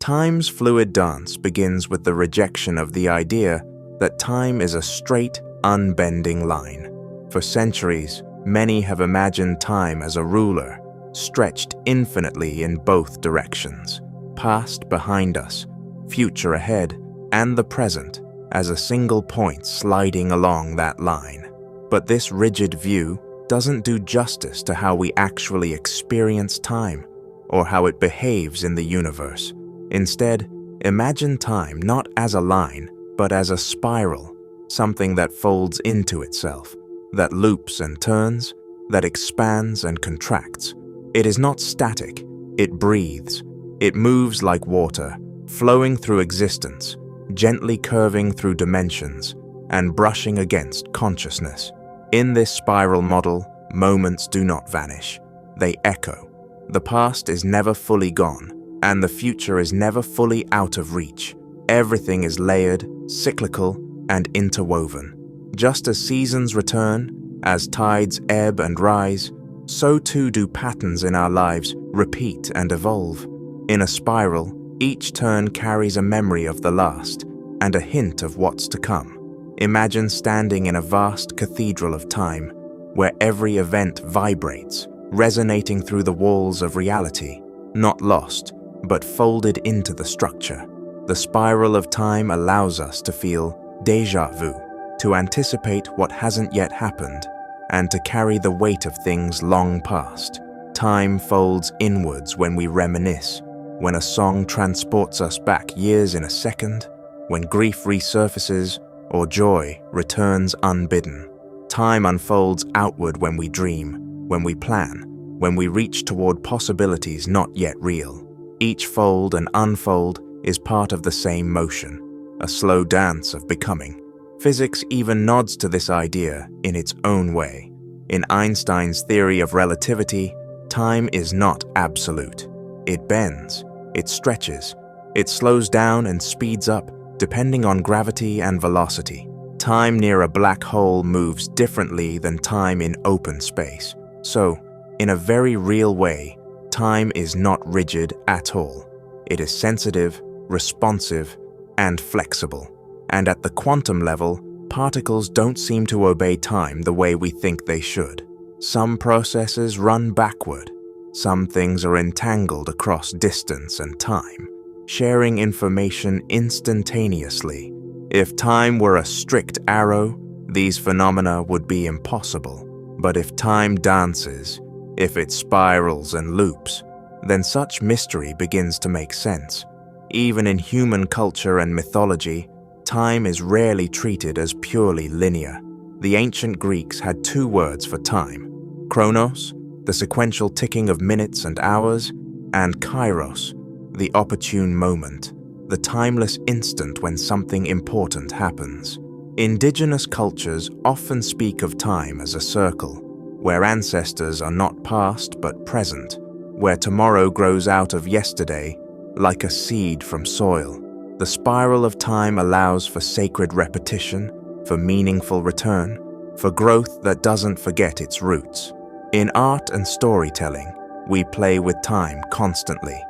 Time's fluid dance begins with the rejection of the idea that time is a straight, unbending line. For centuries, many have imagined time as a ruler, stretched infinitely in both directions, past behind us, future ahead, and the present as a single point sliding along that line. But this rigid view doesn't do justice to how we actually experience time or how it behaves in the universe. Instead, imagine time not as a line, but as a spiral, something that folds into itself, that loops and turns, that expands and contracts. It is not static, it breathes. It moves like water, flowing through existence, gently curving through dimensions, and brushing against consciousness. In this spiral model, moments do not vanish. They echo. The past is never fully gone, and the future is never fully out of reach. Everything is layered, cyclical, and interwoven. Just as seasons return, as tides ebb and rise, so too do patterns in our lives repeat and evolve. In a spiral, each turn carries a memory of the last and a hint of what's to come. Imagine standing in a vast cathedral of time, where every event vibrates, resonating through the walls of reality, not lost, but folded into the structure. The spiral of time allows us to feel déjà vu, to anticipate what hasn't yet happened, and to carry the weight of things long past. Time folds inwards when we reminisce, when a song transports us back years in a second, when grief resurfaces or joy returns unbidden. Time unfolds outward when we dream, when we plan, when we reach toward possibilities not yet real. Each fold and unfold is part of the same motion, a slow dance of becoming. Physics even nods to this idea in its own way. In Einstein's theory of relativity, time is not absolute. It bends, it stretches, it slows down and speeds up depending on gravity and velocity. Time near a black hole moves differently than time in open space. So, in a very real way, time is not rigid at all. It is sensitive, responsive, and flexible. And at the quantum level, particles don't seem to obey time the way we think they should. Some processes run backward. Some things are entangled across distance and time, sharing information instantaneously. If time were a strict arrow, these phenomena would be impossible. But if time dances, if it spirals and loops, then such mystery begins to make sense. Even in human culture and mythology, time is rarely treated as purely linear. The ancient Greeks had two words for time: chronos, the sequential ticking of minutes and hours, and kairos, the opportune moment, the timeless instant when something important happens. Indigenous cultures often speak of time as a circle, where ancestors are not past but present, where tomorrow grows out of yesterday like a seed from soil. The spiral of time allows for sacred repetition, for meaningful return, for growth that doesn't forget its roots. In art and storytelling, we play with time constantly,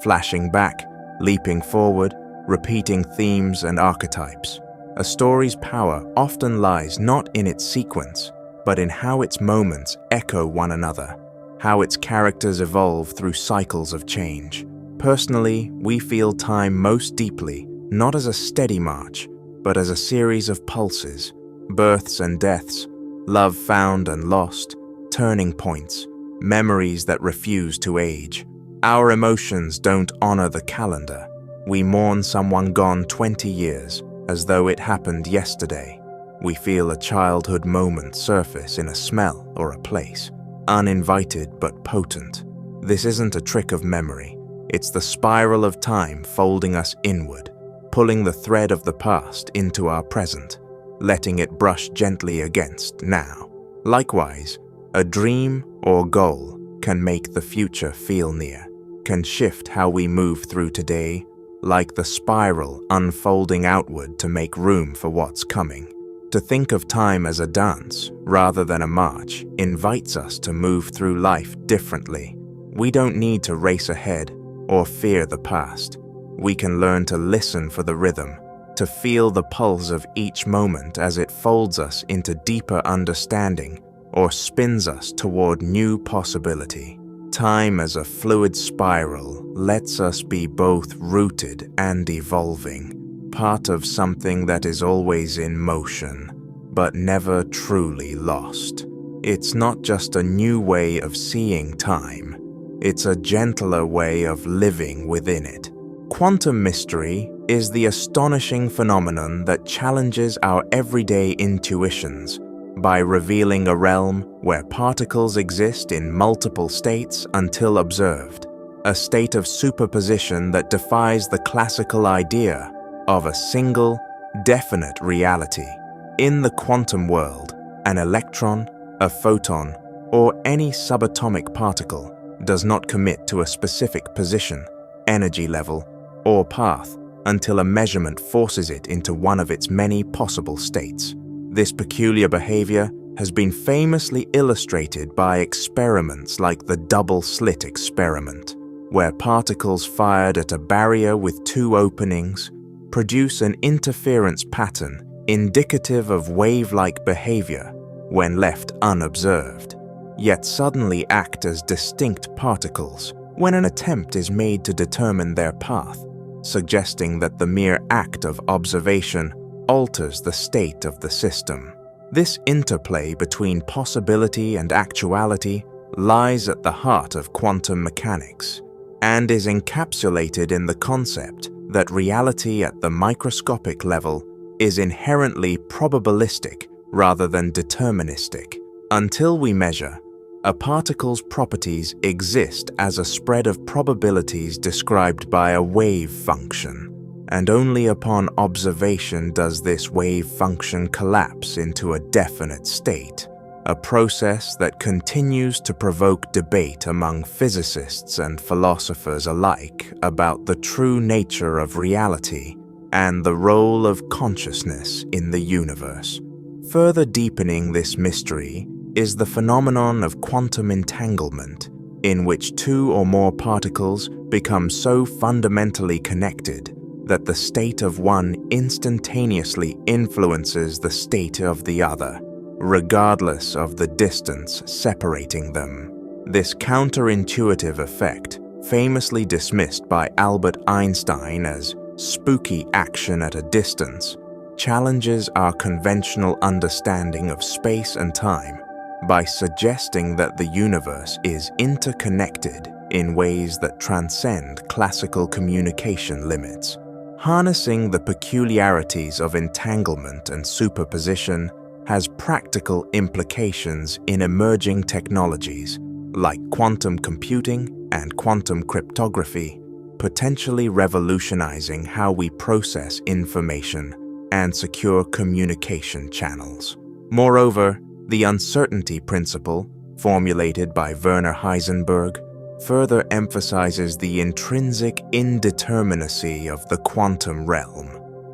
flashing back, leaping forward, repeating themes and archetypes. A story's power often lies not in its sequence, but in how its moments echo one another, how its characters evolve through cycles of change. Personally, we feel time most deeply not as a steady march, but as a series of pulses, births and deaths, love found and lost, turning points, memories that refuse to age. Our emotions don't honor the calendar. We mourn someone gone 20 years as though it happened yesterday. We feel a childhood moment surface in a smell or a place, uninvited but potent. This isn't a trick of memory. It's the spiral of time folding us inward, pulling the thread of the past into our present, letting it brush gently against now. Likewise, a dream or goal can make the future feel near, can shift how we move through today, like the spiral unfolding outward to make room for what's coming. To think of time as a dance rather than a march invites us to move through life differently. We don't need to race ahead or fear the past. we can learn to listen for the rhythm, to feel the pulse of each moment as it folds us into deeper understanding or spins us toward new possibility. Time as a fluid spiral lets us be both rooted and evolving, part of something that is always in motion, but never truly lost. It's not just a new way of seeing time, it's a gentler way of living within it. Quantum mystery is the astonishing phenomenon that challenges our everyday intuitions by revealing a realm where particles exist in multiple states until observed, a state of superposition that defies the classical idea of a single, definite reality. In the quantum world, an electron, a photon, or any subatomic particle does not commit to a specific position, energy level, or path until a measurement forces it into one of its many possible states. This peculiar behavior has been famously illustrated by experiments like the double-slit experiment, where particles fired at a barrier with two openings produce an interference pattern indicative of wave-like behavior when left unobserved, yet suddenly act as distinct particles when an attempt is made to determine their path, suggesting that the mere act of observation alters the state of the system. This interplay between possibility and actuality lies at the heart of quantum mechanics and is encapsulated in the concept that reality at the microscopic level is inherently probabilistic rather than deterministic. Until we measure, a particle's properties exist as a spread of probabilities described by a wave function, and only upon observation does this wave function collapse into a definite state, a process that continues to provoke debate among physicists and philosophers alike about the true nature of reality and the role of consciousness in the universe. Further deepening this mystery is the phenomenon of quantum entanglement, in which two or more particles become so fundamentally connected that the state of one instantaneously influences the state of the other, regardless of the distance separating them. This counterintuitive effect, famously dismissed by Albert Einstein as spooky action at a distance, challenges our conventional understanding of space and time by suggesting that the universe is interconnected in ways that transcend classical communication limits. Harnessing the peculiarities of entanglement and superposition has practical implications in emerging technologies like quantum computing and quantum cryptography, potentially revolutionizing how we process information and secure communication channels. Moreover, the uncertainty principle, formulated by Werner Heisenberg, further emphasizes the intrinsic indeterminacy of the quantum realm.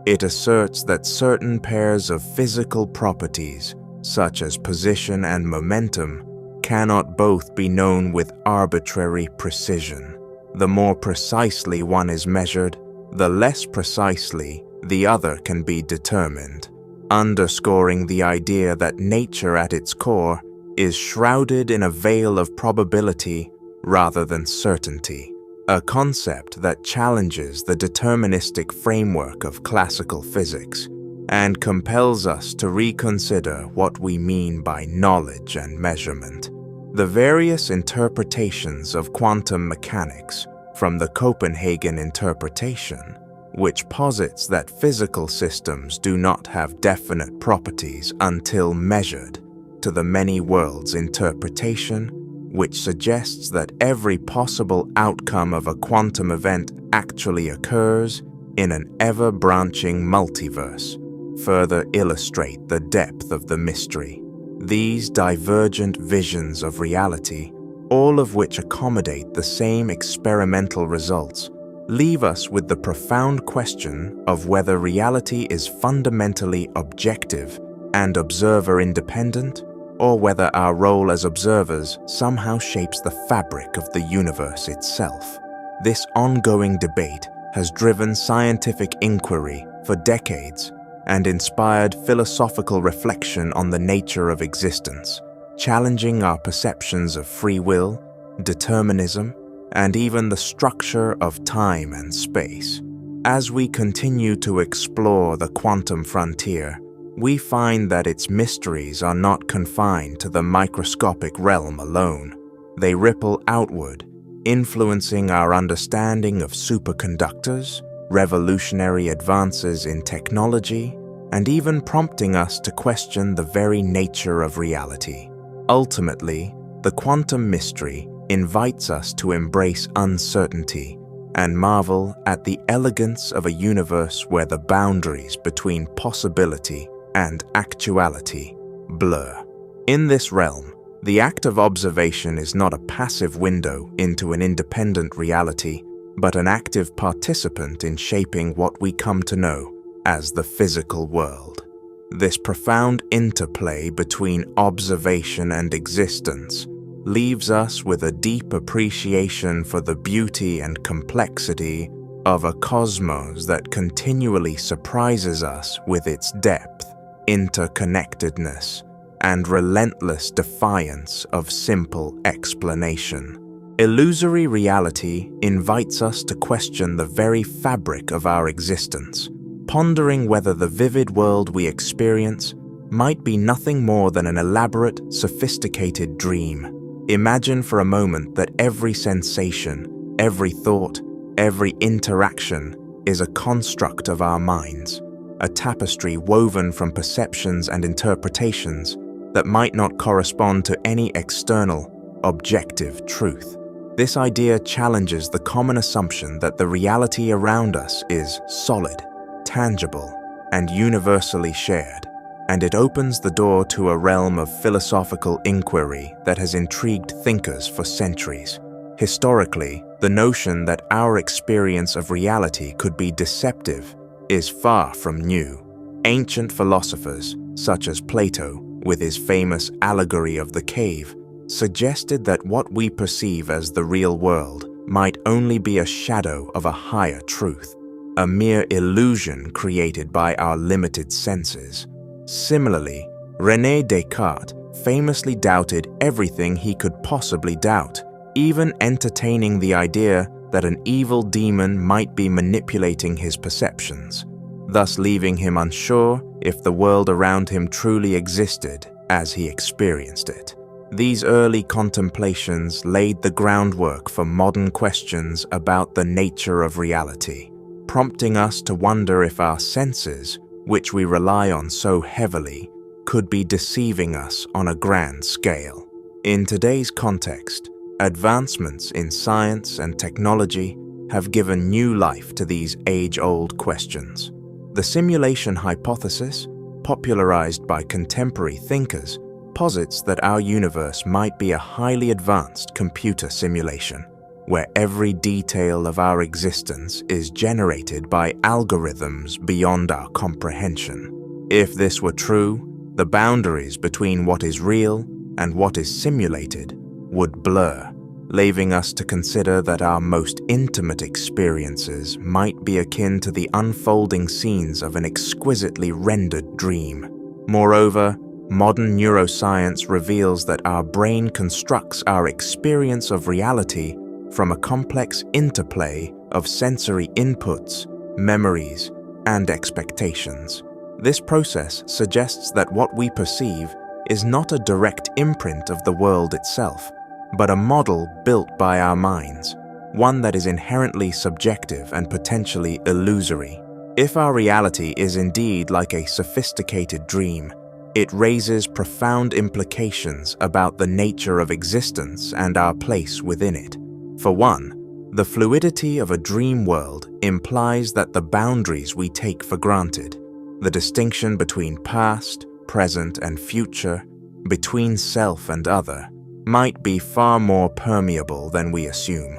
It asserts that certain pairs of physical properties, such as position and momentum, cannot both be known with arbitrary precision. The more precisely one is measured, the less precisely the other can be determined, underscoring the idea that nature at its core is shrouded in a veil of probability rather than certainty, a concept that challenges the deterministic framework of classical physics and compels us to reconsider what we mean by knowledge and measurement. The various interpretations of quantum mechanics, from the Copenhagen interpretation, which posits that physical systems do not have definite properties until measured, to the many worlds interpretation, which suggests that every possible outcome of a quantum event actually occurs in an ever-branching multiverse, further illustrate the depth of the mystery. These divergent visions of reality, all of which accommodate the same experimental results, leave us with the profound question of whether reality is fundamentally objective and observer-independent, or whether our role as observers somehow shapes the fabric of the universe itself. This ongoing debate has driven scientific inquiry for decades and inspired philosophical reflection on the nature of existence, challenging our perceptions of free will, determinism, and even the structure of time and space. As we continue to explore the quantum frontier, we find that its mysteries are not confined to the microscopic realm alone. They ripple outward, influencing our understanding of superconductors, revolutionary advances in technology, and even prompting us to question the very nature of reality. Ultimately, the quantum mystery invites us to embrace uncertainty and marvel at the elegance of a universe where the boundaries between possibility and actuality blur. In this realm, the act of observation is not a passive window into an independent reality, but an active participant in shaping what we come to know as the physical world. This profound interplay between observation and existence leaves us with a deep appreciation for the beauty and complexity of a cosmos that continually surprises us with its depth, interconnectedness, and relentless defiance of simple explanation. Illusory reality invites us to question the very fabric of our existence, pondering whether the vivid world we experience might be nothing more than an elaborate, sophisticated dream. Imagine for a moment that every sensation, every thought, every interaction is a construct of our minds, a tapestry woven from perceptions and interpretations that might not correspond to any external, objective truth. This idea challenges the common assumption that the reality around us is solid, tangible, and universally shared, and it opens the door to a realm of philosophical inquiry that has intrigued thinkers for centuries. Historically, the notion that our experience of reality could be deceptive is far from new. Ancient philosophers, such as Plato, with his famous allegory of the cave, suggested that what we perceive as the real world might only be a shadow of a higher truth, a mere illusion created by our limited senses. Similarly, René Descartes famously doubted everything he could possibly doubt, even entertaining the idea that an evil demon might be manipulating his perceptions, thus leaving him unsure if the world around him truly existed as he experienced it. These early contemplations laid the groundwork for modern questions about the nature of reality, prompting us to wonder if our senses, which we rely on so heavily, could be deceiving us on a grand scale. In today's context, advancements in science and technology have given new life to these age-old questions. The simulation hypothesis, popularized by contemporary thinkers, posits that our universe might be a highly advanced computer simulation, where every detail of our existence is generated by algorithms beyond our comprehension. If this were true, the boundaries between what is real and what is simulated would blur, leaving us to consider that our most intimate experiences might be akin to the unfolding scenes of an exquisitely rendered dream. Moreover, modern neuroscience reveals that our brain constructs our experience of reality from a complex interplay of sensory inputs, memories, and expectations. This process suggests that what we perceive is not a direct imprint of the world itself, but a model built by our minds, one that is inherently subjective and potentially illusory. If our reality is indeed like a sophisticated dream, it raises profound implications about the nature of existence and our place within it. For one, the fluidity of a dream world implies that the boundaries we take for granted, the distinction between past, present, and future, between self and other, might be far more permeable than we assume.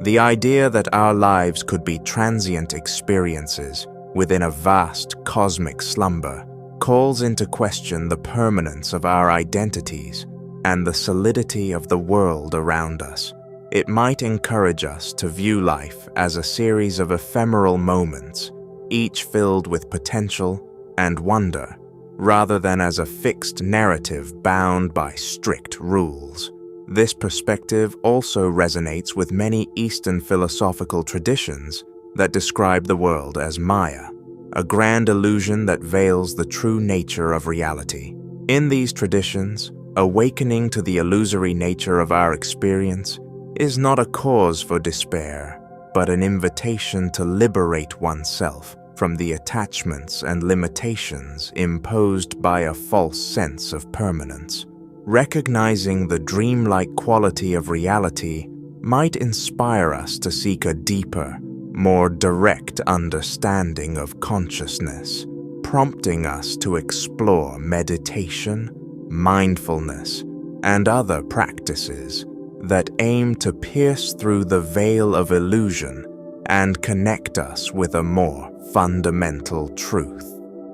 The idea that our lives could be transient experiences within a vast cosmic slumber calls into question the permanence of our identities and the solidity of the world around us. it might encourage us to view life as a series of ephemeral moments, each filled with potential and wonder, rather than as a fixed narrative bound by strict rules. This perspective also resonates with many Eastern philosophical traditions that describe the world as Maya, a grand illusion that veils the true nature of reality. In these traditions, awakening to the illusory nature of our experience is not a cause for despair, but an invitation to liberate oneself from the attachments and limitations imposed by a false sense of permanence. Recognizing the dreamlike quality of reality might inspire us to seek a deeper, more direct understanding of consciousness, prompting us to explore meditation, mindfulness, and other practices that aim to pierce through the veil of illusion and connect us with a more fundamental truth.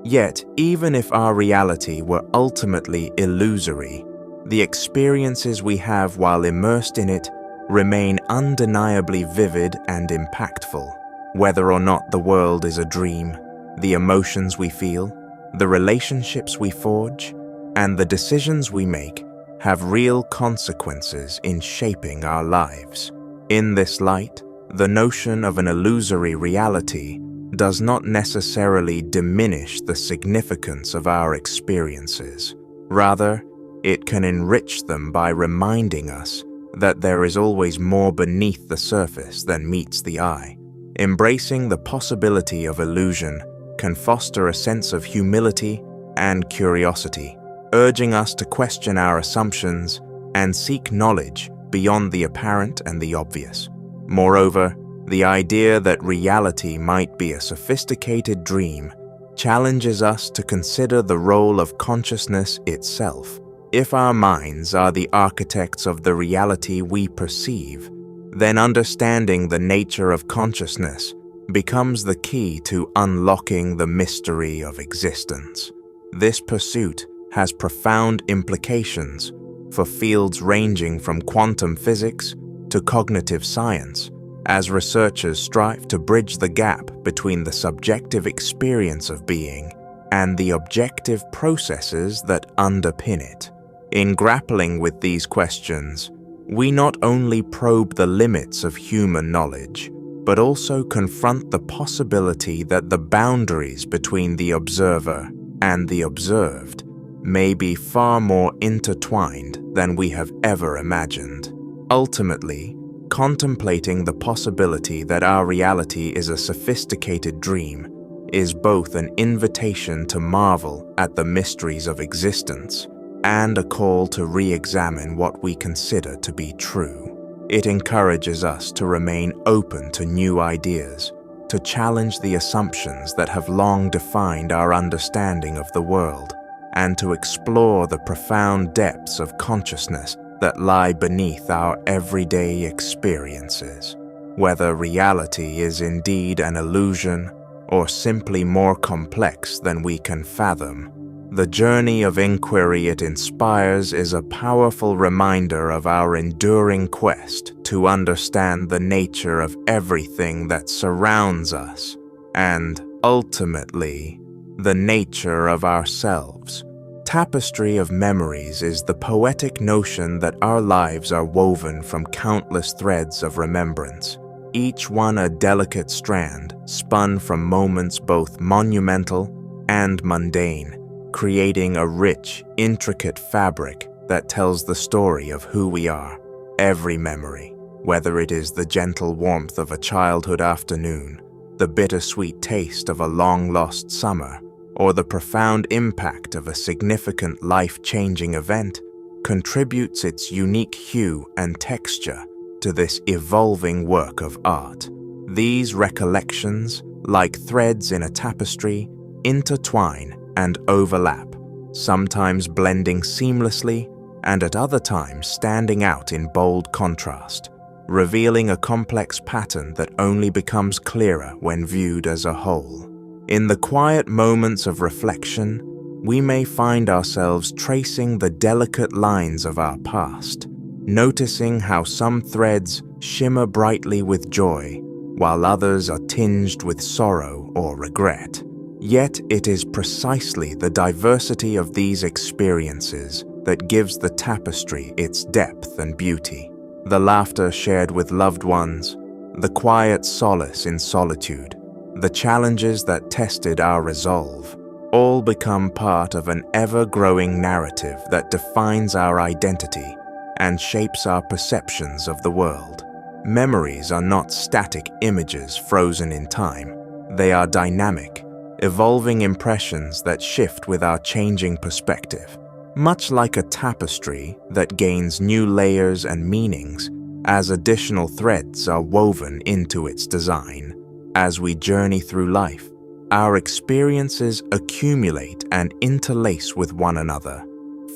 Yet, even if our reality were ultimately illusory, the experiences we have while immersed in it remain undeniably vivid and impactful. Whether or not the world is a dream, the emotions we feel, the relationships we forge, and the decisions we make have real consequences in shaping our lives. In this light, the notion of an illusory reality does not necessarily diminish the significance of our experiences. Rather, it can enrich them by reminding us that there is always more beneath the surface than meets the eye. Embracing the possibility of illusion can foster a sense of humility and curiosity, urging us to question our assumptions and seek knowledge beyond the apparent and the obvious. Moreover, the idea that reality might be a sophisticated dream challenges us to consider the role of consciousness itself. If our minds are the architects of the reality we perceive, then understanding the nature of consciousness becomes the key to unlocking the mystery of existence. This pursuit has profound implications for fields ranging from quantum physics to cognitive science, as researchers strive to bridge the gap between the subjective experience of being and the objective processes that underpin it. In grappling with these questions, we not only probe the limits of human knowledge, but also confront the possibility that the boundaries between the observer and the observed may be far more intertwined than we have ever imagined. Ultimately, contemplating the possibility that our reality is a sophisticated dream is both an invitation to marvel at the mysteries of existence and a call to re-examine what we consider to be true. It encourages us to remain open to new ideas, to challenge the assumptions that have long defined our understanding of the world, and to explore the profound depths of consciousness that lie beneath our everyday experiences. Whether reality is indeed an illusion or simply more complex than we can fathom, the journey of inquiry it inspires is a powerful reminder of our enduring quest to understand the nature of everything that surrounds us and, ultimately, the nature of ourselves. Tapestry of Memories is the poetic notion that our lives are woven from countless threads of remembrance, each one a delicate strand spun from moments both monumental and mundane, creating a rich, intricate fabric that tells the story of who we are. Every memory, whether it is the gentle warmth of a childhood afternoon, the bittersweet taste of a long-lost summer, or the profound impact of a significant life-changing event, contributes its unique hue and texture to this evolving work of art. These recollections, like threads in a tapestry, intertwine and overlap, sometimes blending seamlessly and at other times standing out in bold contrast, revealing a complex pattern that only becomes clearer when viewed as a whole. In the quiet moments of reflection, we may find ourselves tracing the delicate lines of our past, noticing how some threads shimmer brightly with joy, while others are tinged with sorrow or regret. Yet it is precisely the diversity of these experiences that gives the tapestry its depth and beauty. The laughter shared with loved ones, the quiet solace in solitude, the challenges that tested our resolve, all become part of an ever-growing narrative that defines our identity and shapes our perceptions of the world. Memories are not static images frozen in time. They are dynamic, evolving impressions that shift with our changing perspective. Much like a tapestry that gains new layers and meanings as additional threads are woven into its design. As we journey through life, our experiences accumulate and interlace with one another,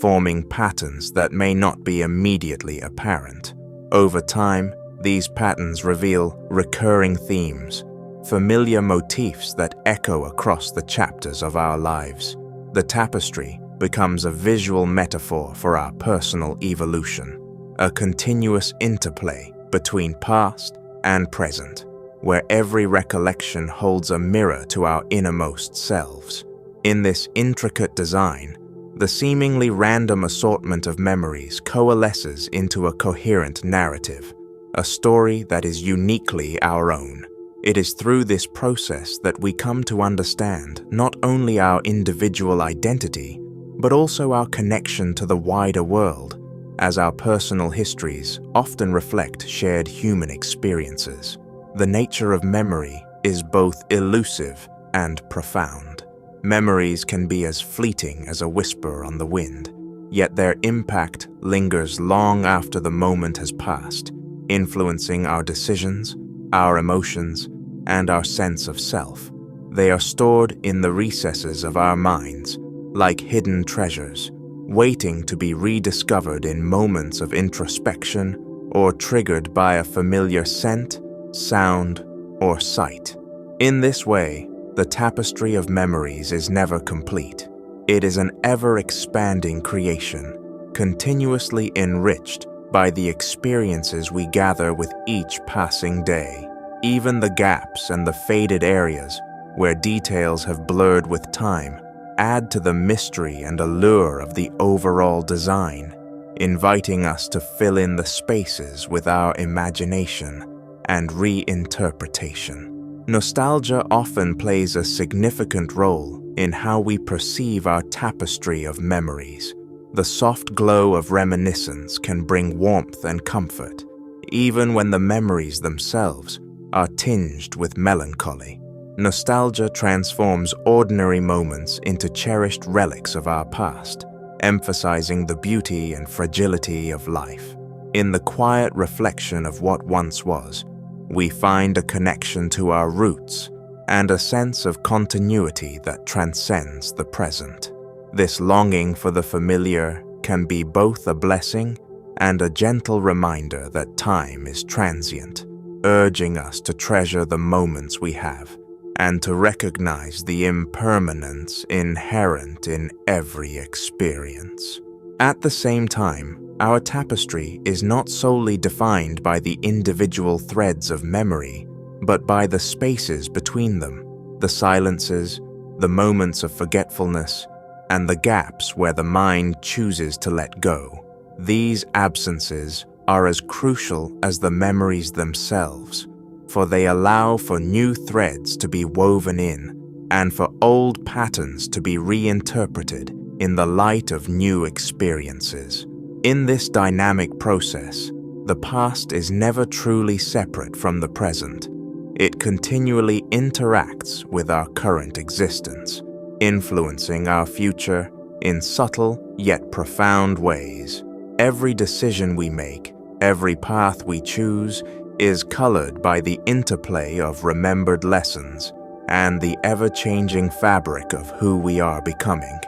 forming patterns that may not be immediately apparent. Over time, these patterns reveal recurring themes, familiar motifs that echo across the chapters of our lives. The tapestry becomes a visual metaphor for our personal evolution, a continuous interplay between past and present, where every recollection holds a mirror to our innermost selves. In this intricate design, the seemingly random assortment of memories coalesces into a coherent narrative, a story that is uniquely our own. It is through this process that we come to understand not only our individual identity, but also our connection to the wider world, as our personal histories often reflect shared human experiences. The nature of memory is both elusive and profound. Memories can be as fleeting as a whisper on the wind, yet their impact lingers long after the moment has passed, influencing our decisions, our emotions, and our sense of self. They are stored in the recesses of our minds, like hidden treasures, waiting to be rediscovered in moments of introspection or triggered by a familiar scent, sound, or sight. In this way, the tapestry of memories is never complete. It is an ever-expanding creation, continuously enriched by the experiences we gather with each passing day. Even the gaps and the faded areas, where details have blurred with time, add to the mystery and allure of the overall design, inviting us to fill in the spaces with our imagination and reinterpretation. Nostalgia often plays a significant role in how we perceive our tapestry of memories. The soft glow of reminiscence can bring warmth and comfort, even when the memories themselves are tinged with melancholy. Nostalgia transforms ordinary moments into cherished relics of our past, emphasizing the beauty and fragility of life. In the quiet reflection of what once was, we find a connection to our roots and a sense of continuity that transcends the present. This longing for the familiar can be both a blessing and a gentle reminder that time is transient, urging us to treasure the moments we have and to recognize the impermanence inherent in every experience. At the same time, our tapestry is not solely defined by the individual threads of memory, but by the spaces between them, the silences, the moments of forgetfulness, and the gaps where the mind chooses to let go. These absences are as crucial as the memories themselves, for they allow for new threads to be woven in and for old patterns to be reinterpreted in the light of new experiences. In this dynamic process, the past is never truly separate from the present. It continually interacts with our current existence, influencing our future in subtle yet profound ways. Every decision we make, every path we choose, is colored by the interplay of remembered lessons and the ever-changing fabric of who we are becoming.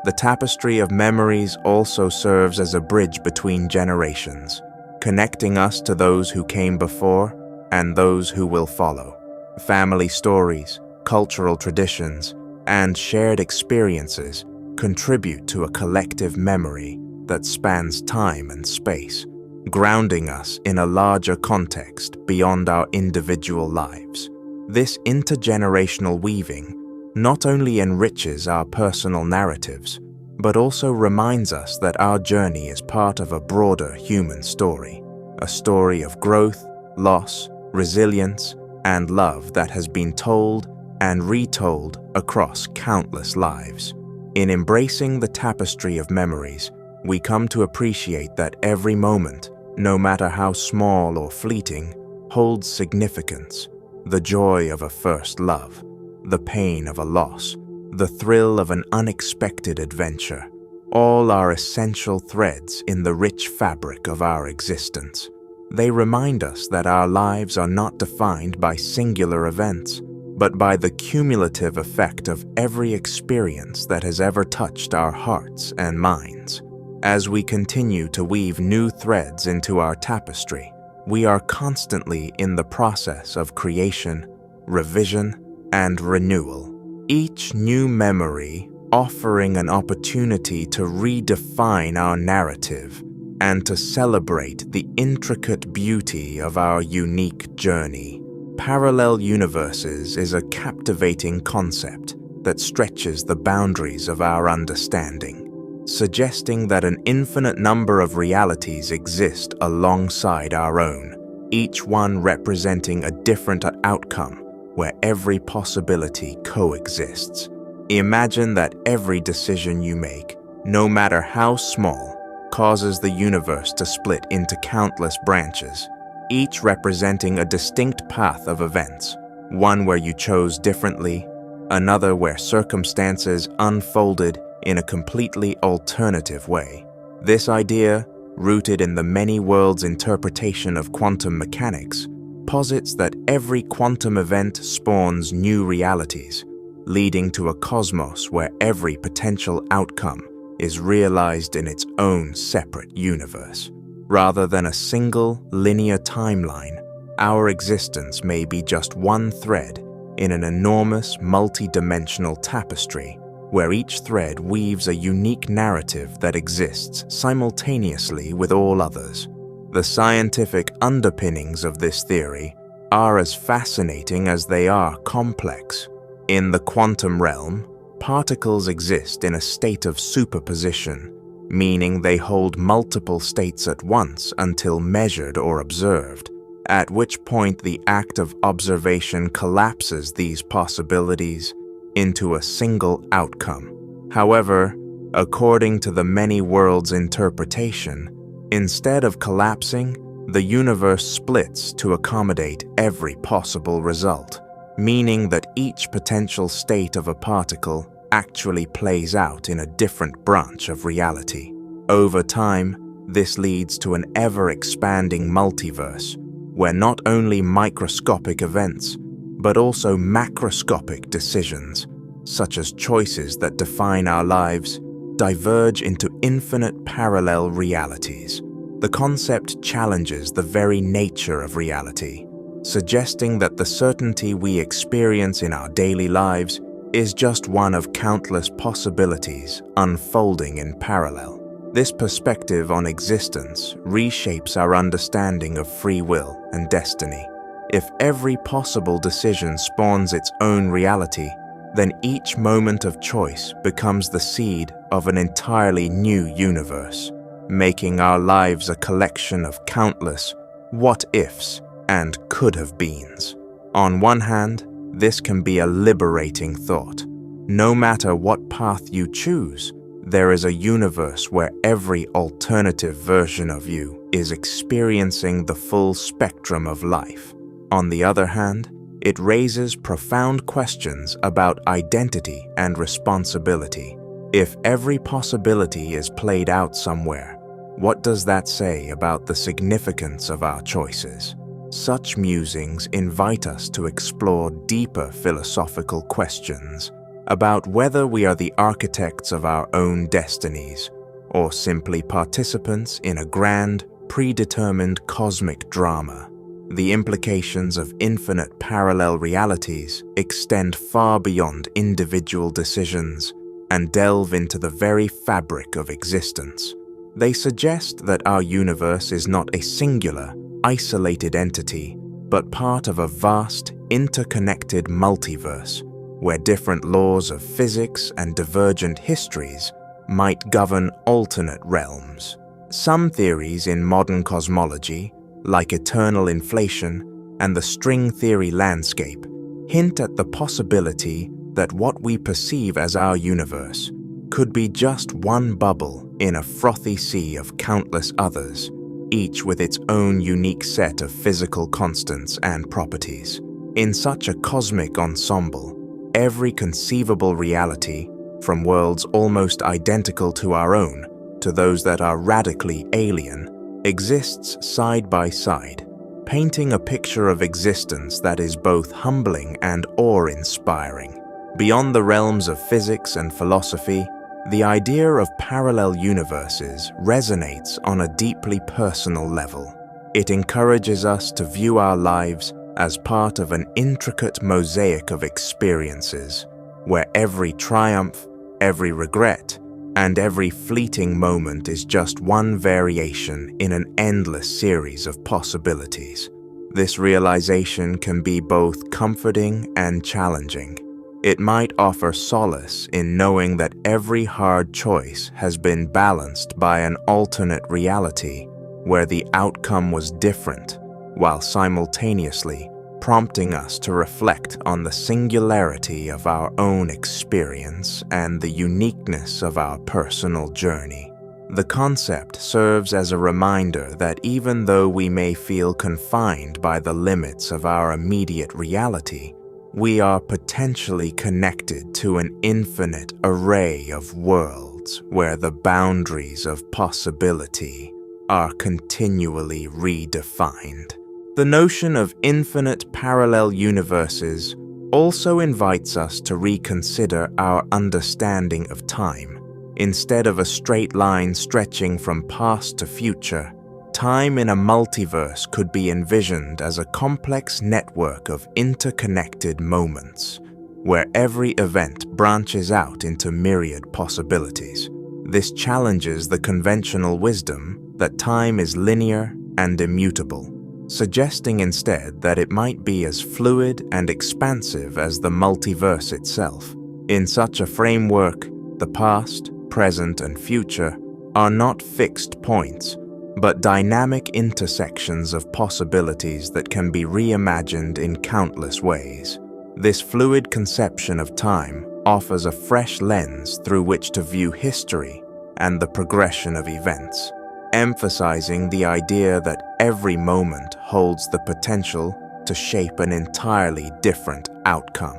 The tapestry of memories also serves as a bridge between generations, connecting us to those who came before and those who will follow. Family stories, cultural traditions, and shared experiences contribute to a collective memory that spans time and space, grounding us in a larger context beyond our individual lives. This intergenerational weaving not only enriches our personal narratives, but also reminds us that our journey is part of a broader human story, a story of growth, loss, resilience, and love that has been told and retold across countless lives. In embracing the tapestry of memories, we come to appreciate that every moment, no matter how small or fleeting, holds significance. The joy of a first love, the pain of a loss, the thrill of an unexpected adventure, all are essential threads in the rich fabric of our existence. They remind us that our lives are not defined by singular events, but by the cumulative effect of every experience that has ever touched our hearts and minds. As we continue to weave new threads into our tapestry, we are constantly in the process of creation, revision, and renewal. Each new memory offering an opportunity to redefine our narrative and to celebrate the intricate beauty of our unique journey. Parallel universes is a captivating concept that stretches the boundaries of our understanding, suggesting that an infinite number of realities exist alongside our own, each one representing a different outcome where every possibility coexists. Imagine that every decision you make, no matter how small, causes the universe to split into countless branches, each representing a distinct path of events, one where you chose differently, another where circumstances unfolded in a completely alternative way. This idea, rooted in the many worlds interpretation of quantum mechanics, posits that every quantum event spawns new realities, leading to a cosmos where every potential outcome is realized in its own separate universe. Rather than a single, linear timeline, our existence may be just one thread in an enormous, multi-dimensional tapestry where each thread weaves a unique narrative that exists simultaneously with all others. The scientific underpinnings of this theory are as fascinating as they are complex. In the quantum realm, particles exist in a state of superposition, meaning they hold multiple states at once until measured or observed, at which point the act of observation collapses these possibilities into a single outcome. However, according to the many worlds interpretation, instead of collapsing, the universe splits to accommodate every possible result, meaning that each potential state of a particle actually plays out in a different branch of reality. Over time, this leads to an ever-expanding multiverse, where not only microscopic events, but also macroscopic decisions, such as choices that define our lives, diverge into infinite parallel realities. The concept challenges the very nature of reality, suggesting that the certainty we experience in our daily lives is just one of countless possibilities unfolding in parallel. This perspective on existence reshapes our understanding of free will and destiny. If every possible decision spawns its own reality, then each moment of choice becomes the seed of an entirely new universe, making our lives a collection of countless what-ifs and could-have-beens. On one hand, this can be a liberating thought. No matter what path you choose, there is a universe where every alternative version of you is experiencing the full spectrum of life. On the other hand, it raises profound questions about identity and responsibility. If every possibility is played out somewhere, what does that say about the significance of our choices? Such musings invite us to explore deeper philosophical questions about whether we are the architects of our own destinies, or simply participants in a grand, predetermined cosmic drama. The implications of infinite parallel realities extend far beyond individual decisions and delve into the very fabric of existence. They suggest that our universe is not a singular, isolated entity, but part of a vast, interconnected multiverse, where different laws of physics and divergent histories might govern alternate realms. Some theories in modern cosmology, like eternal inflation and the string theory landscape, hint at the possibility that what we perceive as our universe could be just one bubble in a frothy sea of countless others, each with its own unique set of physical constants and properties. In such a cosmic ensemble, every conceivable reality, from worlds almost identical to our own to those that are radically alien, exists side by side, painting a picture of existence that is both humbling and awe-inspiring. Beyond the realms of physics and philosophy, the idea of parallel universes resonates on a deeply personal level. It encourages us to view our lives as part of an intricate mosaic of experiences, where every triumph, every regret, and every fleeting moment is just one variation in an endless series of possibilities. This realization can be both comforting and challenging. It might offer solace in knowing that every hard choice has been balanced by an alternate reality where the outcome was different, while simultaneously prompting us to reflect on the singularity of our own experience and the uniqueness of our personal journey. The concept serves as a reminder that even though we may feel confined by the limits of our immediate reality, we are potentially connected to an infinite array of worlds where the boundaries of possibility are continually redefined. The notion of infinite parallel universes also invites us to reconsider our understanding of time. Instead of a straight line stretching from past to future, time in a multiverse could be envisioned as a complex network of interconnected moments, where every event branches out into myriad possibilities. This challenges the conventional wisdom that time is linear and immutable, suggesting instead that it might be as fluid and expansive as the multiverse itself. In such a framework, the past, present, and future are not fixed points, but dynamic intersections of possibilities that can be reimagined in countless ways. This fluid conception of time offers a fresh lens through which to view history and the progression of events, emphasizing the idea that every moment holds the potential to shape an entirely different outcome.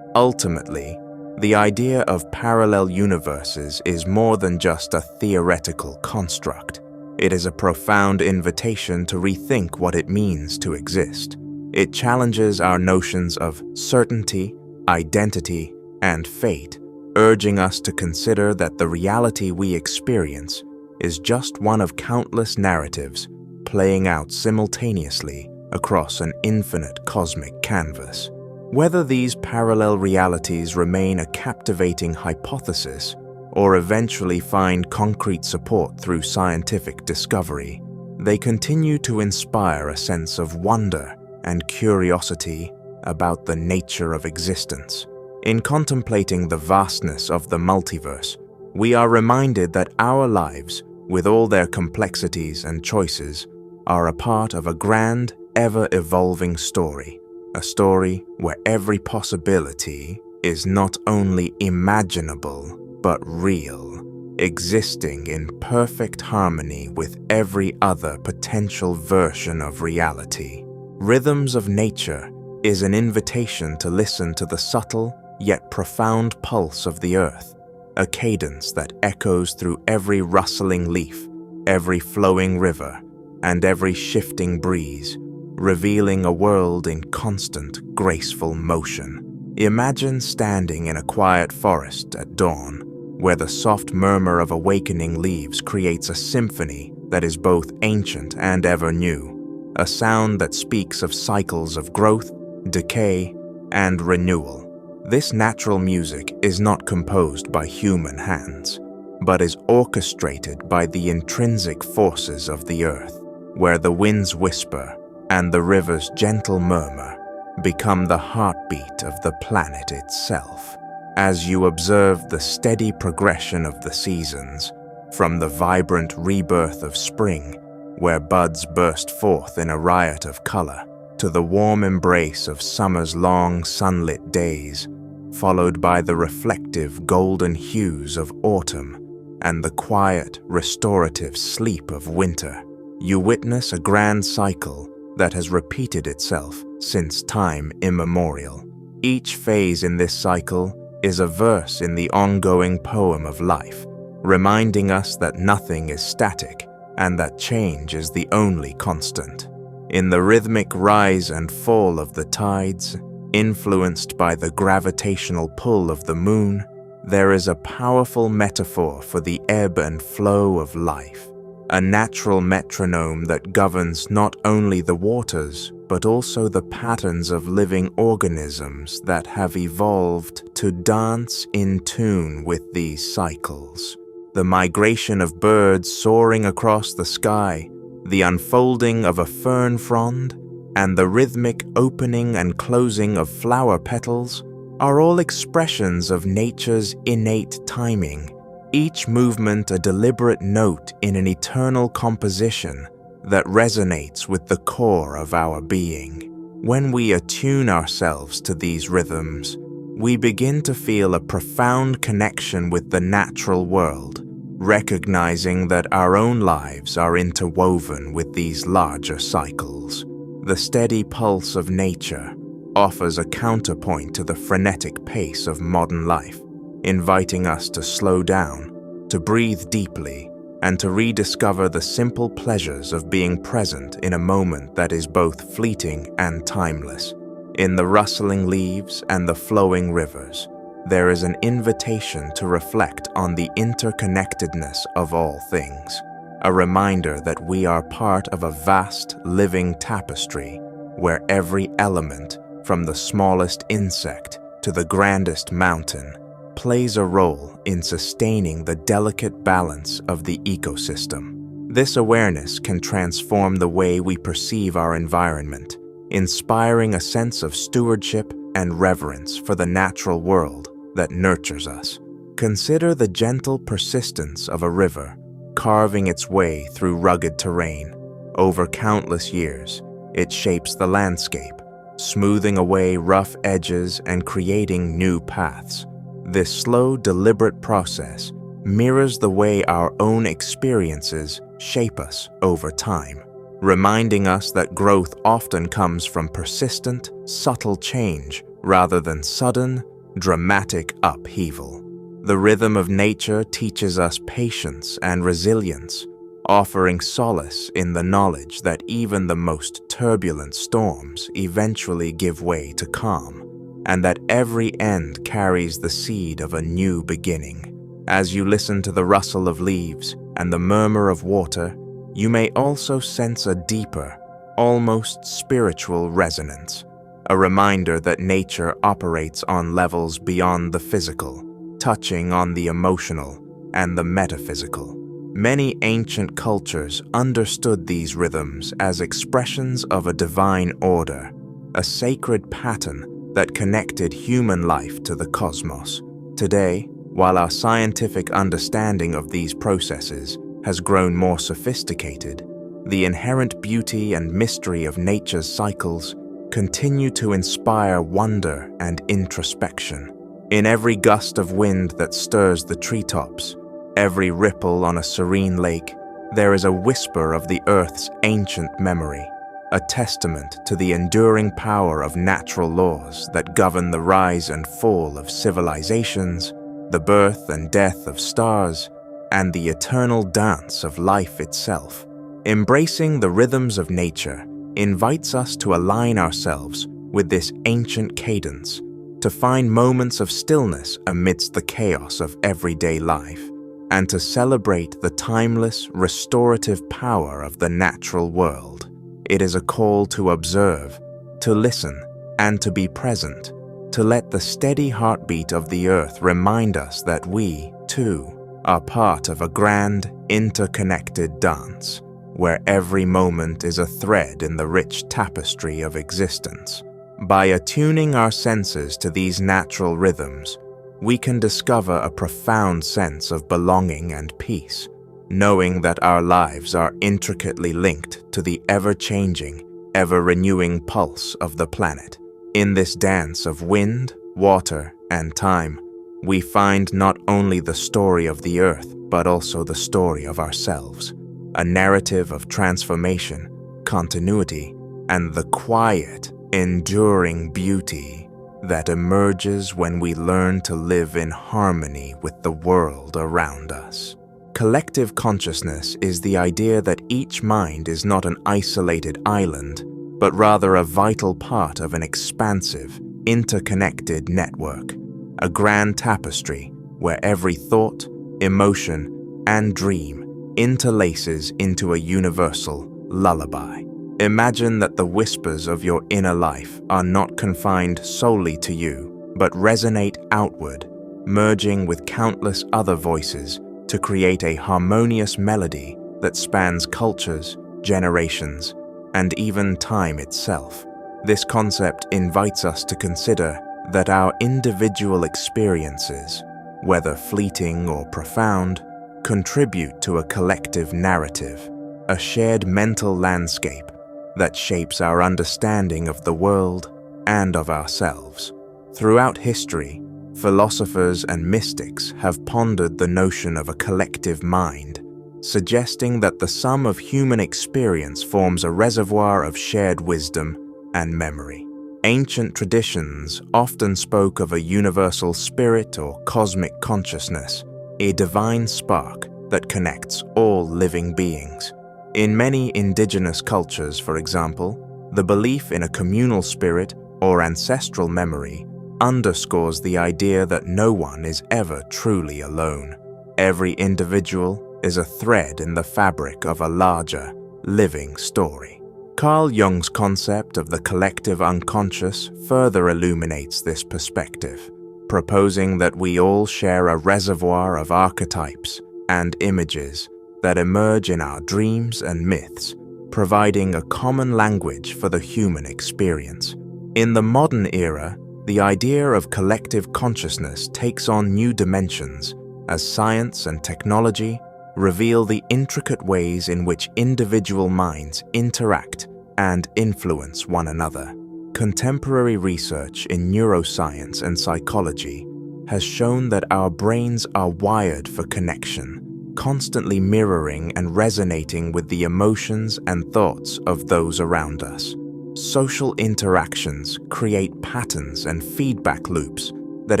Ultimately, the idea of parallel universes is more than just a theoretical construct. It is a profound invitation to rethink what it means to exist. It challenges our notions of certainty, identity, and fate, urging us to consider that the reality we experience is just one of countless narratives playing out simultaneously across an infinite cosmic canvas. Whether these parallel realities remain a captivating hypothesis or eventually find concrete support through scientific discovery, they continue to inspire a sense of wonder and curiosity about the nature of existence. In contemplating the vastness of the multiverse, we are reminded that our lives, with all their complexities and choices, are a part of a grand, ever-evolving story. A story where every possibility is not only imaginable, but real, existing in perfect harmony with every other potential version of reality. Rhythms of Nature is an invitation to listen to the subtle yet profound pulse of the earth, a cadence that echoes through every rustling leaf, every flowing river, and every shifting breeze, revealing a world in constant, graceful motion. Imagine standing in a quiet forest at dawn, where the soft murmur of awakening leaves creates a symphony that is both ancient and ever new, a sound that speaks of cycles of growth, decay, and renewal. This natural music is not composed by human hands. but is orchestrated by the intrinsic forces of the earth, where the winds whisper and the river's gentle murmur become the heartbeat of the planet itself. As you observe the steady progression of the seasons, from the vibrant rebirth of spring, where buds burst forth in a riot of color, to the warm embrace of summer's long sunlit days, followed by the reflective golden hues of autumn and the quiet, restorative sleep of winter, you witness a grand cycle that has repeated itself since time immemorial. Each phase in this cycle is a verse in the ongoing poem of life, reminding us that nothing is static and that change is the only constant. In the rhythmic rise and fall of the tides, influenced by the gravitational pull of the moon, there is a powerful metaphor for the ebb and flow of life, a natural metronome that governs not only the waters, but also the patterns of living organisms that have evolved to dance in tune with these cycles. The migration of birds soaring across the sky, the unfolding of a fern frond, and the rhythmic opening and closing of flower petals are all expressions of nature's innate timing, each movement a deliberate note in an eternal composition that resonates with the core of our being. When we attune ourselves to these rhythms, we begin to feel a profound connection with the natural world, recognizing that our own lives are interwoven with these larger cycles. The steady pulse of nature offers a counterpoint to the frenetic pace of modern life, inviting us to slow down, to breathe deeply, and to rediscover the simple pleasures of being present in a moment that is both fleeting and timeless. In the rustling leaves and the flowing rivers, there is an invitation to reflect on the interconnectedness of all things, a reminder that we are part of a vast living tapestry where every element, from the smallest insect to the grandest mountain, plays a role in sustaining the delicate balance of the ecosystem. This awareness can transform the way we perceive our environment, inspiring a sense of stewardship and reverence for the natural world that nurtures us. Consider the gentle persistence of a river carving its way through rugged terrain. Over countless years, it shapes the landscape, smoothing away rough edges and creating new paths. This slow, deliberate process mirrors the way our own experiences shape us over time, reminding us that growth often comes from persistent, subtle change rather than sudden, dramatic upheaval. The rhythm of nature teaches us patience and resilience, offering solace in the knowledge that even the most turbulent storms eventually give way to calm, and that every end carries the seed of a new beginning. As you listen to the rustle of leaves and the murmur of water, you may also sense a deeper, almost spiritual resonance, a reminder that nature operates on levels beyond the physical, touching on the emotional and the metaphysical. Many ancient cultures understood these rhythms as expressions of a divine order, a sacred pattern that connected human life to the cosmos. Today, while our scientific understanding of these processes has grown more sophisticated, the inherent beauty and mystery of nature's cycles continue to inspire wonder and introspection. In every gust of wind that stirs the treetops, every ripple on a serene lake, there is a whisper of the earth's ancient memory, a testament to the enduring power of natural laws that govern the rise and fall of civilizations, the birth and death of stars, and the eternal dance of life itself. Embracing the rhythms of nature invites us to align ourselves with this ancient cadence, to find moments of stillness amidst the chaos of everyday life, and to celebrate the timeless, restorative power of the natural world. It is a call to observe, to listen, and to be present, to let the steady heartbeat of the earth remind us that we, too, are part of a grand, interconnected dance, where every moment is a thread in the rich tapestry of existence. By attuning our senses to these natural rhythms, we can discover a profound sense of belonging and peace, knowing that our lives are intricately linked to the ever-changing, ever-renewing pulse of the planet. In this dance of wind, water, and time, we find not only the story of the earth, but also the story of ourselves, a narrative of transformation, continuity, and the quiet, enduring beauty that emerges when we learn to live in harmony with the world around us. Collective consciousness is the idea that each mind is not an isolated island, but rather a vital part of an expansive, interconnected network, a grand tapestry where every thought, emotion, and dream interlaces into a universal lullaby. Imagine that the whispers of your inner life are not confined solely to you, but resonate outward, merging with countless other voices to create a harmonious melody that spans cultures, generations, and even time itself. This concept invites us to consider that our individual experiences, whether fleeting or profound, contribute to a collective narrative, a shared mental landscape that shapes our understanding of the world and of ourselves. Throughout history, philosophers and mystics have pondered the notion of a collective mind, suggesting that the sum of human experience forms a reservoir of shared wisdom and memory. Ancient traditions often spoke of a universal spirit or cosmic consciousness, a divine spark that connects all living beings. In many indigenous cultures, for example, the belief in a communal spirit or ancestral memory underscores the idea that no one is ever truly alone. Every individual is a thread in the fabric of a larger, living story. Carl Jung's concept of the collective unconscious further illuminates this perspective, proposing that we all share a reservoir of archetypes and images that emerge in our dreams and myths, providing a common language for the human experience. In the modern era, the idea of collective consciousness takes on new dimensions as science and technology reveal the intricate ways in which individual minds interact and influence one another. Contemporary research in neuroscience and psychology has shown that our brains are wired for connection, constantly mirroring and resonating with the emotions and thoughts of those around us. Social interactions create patterns and feedback loops that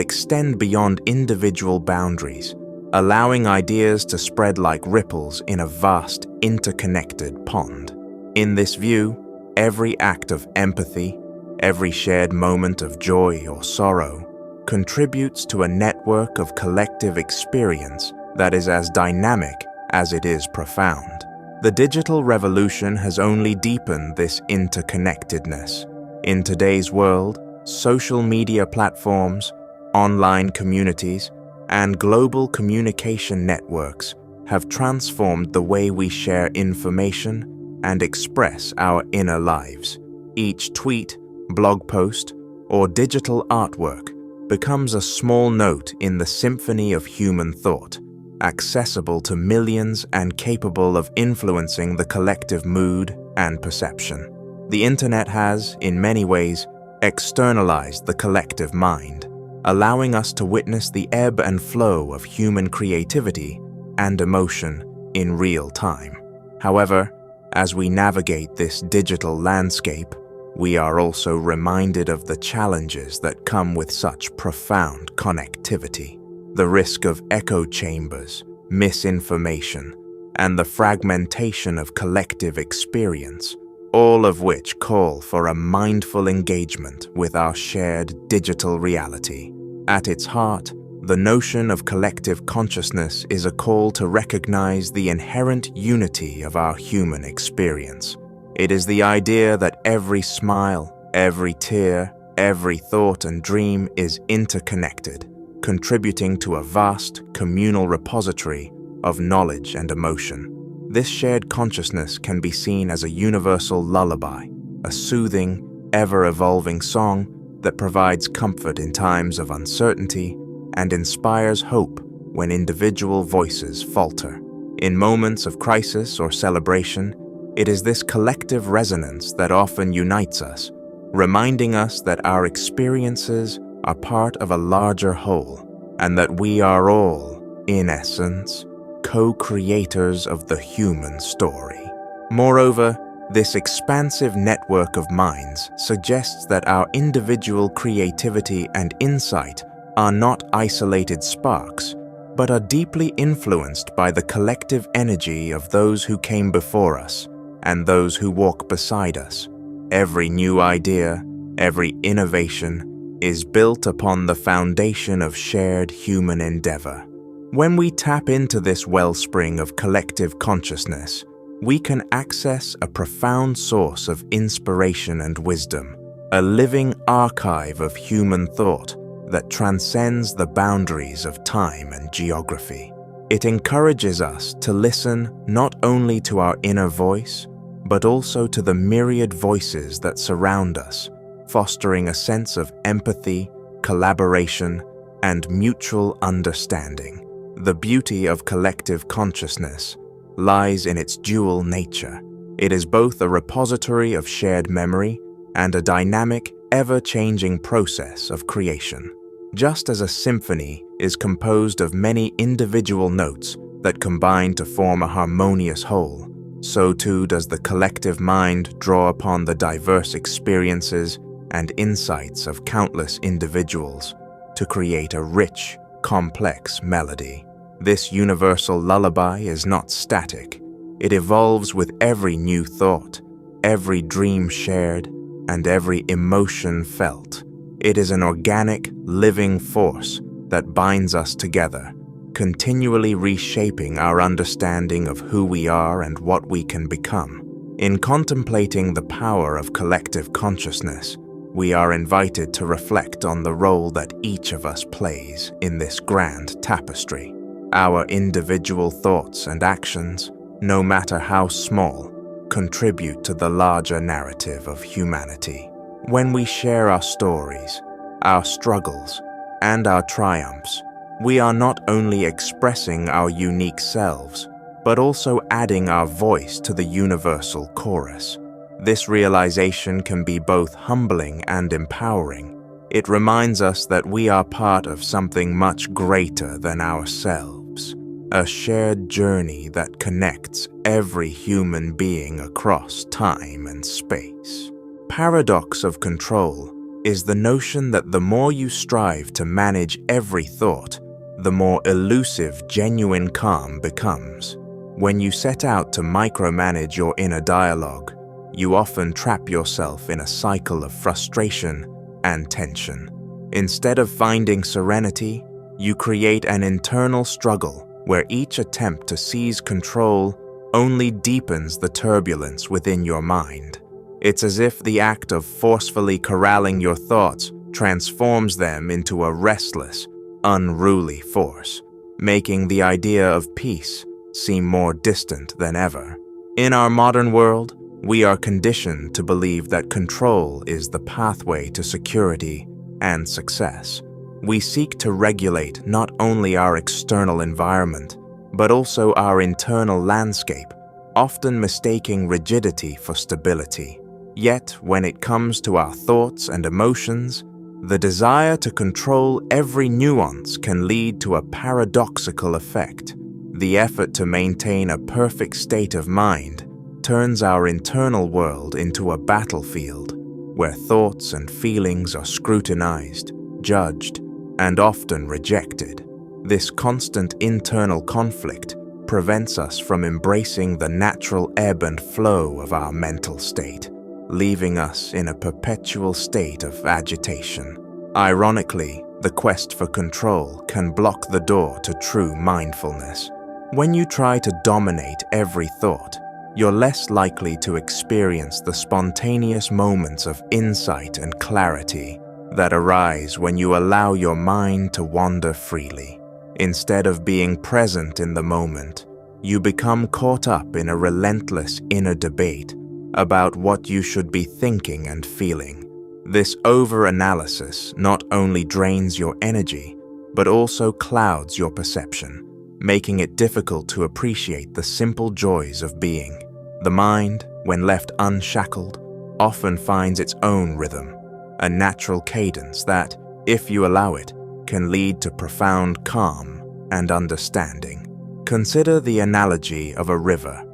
extend beyond individual boundaries, allowing ideas to spread like ripples in a vast, interconnected pond. In this view, every act of empathy, every shared moment of joy or sorrow, contributes to a network of collective experience that is as dynamic as it is profound. The digital revolution has only deepened this interconnectedness. In today's world, social media platforms, online communities, and global communication networks have transformed the way we share information and express our inner lives. Each tweet, blog post, or digital artwork becomes a small note in the symphony of human thought, accessible to millions and capable of influencing the collective mood and perception. The internet has, in many ways, externalized the collective mind, allowing us to witness the ebb and flow of human creativity and emotion in real time. However, as we navigate this digital landscape, we are also reminded of the challenges that come with such profound connectivity. The risk of echo chambers, misinformation, and the fragmentation of collective experience, all of which call for a mindful engagement with our shared digital reality. At its heart, the notion of collective consciousness is a call to recognize the inherent unity of our human experience. It is the idea that every smile, every tear, every thought and dream is interconnected, contributing to a vast, communal repository of knowledge and emotion. This shared consciousness can be seen as a universal lullaby, a soothing, ever-evolving song that provides comfort in times of uncertainty and inspires hope when individual voices falter. In moments of crisis or celebration, it is this collective resonance that often unites us, reminding us that our experiences are part of a larger whole, and that we are all, in essence, co-creators of the human story. Moreover, this expansive network of minds suggests that our individual creativity and insight are not isolated sparks, but are deeply influenced by the collective energy of those who came before us and those who walk beside us. Every new idea, every innovation is built upon the foundation of shared human endeavor. When we tap into this wellspring of collective consciousness, we can access a profound source of inspiration and wisdom, a living archive of human thought that transcends the boundaries of time and geography. It encourages us to listen not only to our inner voice, but also to the myriad voices that surround us, fostering a sense of empathy, collaboration, and mutual understanding. The beauty of collective consciousness lies in its dual nature. It is both a repository of shared memory and a dynamic, ever-changing process of creation. Just as a symphony is composed of many individual notes that combine to form a harmonious whole, so too does the collective mind draw upon the diverse experiences and insights of countless individuals to create a rich, complex melody. This universal lullaby is not static. It evolves with every new thought, every dream shared, and every emotion felt. It is an organic, living force that binds us together, continually reshaping our understanding of who we are and what we can become. In contemplating the power of collective consciousness, we are invited to reflect on the role that each of us plays in this grand tapestry. Our individual thoughts and actions, no matter how small, contribute to the larger narrative of humanity. When we share our stories, our struggles, and our triumphs, we are not only expressing our unique selves, but also adding our voice to the universal chorus. This realization can be both humbling and empowering. It reminds us that we are part of something much greater than ourselves, a shared journey that connects every human being across time and space. Paradox of control is the notion that the more you strive to manage every thought, the more elusive genuine calm becomes. When you set out to micromanage your inner dialogue, you often trap yourself in a cycle of frustration and tension. Instead of finding serenity, you create an internal struggle where each attempt to seize control only deepens the turbulence within your mind. It's as if the act of forcefully corralling your thoughts transforms them into a restless, unruly force, making the idea of peace seem more distant than ever. In our modern world, we are conditioned to believe that control is the pathway to security and success. We seek to regulate not only our external environment, but also our internal landscape, often mistaking rigidity for stability. Yet, when it comes to our thoughts and emotions, the desire to control every nuance can lead to a paradoxical effect. The effort to maintain a perfect state of mind turns our internal world into a battlefield where thoughts and feelings are scrutinized, judged, and often rejected. This constant internal conflict prevents us from embracing the natural ebb and flow of our mental state, leaving us in a perpetual state of agitation. Ironically, the quest for control can block the door to true mindfulness. When you try to dominate every thought, you're less likely to experience the spontaneous moments of insight and clarity that arise when you allow your mind to wander freely. Instead of being present in the moment, you become caught up in a relentless inner debate about what you should be thinking and feeling. This over-analysis not only drains your energy, but also clouds your perception, making it difficult to appreciate the simple joys of being. The mind, when left unshackled, often finds its own rhythm, a natural cadence that, if you allow it, can lead to profound calm and understanding. Consider the analogy of a river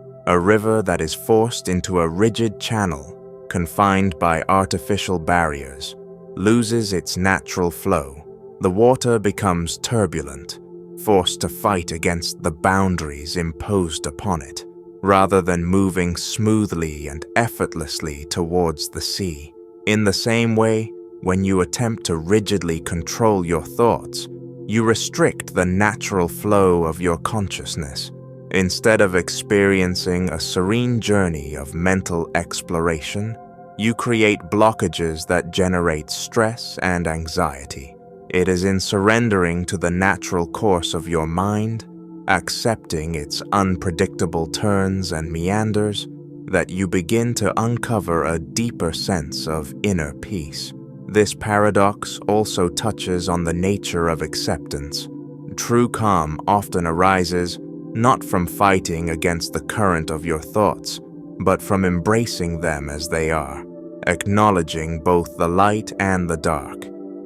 that is forced into a rigid channel, confined by artificial barriers, loses its natural flow. The water becomes turbulent, forced to fight against the boundaries imposed upon it, rather than moving smoothly and effortlessly towards the sea. In the same way, when you attempt to rigidly control your thoughts, you restrict the natural flow of your consciousness. Instead of experiencing a serene journey of mental exploration, you create blockages that generate stress and anxiety. It is in surrendering to the natural course of your mind, accepting its unpredictable turns and meanders, that you begin to uncover a deeper sense of inner peace. This paradox also touches on the nature of acceptance. True calm often arises not from fighting against the current of your thoughts, but from embracing them as they are, acknowledging both the light and the dark,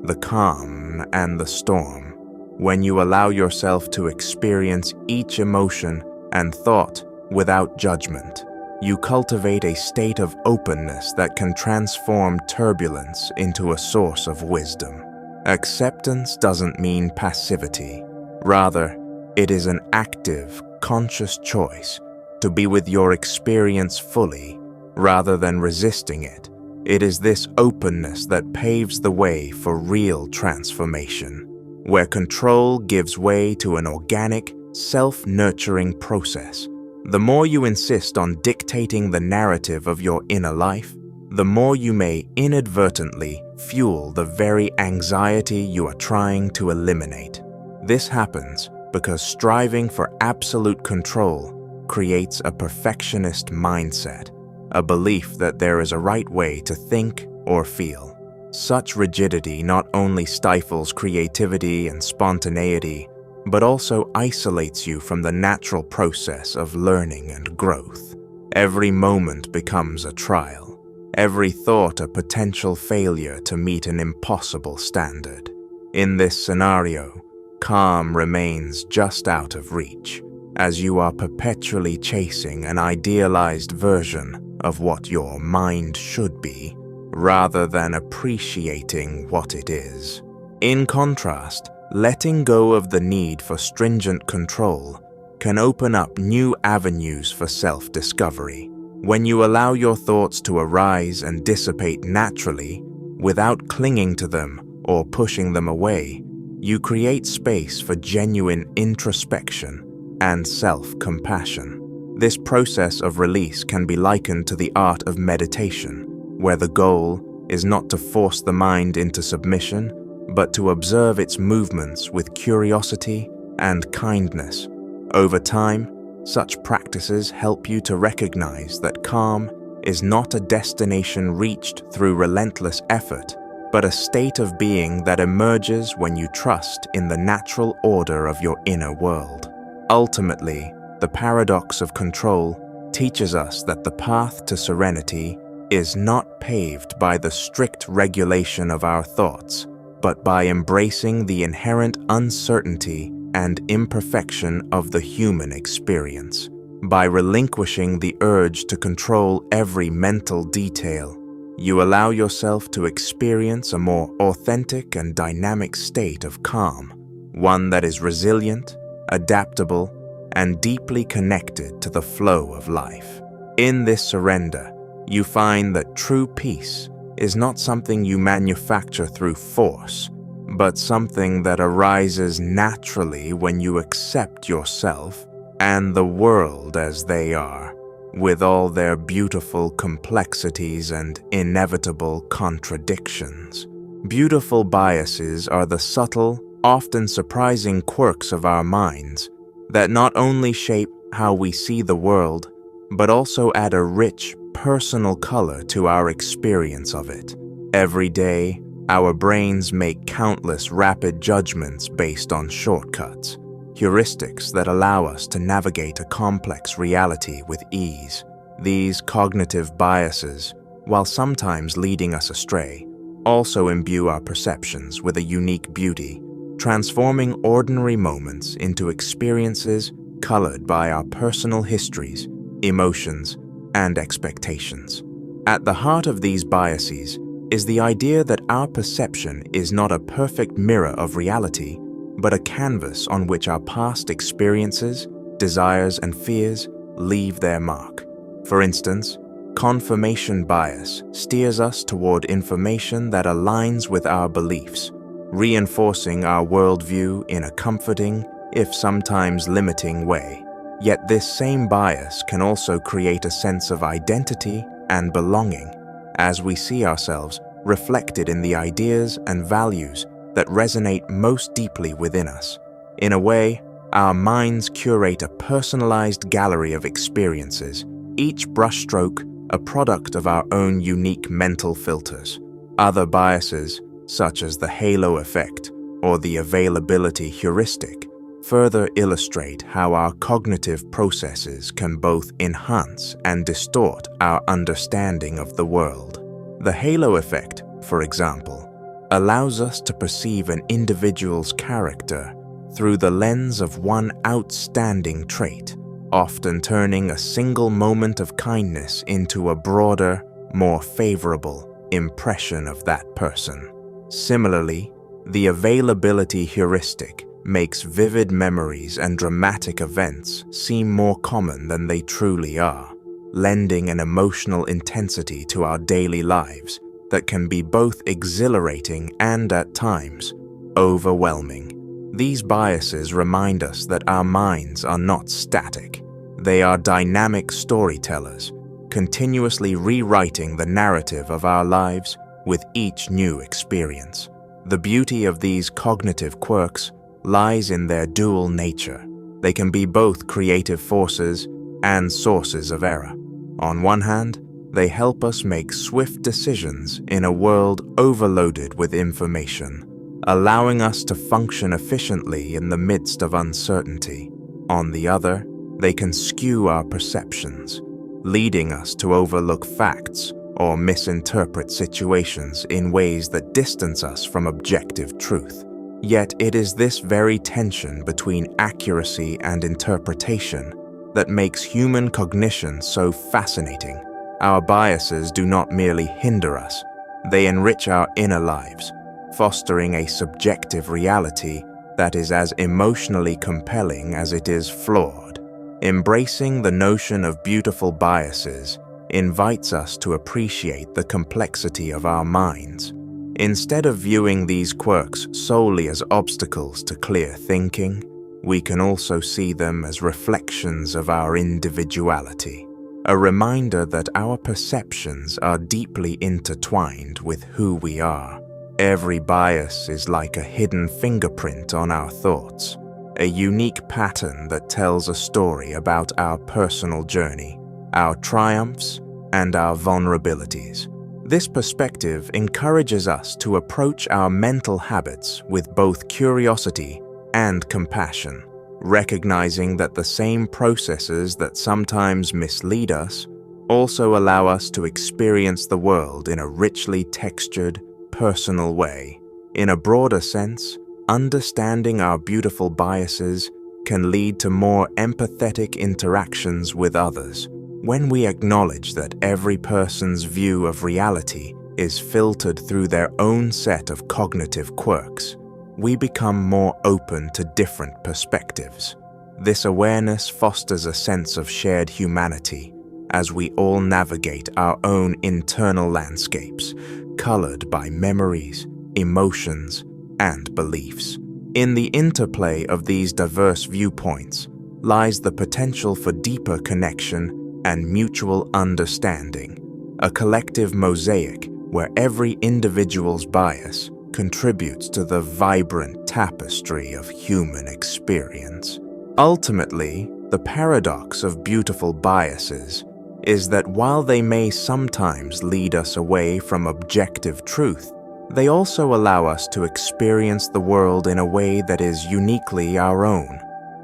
the calm and the storm. When you allow yourself to experience each emotion and thought without judgment, you cultivate a state of openness that can transform turbulence into a source of wisdom. Acceptance doesn't mean passivity. Rather, it is an active, conscious choice to be with your experience fully, rather than resisting it. It is this openness that paves the way for real transformation, where control gives way to an organic, self-nurturing process. The more you insist on dictating the narrative of your inner life, the more you may inadvertently fuel the very anxiety you are trying to eliminate. This happens because striving for absolute control creates a perfectionist mindset, a belief that there is a right way to think or feel. Such rigidity not only stifles creativity and spontaneity, but also isolates you from the natural process of learning and growth. Every moment becomes a trial, every thought a potential failure to meet an impossible standard. In this scenario, calm remains just out of reach, as you are perpetually chasing an idealized version of what your mind should be, rather than appreciating what it is. In contrast, letting go of the need for stringent control can open up new avenues for self-discovery. When you allow your thoughts to arise and dissipate naturally, without clinging to them or pushing them away, you create space for genuine introspection and self-compassion. This process of release can be likened to the art of meditation, where the goal is not to force the mind into submission, but to observe its movements with curiosity and kindness. Over time, such practices help you to recognize that calm is not a destination reached through relentless effort, but a state of being that emerges when you trust in the natural order of your inner world. Ultimately, the paradox of control teaches us that the path to serenity is not paved by the strict regulation of our thoughts, but by embracing the inherent uncertainty and imperfection of the human experience. By relinquishing the urge to control every mental detail, you allow yourself to experience a more authentic and dynamic state of calm, one that is resilient, adaptable, and deeply connected to the flow of life. In this surrender, you find that true peace is not something you manufacture through force, but something that arises naturally when you accept yourself and the world as they are, with all their beautiful complexities and inevitable contradictions. Beautiful biases are the subtle, often surprising quirks of our minds that not only shape how we see the world, but also add a rich, personal color to our experience of it. Every day, our brains make countless rapid judgments based on shortcuts, heuristics that allow us to navigate a complex reality with ease. These cognitive biases, while sometimes leading us astray, also imbue our perceptions with a unique beauty, transforming ordinary moments into experiences colored by our personal histories, emotions, and expectations. At the heart of these biases is the idea that our perception is not a perfect mirror of reality, but a canvas on which our past experiences, desires, and fears leave their mark. For instance, confirmation bias steers us toward information that aligns with our beliefs, reinforcing our worldview in a comforting, if sometimes limiting way. Yet this same bias can also create a sense of identity and belonging, as we see ourselves reflected in the ideas and values that resonate most deeply within us. In a way, our minds curate a personalized gallery of experiences, each brushstroke a product of our own unique mental filters. Other biases, such as the halo effect or the availability heuristic, further illustrate how our cognitive processes can both enhance and distort our understanding of the world. The halo effect, for example, allows us to perceive an individual's character through the lens of one outstanding trait, often turning a single moment of kindness into a broader, more favorable impression of that person. Similarly, the availability heuristic makes vivid memories and dramatic events seem more common than they truly are, lending an emotional intensity to our daily lives that can be both exhilarating and, at times, overwhelming. These biases remind us that our minds are not static. They are dynamic storytellers, continuously rewriting the narrative of our lives with each new experience. The beauty of these cognitive quirks lies in their dual nature. They can be both creative forces and sources of error. On one hand, they help us make swift decisions in a world overloaded with information, allowing us to function efficiently in the midst of uncertainty. On the other, they can skew our perceptions, leading us to overlook facts or misinterpret situations in ways that distance us from objective truth. Yet it is this very tension between accuracy and interpretation that makes human cognition so fascinating. Our biases do not merely hinder us, they enrich our inner lives, fostering a subjective reality that is as emotionally compelling as it is flawed. Embracing the notion of beautiful biases invites us to appreciate the complexity of our minds. Instead of viewing these quirks solely as obstacles to clear thinking, we can also see them as reflections of our individuality, a reminder that our perceptions are deeply intertwined with who we are. Every bias is like a hidden fingerprint on our thoughts, a unique pattern that tells a story about our personal journey, our triumphs, and our vulnerabilities. This perspective encourages us to approach our mental habits with both curiosity and compassion, recognizing that the same processes that sometimes mislead us also allow us to experience the world in a richly textured, personal way. In a broader sense, understanding our beautiful biases can lead to more empathetic interactions with others. When we acknowledge that every person's view of reality is filtered through their own set of cognitive quirks, we become more open to different perspectives. This awareness fosters a sense of shared humanity as we all navigate our own internal landscapes, colored by memories, emotions, and beliefs. In the interplay of these diverse viewpoints lies the potential for deeper connection and mutual understanding, a collective mosaic where every individual's bias contributes to the vibrant tapestry of human experience. Ultimately, the paradox of beautiful biases is that while they may sometimes lead us away from objective truth, they also allow us to experience the world in a way that is uniquely our own.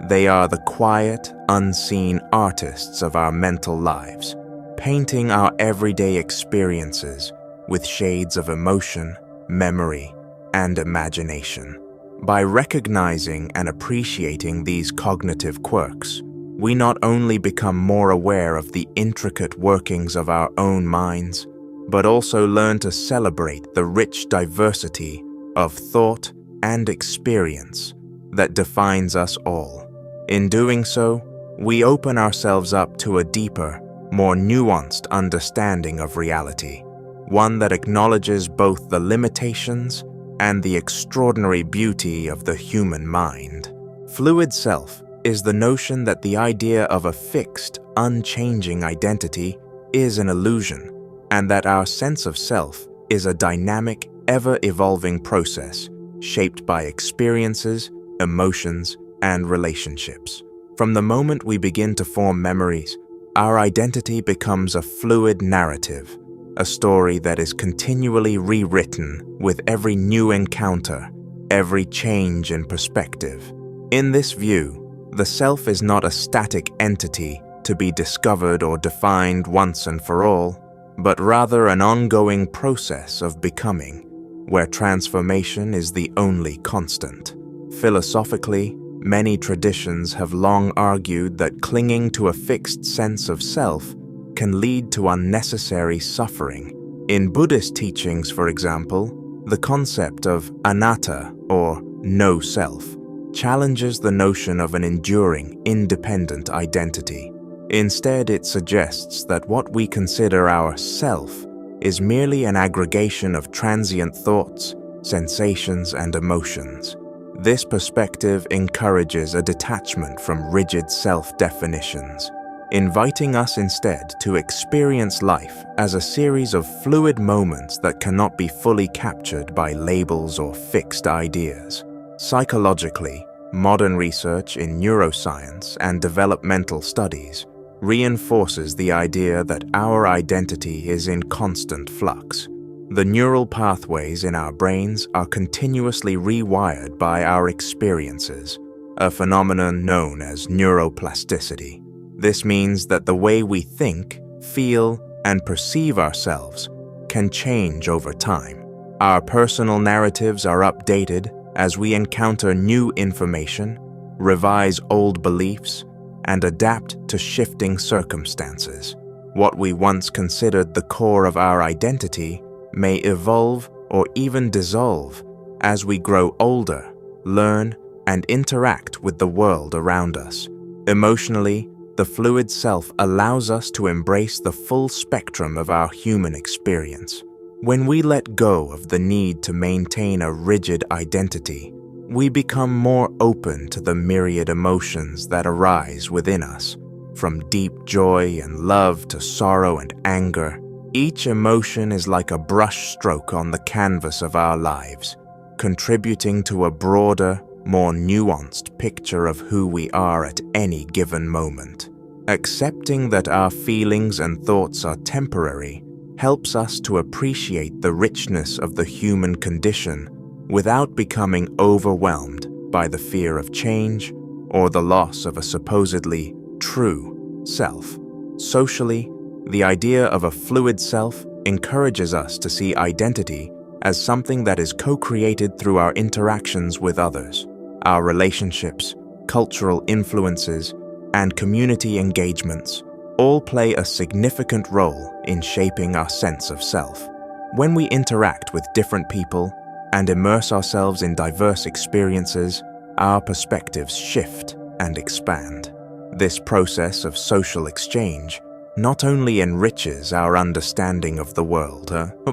They are the quiet, unseen artists of our mental lives, painting our everyday experiences with shades of emotion, memory, and imagination. By recognizing and appreciating these cognitive quirks, we not only become more aware of the intricate workings of our own minds, but also learn to celebrate the rich diversity of thought and experience that defines us all. In doing so, we open ourselves up to a deeper, more nuanced understanding of reality, one that acknowledges both the limitations and the extraordinary beauty of the human mind. Fluid self is the notion that the idea of a fixed, unchanging identity is an illusion, and that our sense of self is a dynamic, ever-evolving process shaped by experiences, emotions, and relationships. From the moment we begin to form memories, our identity becomes a fluid narrative, a story that is continually rewritten with every new encounter, every change in perspective. In this view, the self is not a static entity to be discovered or defined once and for all, but rather an ongoing process of becoming, where transformation is the only constant. Philosophically, many traditions have long argued that clinging to a fixed sense of self can lead to unnecessary suffering. In Buddhist teachings, for example, the concept of anatta, or no self, challenges the notion of an enduring, independent identity. Instead, it suggests that what we consider our self is merely an aggregation of transient thoughts, sensations, and emotions. This perspective encourages a detachment from rigid self-definitions, inviting us instead to experience life as a series of fluid moments that cannot be fully captured by labels or fixed ideas. Psychologically, modern research in neuroscience and developmental studies reinforces the idea that our identity is in constant flux. The neural pathways in our brains are continuously rewired by our experiences, a phenomenon known as neuroplasticity. This means that the way we think, feel, and perceive ourselves can change over time. Our personal narratives are updated as we encounter new information, revise old beliefs, and adapt to shifting circumstances. What we once considered the core of our identity may evolve or even dissolve as we grow older, learn, and interact with the world around us. Emotionally, the fluid self allows us to embrace the full spectrum of our human experience. When we let go of the need to maintain a rigid identity, we become more open to the myriad emotions that arise within us. From deep joy and love to sorrow and anger, each emotion is like a brush stroke on the canvas of our lives, contributing to a broader, more nuanced picture of who we are at any given moment. Accepting that our feelings and thoughts are temporary helps us to appreciate the richness of the human condition without becoming overwhelmed by the fear of change or the loss of a supposedly true self. Socially, the idea of a fluid self encourages us to see identity as something that is co-created through our interactions with others. Our relationships, cultural influences, and community engagements all play a significant role in shaping our sense of self. When we interact with different people and immerse ourselves in diverse experiences, our perspectives shift and expand. This process of social exchange not only enriches our understanding of the world,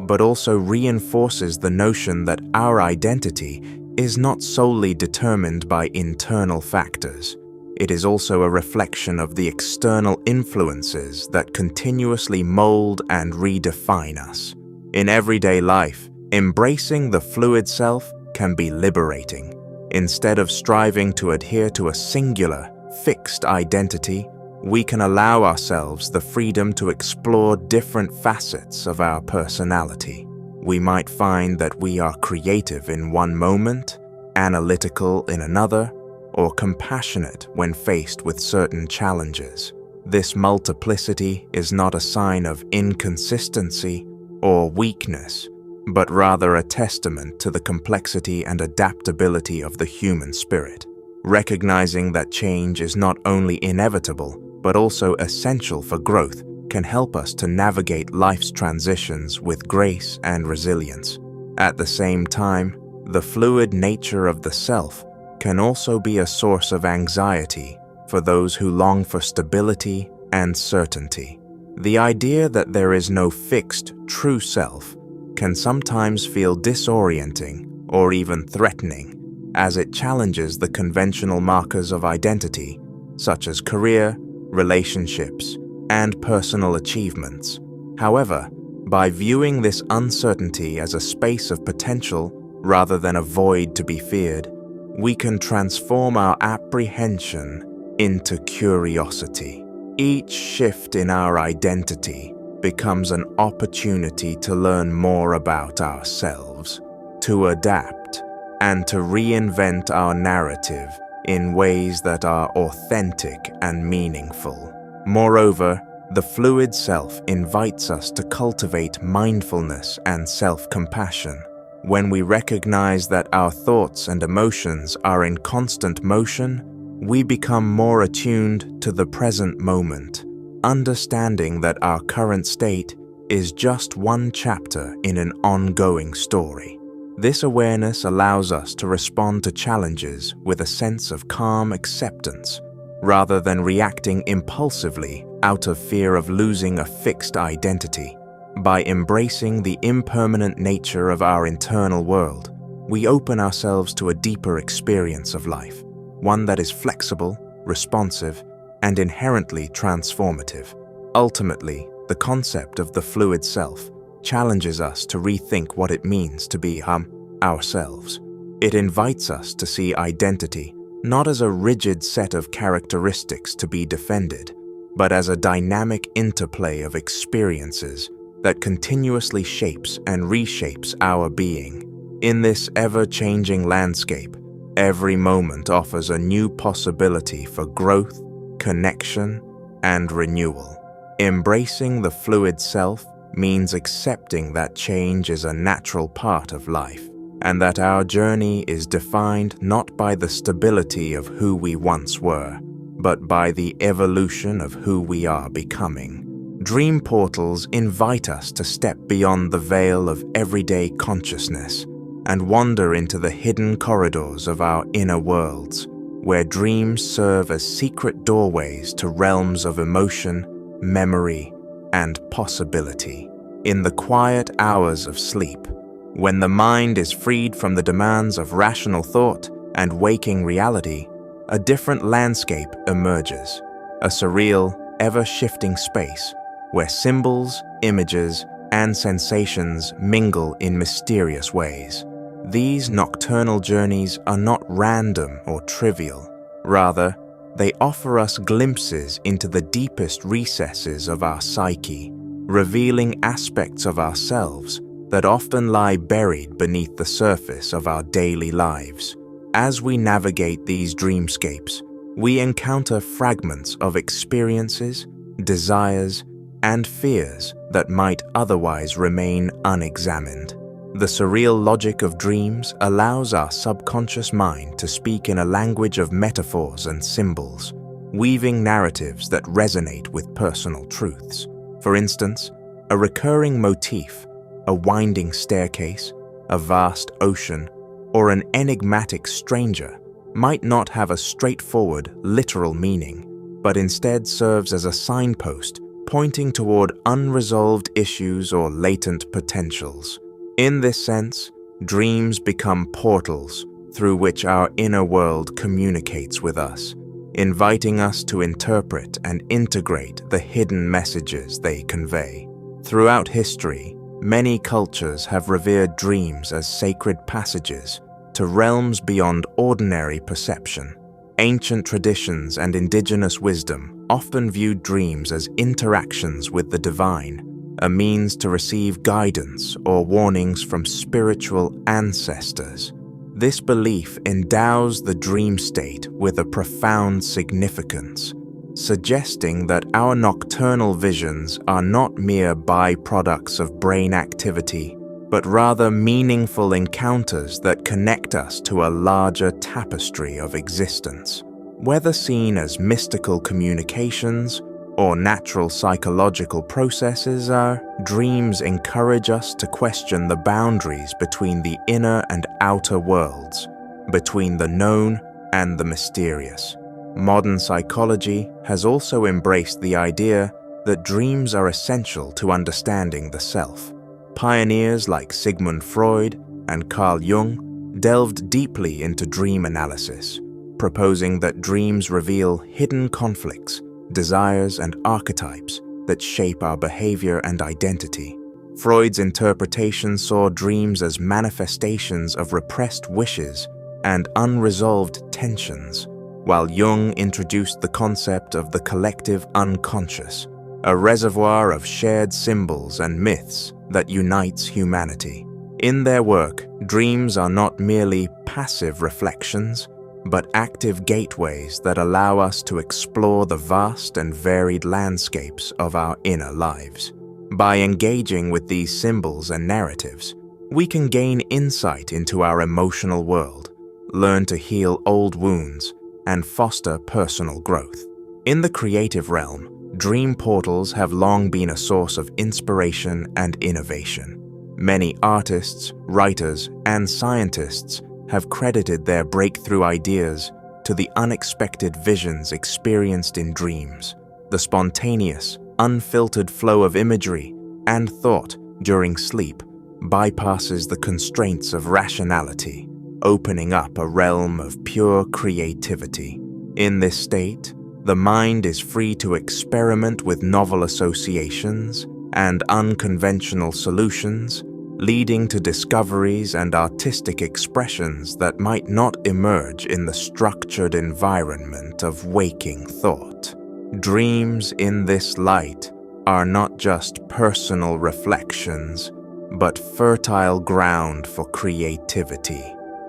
but also reinforces the notion that our identity is not solely determined by internal factors. It is also a reflection of the external influences that continuously mold and redefine us. In everyday life, embracing the fluid self can be liberating. Instead of striving to adhere to a singular, fixed identity, we can allow ourselves the freedom to explore different facets of our personality. We might find that we are creative in one moment, analytical in another, or compassionate when faced with certain challenges. This multiplicity is not a sign of inconsistency or weakness, but rather a testament to the complexity and adaptability of the human spirit. Recognizing that change is not only inevitable, but also essential for growth can help us to navigate life's transitions with grace and resilience. At the same time, the fluid nature of the self can also be a source of anxiety for those who long for stability and certainty. The idea that there is no fixed, true self can sometimes feel disorienting or even threatening, as it challenges the conventional markers of identity, such as career, relationships, and personal achievements. However, by viewing this uncertainty as a space of potential rather than a void to be feared, we can transform our apprehension into curiosity. Each shift in our identity becomes an opportunity to learn more about ourselves, to adapt, and to reinvent our narrative in ways that are authentic and meaningful. Moreover, the fluid self invites us to cultivate mindfulness and self-compassion. When we recognize that our thoughts and emotions are in constant motion, we become more attuned to the present moment, understanding that our current state is just one chapter in an ongoing story. This awareness allows us to respond to challenges with a sense of calm acceptance, rather than reacting impulsively out of fear of losing a fixed identity. By embracing the impermanent nature of our internal world, we open ourselves to a deeper experience of life, one that is flexible, responsive, and inherently transformative. Ultimately, the concept of the fluid self challenges us to rethink what it means to be ourselves. It invites us to see identity not as a rigid set of characteristics to be defended, but as a dynamic interplay of experiences that continuously shapes and reshapes our being. In this ever-changing landscape, every moment offers a new possibility for growth, connection, and renewal. Embracing the fluid self means accepting that change is a natural part of life, and that our journey is defined not by the stability of who we once were, but by the evolution of who we are becoming. Dream portals invite us to step beyond the veil of everyday consciousness and wander into the hidden corridors of our inner worlds, where dreams serve as secret doorways to realms of emotion, memory, and possibility. In the quiet hours of sleep, when the mind is freed from the demands of rational thought and waking reality, a different landscape emerges, a surreal, ever-shifting space where symbols, images, and sensations mingle in mysterious ways. These nocturnal journeys are not random or trivial. Rather, they offer us glimpses into the deepest recesses of our psyche, revealing aspects of ourselves that often lie buried beneath the surface of our daily lives. As we navigate these dreamscapes, we encounter fragments of experiences, desires, and fears that might otherwise remain unexamined. The surreal logic of dreams allows our subconscious mind to speak in a language of metaphors and symbols, weaving narratives that resonate with personal truths. For instance, a recurring motif, a winding staircase, a vast ocean, or an enigmatic stranger might not have a straightforward, literal meaning, but instead serves as a signpost pointing toward unresolved issues or latent potentials. In this sense, dreams become portals through which our inner world communicates with us, inviting us to interpret and integrate the hidden messages they convey. Throughout history, many cultures have revered dreams as sacred passages to realms beyond ordinary perception. Ancient traditions and indigenous wisdom often viewed dreams as interactions with the divine, a means to receive guidance or warnings from spiritual ancestors. This belief endows the dream state with a profound significance, suggesting that our nocturnal visions are not mere byproducts of brain activity, but rather meaningful encounters that connect us to a larger tapestry of existence. Whether seen as mystical communications or natural psychological processes, our dreams encourage us to question the boundaries between the inner and outer worlds, between the known and the mysterious. Modern psychology has also embraced the idea that dreams are essential to understanding the self. Pioneers like Sigmund Freud and Carl Jung delved deeply into dream analysis, proposing that dreams reveal hidden conflicts, desires, and archetypes that shape our behavior and identity. Freud's interpretation saw dreams as manifestations of repressed wishes and unresolved tensions, while Jung introduced the concept of the collective unconscious, a reservoir of shared symbols and myths that unites humanity. In their work, dreams are not merely passive reflections, but active gateways that allow us to explore the vast and varied landscapes of our inner lives. By engaging with these symbols and narratives, we can gain insight into our emotional world, learn to heal old wounds, and foster personal growth. In the creative realm, dream portals have long been a source of inspiration and innovation. Many artists, writers, and scientists have credited their breakthrough ideas to the unexpected visions experienced in dreams. The spontaneous, unfiltered flow of imagery and thought during sleep bypasses the constraints of rationality, opening up a realm of pure creativity. In this state, the mind is free to experiment with novel associations and unconventional solutions, leading to discoveries and artistic expressions that might not emerge in the structured environment of waking thought. Dreams in this light are not just personal reflections, but fertile ground for creativity,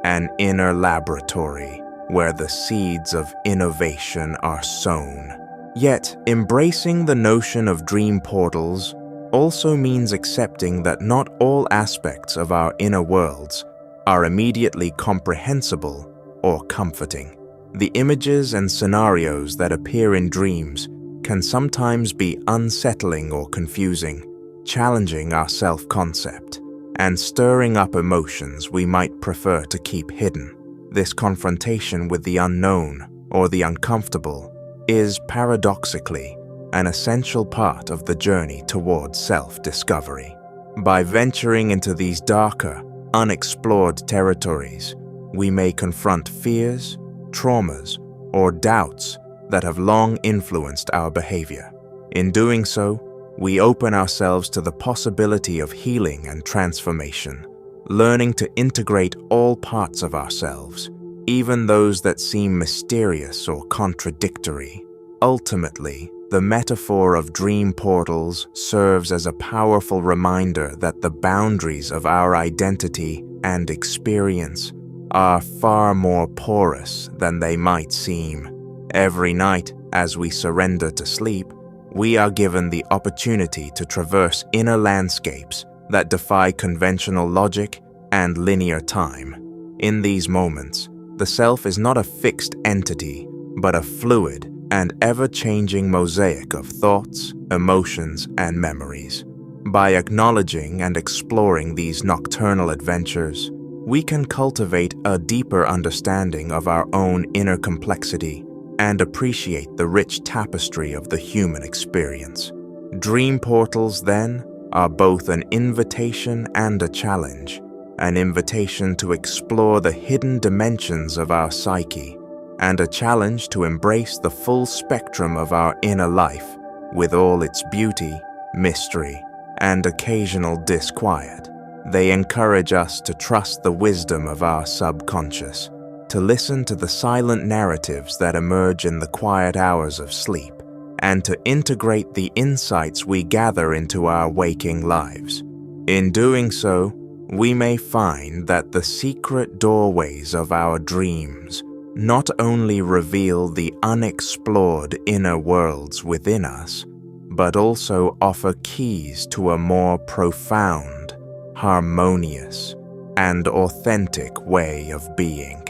an inner laboratory where the seeds of innovation are sown. Yet, embracing the notion of dream portals also means accepting that not all aspects of our inner worlds are immediately comprehensible or comforting. The images and scenarios that appear in dreams can sometimes be unsettling or confusing, challenging our self-concept and stirring up emotions we might prefer to keep hidden. This confrontation with the unknown or the uncomfortable is paradoxically an essential part of the journey towards self-discovery. By venturing into these darker, unexplored territories, we may confront fears, traumas, or doubts that have long influenced our behavior. In doing so, we open ourselves to the possibility of healing and transformation, learning to integrate all parts of ourselves, even those that seem mysterious or contradictory. Ultimately, the metaphor of dream portals serves as a powerful reminder that the boundaries of our identity and experience are far more porous than they might seem. Every night, as we surrender to sleep, we are given the opportunity to traverse inner landscapes that defy conventional logic and linear time. In these moments, the self is not a fixed entity, but a fluid and ever-changing mosaic of thoughts, emotions, and memories. By acknowledging and exploring these nocturnal adventures, we can cultivate a deeper understanding of our own inner complexity and appreciate the rich tapestry of the human experience. Dream portals, then, are both an invitation and a challenge, an invitation to explore the hidden dimensions of our psyche, and a challenge to embrace the full spectrum of our inner life with all its beauty, mystery, and occasional disquiet. They encourage us to trust the wisdom of our subconscious, to listen to the silent narratives that emerge in the quiet hours of sleep, and to integrate the insights we gather into our waking lives. In doing so, we may find that the secret doorways of our dreams not only reveal the unexplored inner worlds within us, but also offer keys to a more profound, harmonious, and authentic way of being.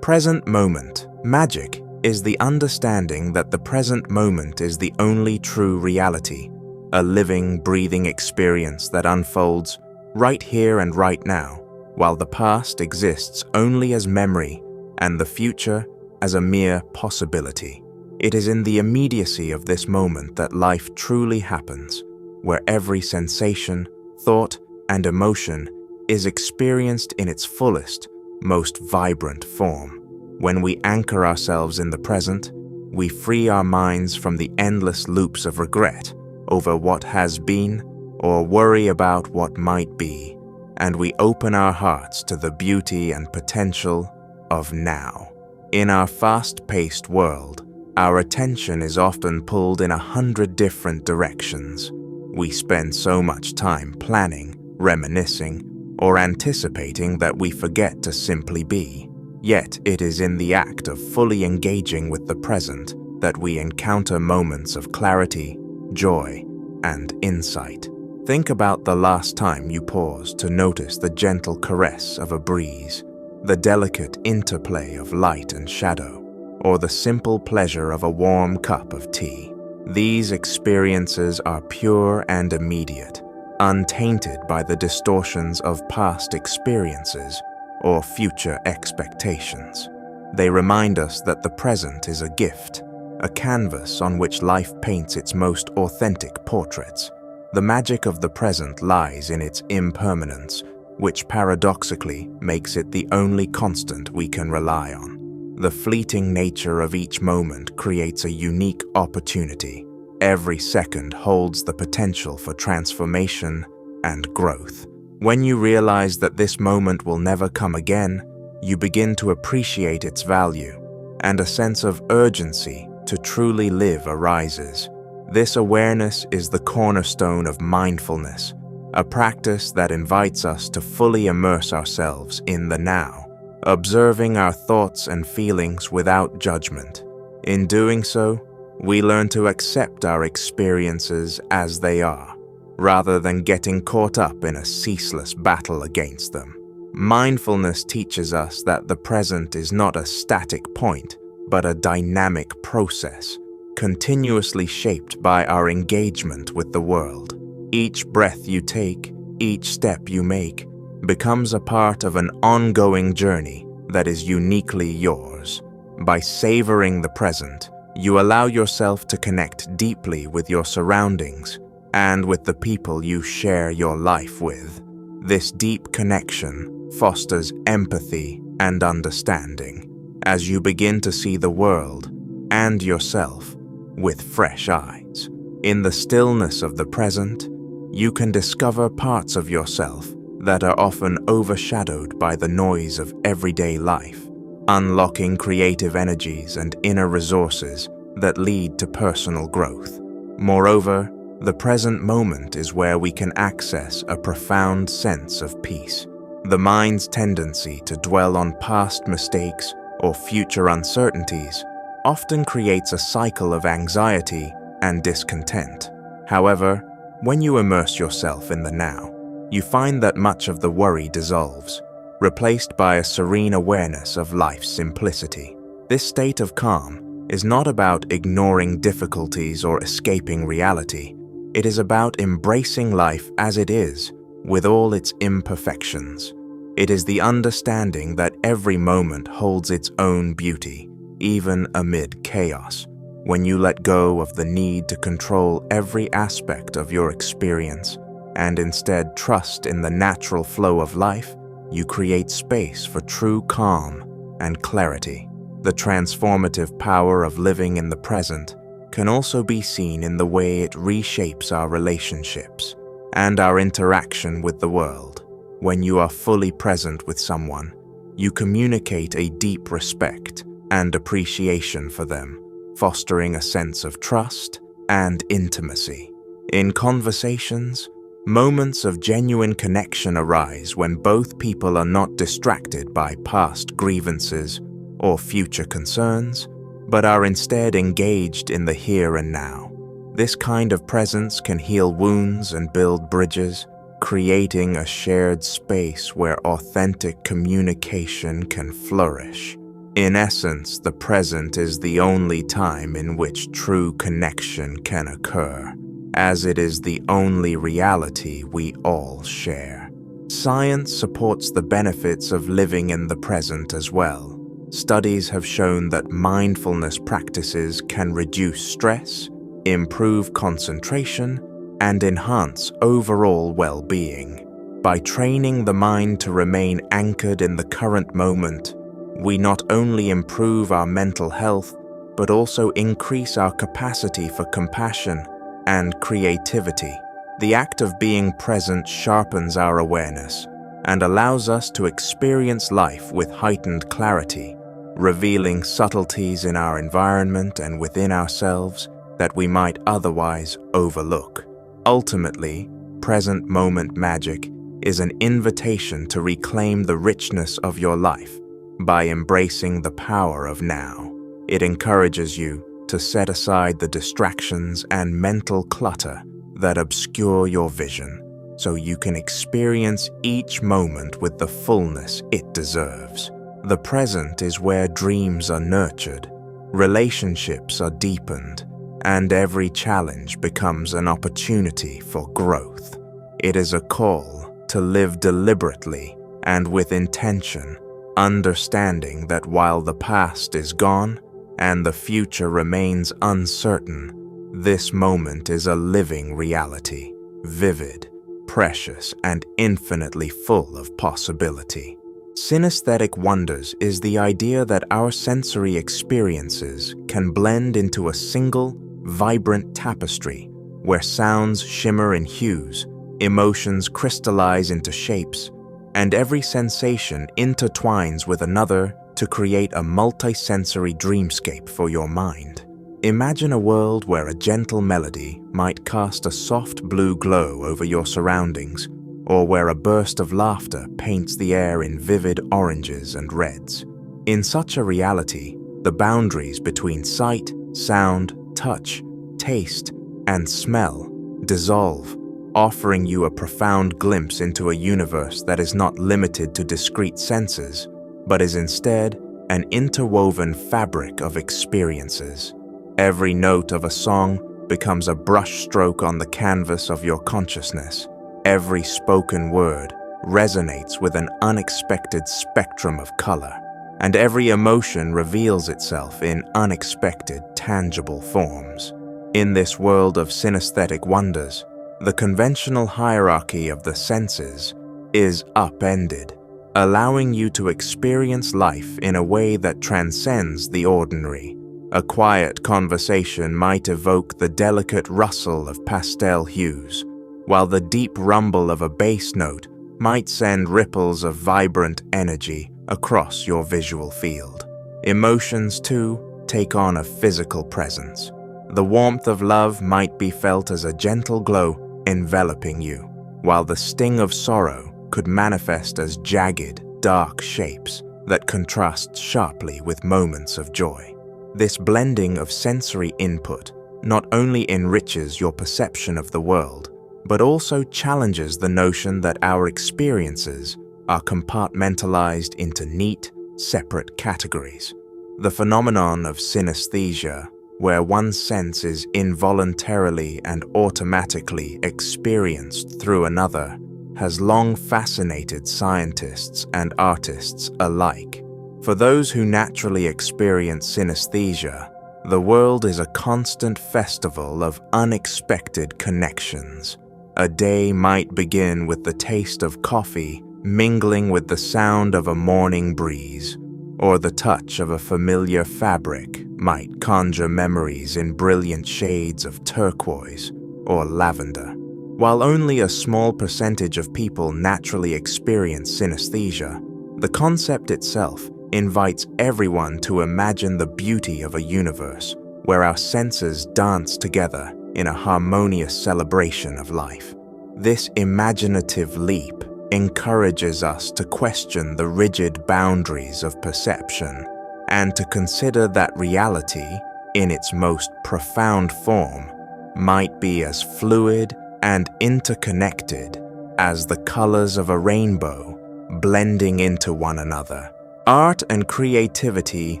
Present moment magic is the understanding that the present moment is the only true reality, a living, breathing experience that unfolds right here and right now, while the past exists only as memory and the future as a mere possibility. It is in the immediacy of this moment that life truly happens, where every sensation, thought, and emotion is experienced in its fullest, most vibrant form. When we anchor ourselves in the present, we free our minds from the endless loops of regret over what has been or worry about what might be, and we open our hearts to the beauty and potential of now. In our fast-paced world, our attention is often pulled in 100 different directions. We spend so much time planning, reminiscing, or anticipating that we forget to simply be. Yet it is in the act of fully engaging with the present that we encounter moments of clarity, joy, and insight. Think about the last time you paused to notice the gentle caress of a breeze, the delicate interplay of light and shadow, or the simple pleasure of a warm cup of tea. These experiences are pure and immediate, untainted by the distortions of past experiences or future expectations. They remind us that the present is a gift, a canvas on which life paints its most authentic portraits. The magic of the present lies in its impermanence, which paradoxically makes it the only constant we can rely on. The fleeting nature of each moment creates a unique opportunity. Every second holds the potential for transformation and growth. When you realize that this moment will never come again, you begin to appreciate its value, and a sense of urgency to truly live arises. This awareness is the cornerstone of mindfulness, a practice that invites us to fully immerse ourselves in the now, observing our thoughts and feelings without judgment. In doing so, we learn to accept our experiences as they are, rather than getting caught up in a ceaseless battle against them. Mindfulness teaches us that the present is not a static point, but a dynamic process, continuously shaped by our engagement with the world. Each breath you take, each step you make, becomes a part of an ongoing journey that is uniquely yours. By savoring the present, you allow yourself to connect deeply with your surroundings and with the people you share your life with. This deep connection fosters empathy and understanding as you begin to see the world and yourself with fresh eyes. In the stillness of the present, you can discover parts of yourself that are often overshadowed by the noise of everyday life, unlocking creative energies and inner resources that lead to personal growth. Moreover, the present moment is where we can access a profound sense of peace. The mind's tendency to dwell on past mistakes or future uncertainties often creates a cycle of anxiety and discontent. However, when you immerse yourself in the now, you find that much of the worry dissolves, replaced by a serene awareness of life's simplicity. This state of calm is not about ignoring difficulties or escaping reality. It is about embracing life as it is, with all its imperfections. It is the understanding that every moment holds its own beauty, even amid chaos. When you let go of the need to control every aspect of your experience and instead trust in the natural flow of life, you create space for true calm and clarity. The transformative power of living in the present can also be seen in the way it reshapes our relationships. and our interaction with the world. When you are fully present with someone, you communicate a deep respect and appreciation for them, fostering a sense of trust and intimacy. In conversations, moments of genuine connection arise when both people are not distracted by past grievances or future concerns, but are instead engaged in the here and now. This kind of presence can heal wounds and build bridges, creating a shared space where authentic communication can flourish. In essence, the present is the only time in which true connection can occur, as it is the only reality we all share. Science supports the benefits of living in the present as well. Studies have shown that mindfulness practices can reduce stress, improve concentration, and enhance overall well-being. By training the mind to remain anchored in the current moment, we not only improve our mental health, but also increase our capacity for compassion and creativity. The act of being present sharpens our awareness and allows us to experience life with heightened clarity, revealing subtleties in our environment and within ourselves that we might otherwise overlook. Ultimately, present moment magic is an invitation to reclaim the richness of your life by embracing the power of now. It encourages you to set aside the distractions and mental clutter that obscure your vision, so you can experience each moment with the fullness it deserves. The present is where dreams are nurtured, relationships are deepened, and every challenge becomes an opportunity for growth. It is a call to live deliberately and with intention, understanding that while the past is gone and the future remains uncertain, this moment is a living reality, vivid, precious, and infinitely full of possibility. Synesthetic Wonders is the idea that our sensory experiences can blend into a single, vibrant tapestry where sounds shimmer in hues, emotions crystallize into shapes, and every sensation intertwines with another to create a multi-sensory dreamscape for your mind. Imagine a world where a gentle melody might cast a soft blue glow over your surroundings, or where a burst of laughter paints the air in vivid oranges and reds. In such a reality, the boundaries between sight, sound, touch, taste, and smell dissolve, offering you a profound glimpse into a universe that is not limited to discrete senses, but is instead an interwoven fabric of experiences. Every note of a song becomes a brushstroke on the canvas of your consciousness. Every spoken word resonates with an unexpected spectrum of color, and every emotion reveals itself in unexpected, tangible forms. In this world of synesthetic wonders, the conventional hierarchy of the senses is upended, allowing you to experience life in a way that transcends the ordinary. A quiet conversation might evoke the delicate rustle of pastel hues, while the deep rumble of a bass note might send ripples of vibrant energy across your visual field. Emotions, too, take on a physical presence. The warmth of love might be felt as a gentle glow enveloping you, while the sting of sorrow could manifest as jagged, dark shapes that contrast sharply with moments of joy. This blending of sensory input not only enriches your perception of the world, but also challenges the notion that our experiences are compartmentalized into neat, separate categories. The phenomenon of synesthesia, where one sense is involuntarily and automatically experienced through another, has long fascinated scientists and artists alike. For those who naturally experience synesthesia, the world is a constant festival of unexpected connections. A day might begin with the taste of coffee mingling with the sound of a morning breeze, or the touch of a familiar fabric might conjure memories in brilliant shades of turquoise or lavender. While only a small percentage of people naturally experience synesthesia, the concept itself invites everyone to imagine the beauty of a universe where our senses dance together in a harmonious celebration of life. This imaginative leap encourages us to question the rigid boundaries of perception and to consider that reality, in its most profound form, might be as fluid and interconnected as the colors of a rainbow blending into one another. Art and creativity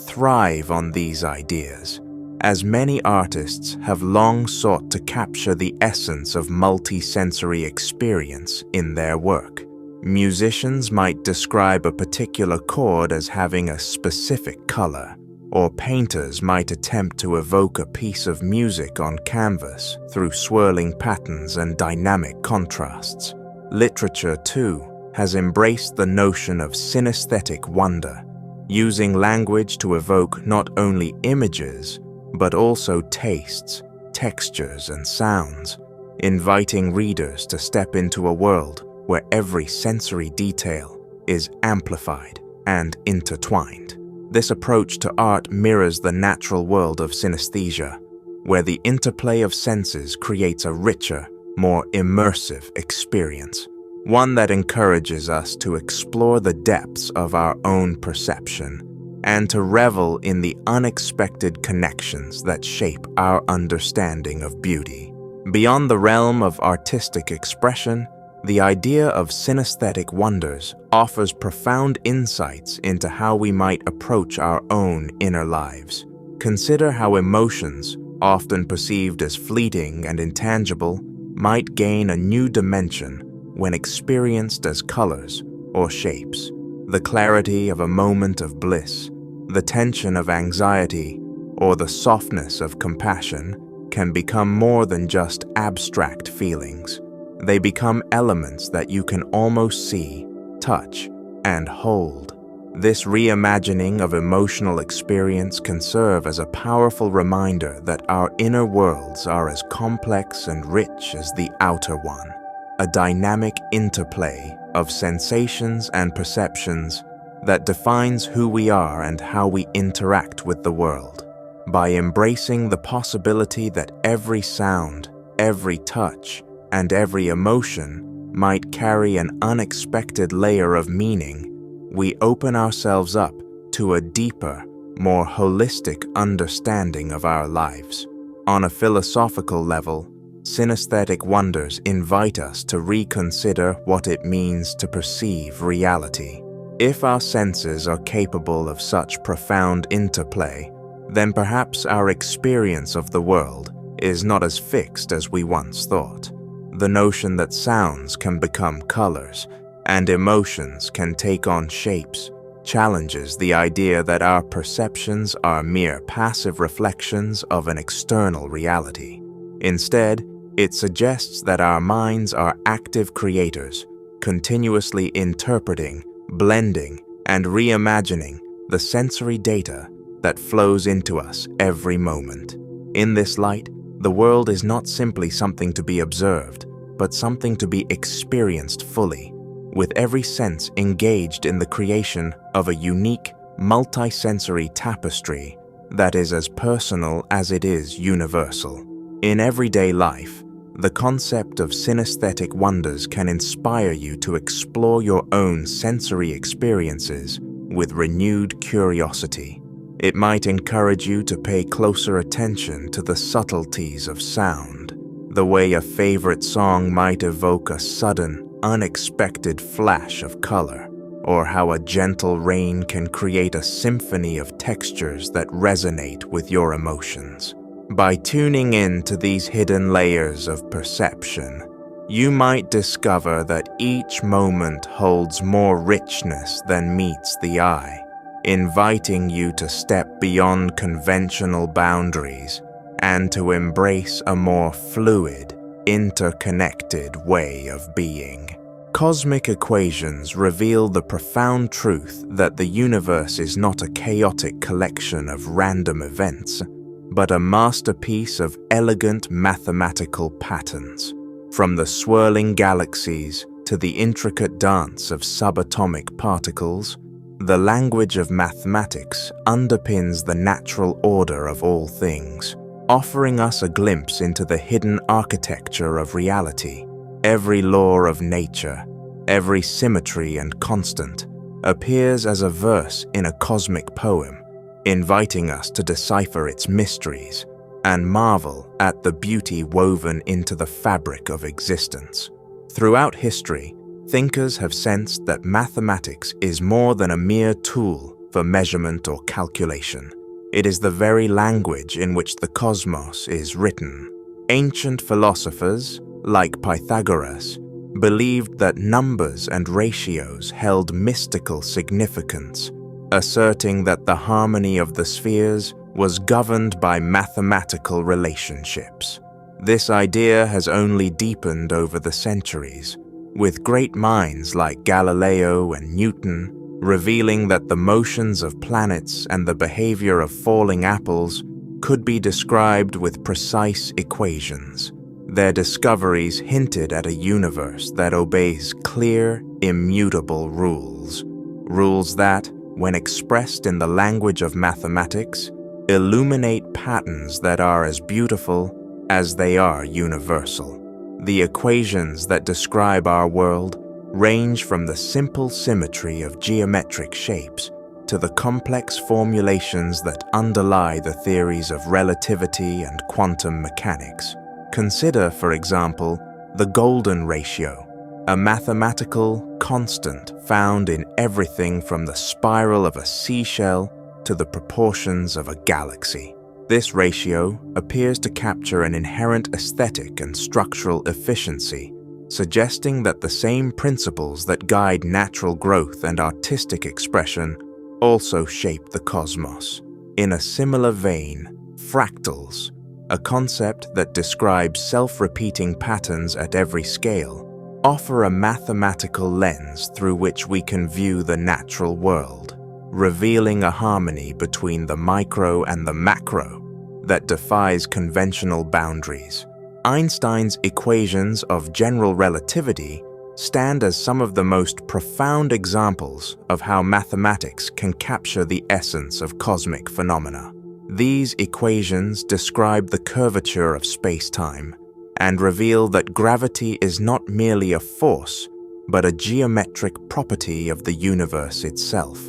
thrive on these ideas, as many artists have long sought to capture the essence of multisensory experience in their work. Musicians might describe a particular chord as having a specific color, or painters might attempt to evoke a piece of music on canvas through swirling patterns and dynamic contrasts. Literature, too, has embraced the notion of synesthetic wonder, using language to evoke not only images, but also tastes, textures, and sounds, inviting readers to step into a world where every sensory detail is amplified and intertwined. This approach to art mirrors the natural world of synesthesia, where the interplay of senses creates a richer, more immersive experience, one that encourages us to explore the depths of our own perception and to revel in the unexpected connections that shape our understanding of beauty. Beyond the realm of artistic expression, the idea of synesthetic wonders offers profound insights into how we might approach our own inner lives. Consider how emotions, often perceived as fleeting and intangible, might gain a new dimension when experienced as colors or shapes. The clarity of a moment of bliss, the tension of anxiety, or the softness of compassion can become more than just abstract feelings. They become elements that you can almost see, touch, and hold. This reimagining of emotional experience can serve as a powerful reminder that our inner worlds are as complex and rich as the outer one, a dynamic interplay of sensations and perceptions that defines who we are and how we interact with the world. By embracing the possibility that every sound, every touch, and every emotion might carry an unexpected layer of meaning, we open ourselves up to a deeper, more holistic understanding of our lives. On a philosophical level, synesthetic wonders invite us to reconsider what it means to perceive reality. If our senses are capable of such profound interplay, then perhaps our experience of the world is not as fixed as we once thought. The notion that sounds can become colors and emotions can take on shapes challenges the idea that our perceptions are mere passive reflections of an external reality. Instead, it suggests that our minds are active creators, continuously interpreting, blending, and reimagining the sensory data that flows into us every moment. In this light, the world is not simply something to be observed, but something to be experienced fully, with every sense engaged in the creation of a unique, multisensory tapestry that is as personal as it is universal. In everyday life, the concept of synesthetic wonders can inspire you to explore your own sensory experiences with renewed curiosity. It might encourage you to pay closer attention to the subtleties of sound, the way a favorite song might evoke a sudden, unexpected flash of color, or how a gentle rain can create a symphony of textures that resonate with your emotions. By tuning in to these hidden layers of perception, you might discover that each moment holds more richness than meets the eye, inviting you to step beyond conventional boundaries and to embrace a more fluid, interconnected way of being. Cosmic equations reveal the profound truth that the universe is not a chaotic collection of random events, but a masterpiece of elegant mathematical patterns. From the swirling galaxies to the intricate dance of subatomic particles, the language of mathematics underpins the natural order of all things, offering us a glimpse into the hidden architecture of reality. Every law of nature, every symmetry and constant, appears as a verse in a cosmic poem, inviting us to decipher its mysteries and marvel at the beauty woven into the fabric of existence. Throughout history, thinkers have sensed that mathematics is more than a mere tool for measurement or calculation. It is the very language in which the cosmos is written. Ancient philosophers, like Pythagoras, believed that numbers and ratios held mystical significance, asserting that the harmony of the spheres was governed by mathematical relationships. This idea has only deepened over the centuries, with great minds like Galileo and Newton revealing that the motions of planets and the behavior of falling apples could be described with precise equations. Their discoveries hinted at a universe that obeys clear, immutable rules. Rules that, when expressed in the language of mathematics, illuminate patterns that are as beautiful as they are universal. The equations that describe our world range from the simple symmetry of geometric shapes to the complex formulations that underlie the theories of relativity and quantum mechanics. Consider, for example, the golden ratio, a mathematical constant found in everything from the spiral of a seashell to the proportions of a galaxy. This ratio appears to capture an inherent aesthetic and structural efficiency, suggesting that the same principles that guide natural growth and artistic expression also shape the cosmos. In a similar vein, fractals, a concept that describes self-repeating patterns at every scale, offer a mathematical lens through which we can view the natural world, revealing a harmony between the micro and the macro that defies conventional boundaries. Einstein's equations of general relativity stand as some of the most profound examples of how mathematics can capture the essence of cosmic phenomena. These equations describe the curvature of space-time and reveal that gravity is not merely a force, but a geometric property of the universe itself.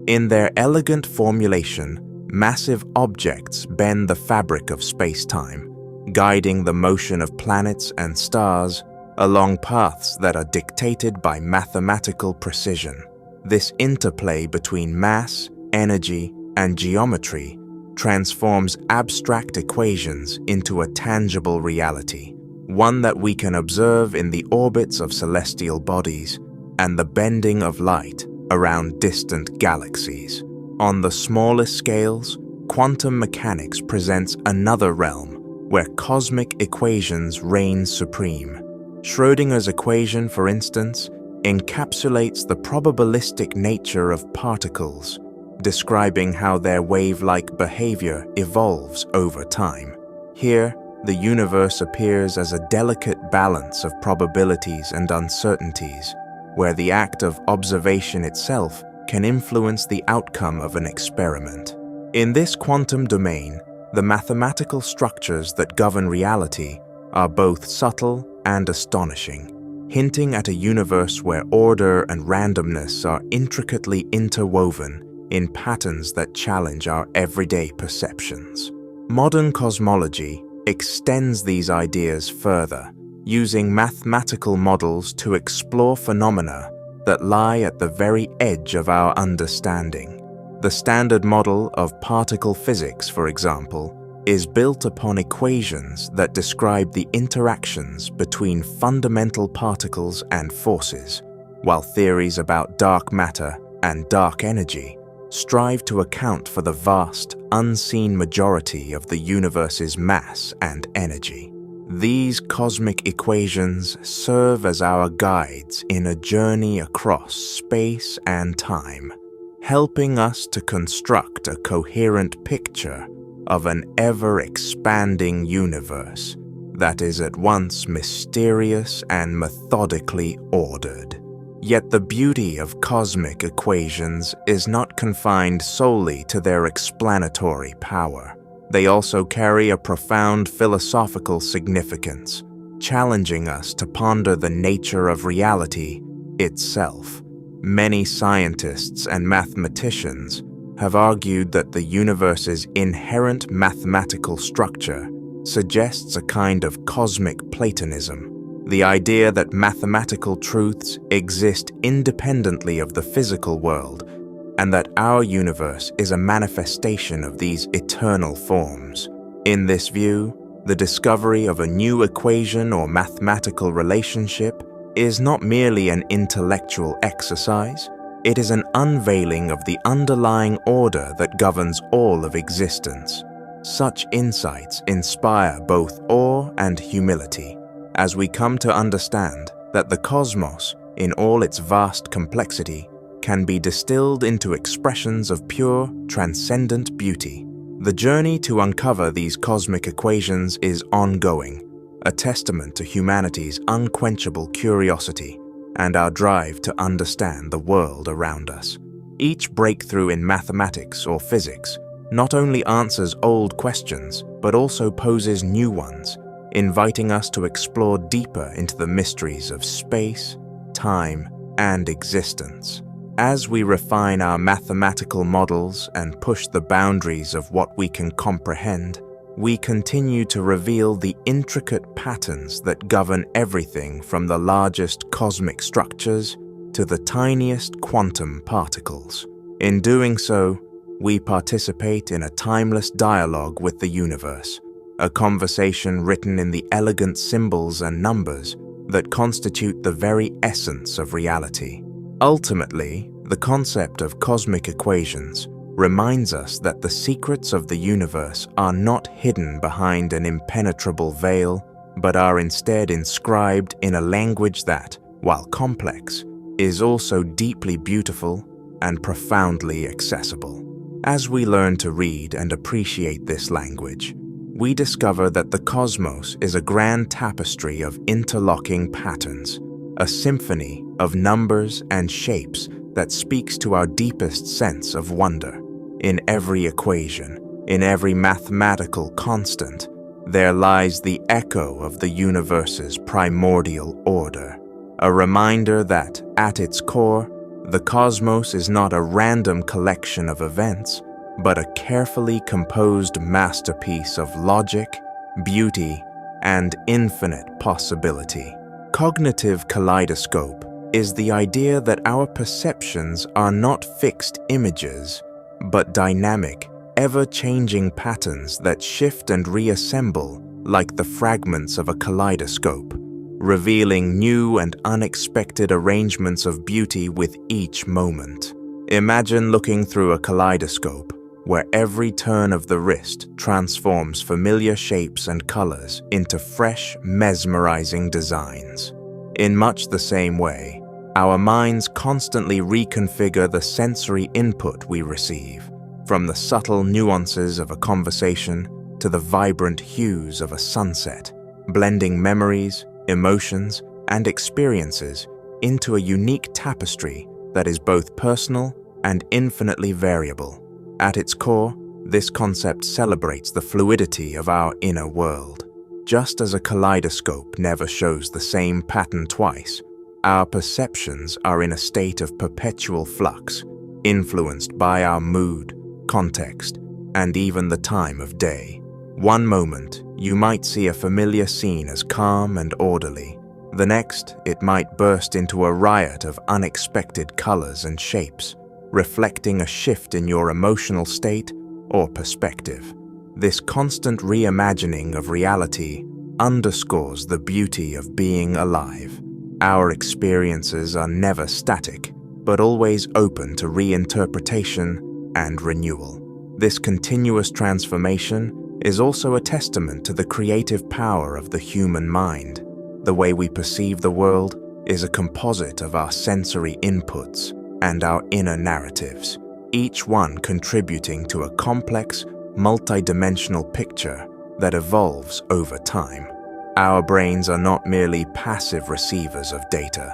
In their elegant formulation, massive objects bend the fabric of space-time, guiding the motion of planets and stars along paths that are dictated by mathematical precision. This interplay between mass, energy, and geometry transforms abstract equations into a tangible reality, one that we can observe in the orbits of celestial bodies and the bending of light around distant galaxies. On the smallest scales, quantum mechanics presents another realm where cosmic equations reign supreme. Schrödinger's equation, for instance, encapsulates the probabilistic nature of particles, describing how their wave-like behavior evolves over time. Here, the universe appears as a delicate balance of probabilities and uncertainties, where the act of observation itself can influence the outcome of an experiment. In this quantum domain, the mathematical structures that govern reality are both subtle and astonishing, hinting at a universe where order and randomness are intricately interwoven in patterns that challenge our everyday perceptions. Modern cosmology extends these ideas further, using mathematical models to explore phenomena that lie at the very edge of our understanding. The Standard Model of particle physics, for example, is built upon equations that describe the interactions between fundamental particles and forces, while theories about dark matter and dark energy strive to account for the vast, unseen majority of the universe's mass and energy. These cosmic equations serve as our guides in a journey across space and time, helping us to construct a coherent picture of an ever-expanding universe that is at once mysterious and methodically ordered. Yet the beauty of cosmic equations is not confined solely to their explanatory power. They also carry a profound philosophical significance, challenging us to ponder the nature of reality itself. Many scientists and mathematicians have argued that the universe's inherent mathematical structure suggests a kind of cosmic Platonism, the idea that mathematical truths exist independently of the physical world, and that our universe is a manifestation of these eternal forms. In this view, the discovery of a new equation or mathematical relationship is not merely an intellectual exercise, it is an unveiling of the underlying order that governs all of existence. Such insights inspire both awe and humility, as we come to understand that the cosmos, in all its vast complexity, can be distilled into expressions of pure, transcendent beauty. The journey to uncover these cosmic equations is ongoing, a testament to humanity's unquenchable curiosity and our drive to understand the world around us. Each breakthrough in mathematics or physics not only answers old questions, but also poses new ones, inviting us to explore deeper into the mysteries of space, time, and existence. As we refine our mathematical models and push the boundaries of what we can comprehend, we continue to reveal the intricate patterns that govern everything from the largest cosmic structures to the tiniest quantum particles. In doing so, we participate in a timeless dialogue with the universe, a conversation written in the elegant symbols and numbers that constitute the very essence of reality. Ultimately, the concept of cosmic equations reminds us that the secrets of the universe are not hidden behind an impenetrable veil, but are instead inscribed in a language that, while complex, is also deeply beautiful and profoundly accessible. As we learn to read and appreciate this language, we discover that the cosmos is a grand tapestry of interlocking patterns, a symphony of numbers and shapes that speaks to our deepest sense of wonder. In every equation, in every mathematical constant, there lies the echo of the universe's primordial order, a reminder that, at its core, the cosmos is not a random collection of events, but a carefully composed masterpiece of logic, beauty, and infinite possibility. Cognitive kaleidoscope is the idea that our perceptions are not fixed images, but dynamic, ever-changing patterns that shift and reassemble like the fragments of a kaleidoscope, revealing new and unexpected arrangements of beauty with each moment. Imagine looking through a kaleidoscope, where every turn of the wrist transforms familiar shapes and colors into fresh, mesmerizing designs. In much the same way, our minds constantly reconfigure the sensory input we receive, from the subtle nuances of a conversation to the vibrant hues of a sunset, blending memories, emotions, and experiences into a unique tapestry that is both personal and infinitely variable. At its core, this concept celebrates the fluidity of our inner world. Just as a kaleidoscope never shows the same pattern twice, our perceptions are in a state of perpetual flux, influenced by our mood, context, and even the time of day. One moment, you might see a familiar scene as calm and orderly. The next, it might burst into a riot of unexpected colors and shapes, reflecting a shift in your emotional state or perspective. This constant reimagining of reality underscores the beauty of being alive. Our experiences are never static, but always open to reinterpretation and renewal. This continuous transformation is also a testament to the creative power of the human mind. The way we perceive the world is a composite of our sensory inputs and our inner narratives, each one contributing to a complex, multidimensional picture that evolves over time. Our brains are not merely passive receivers of data.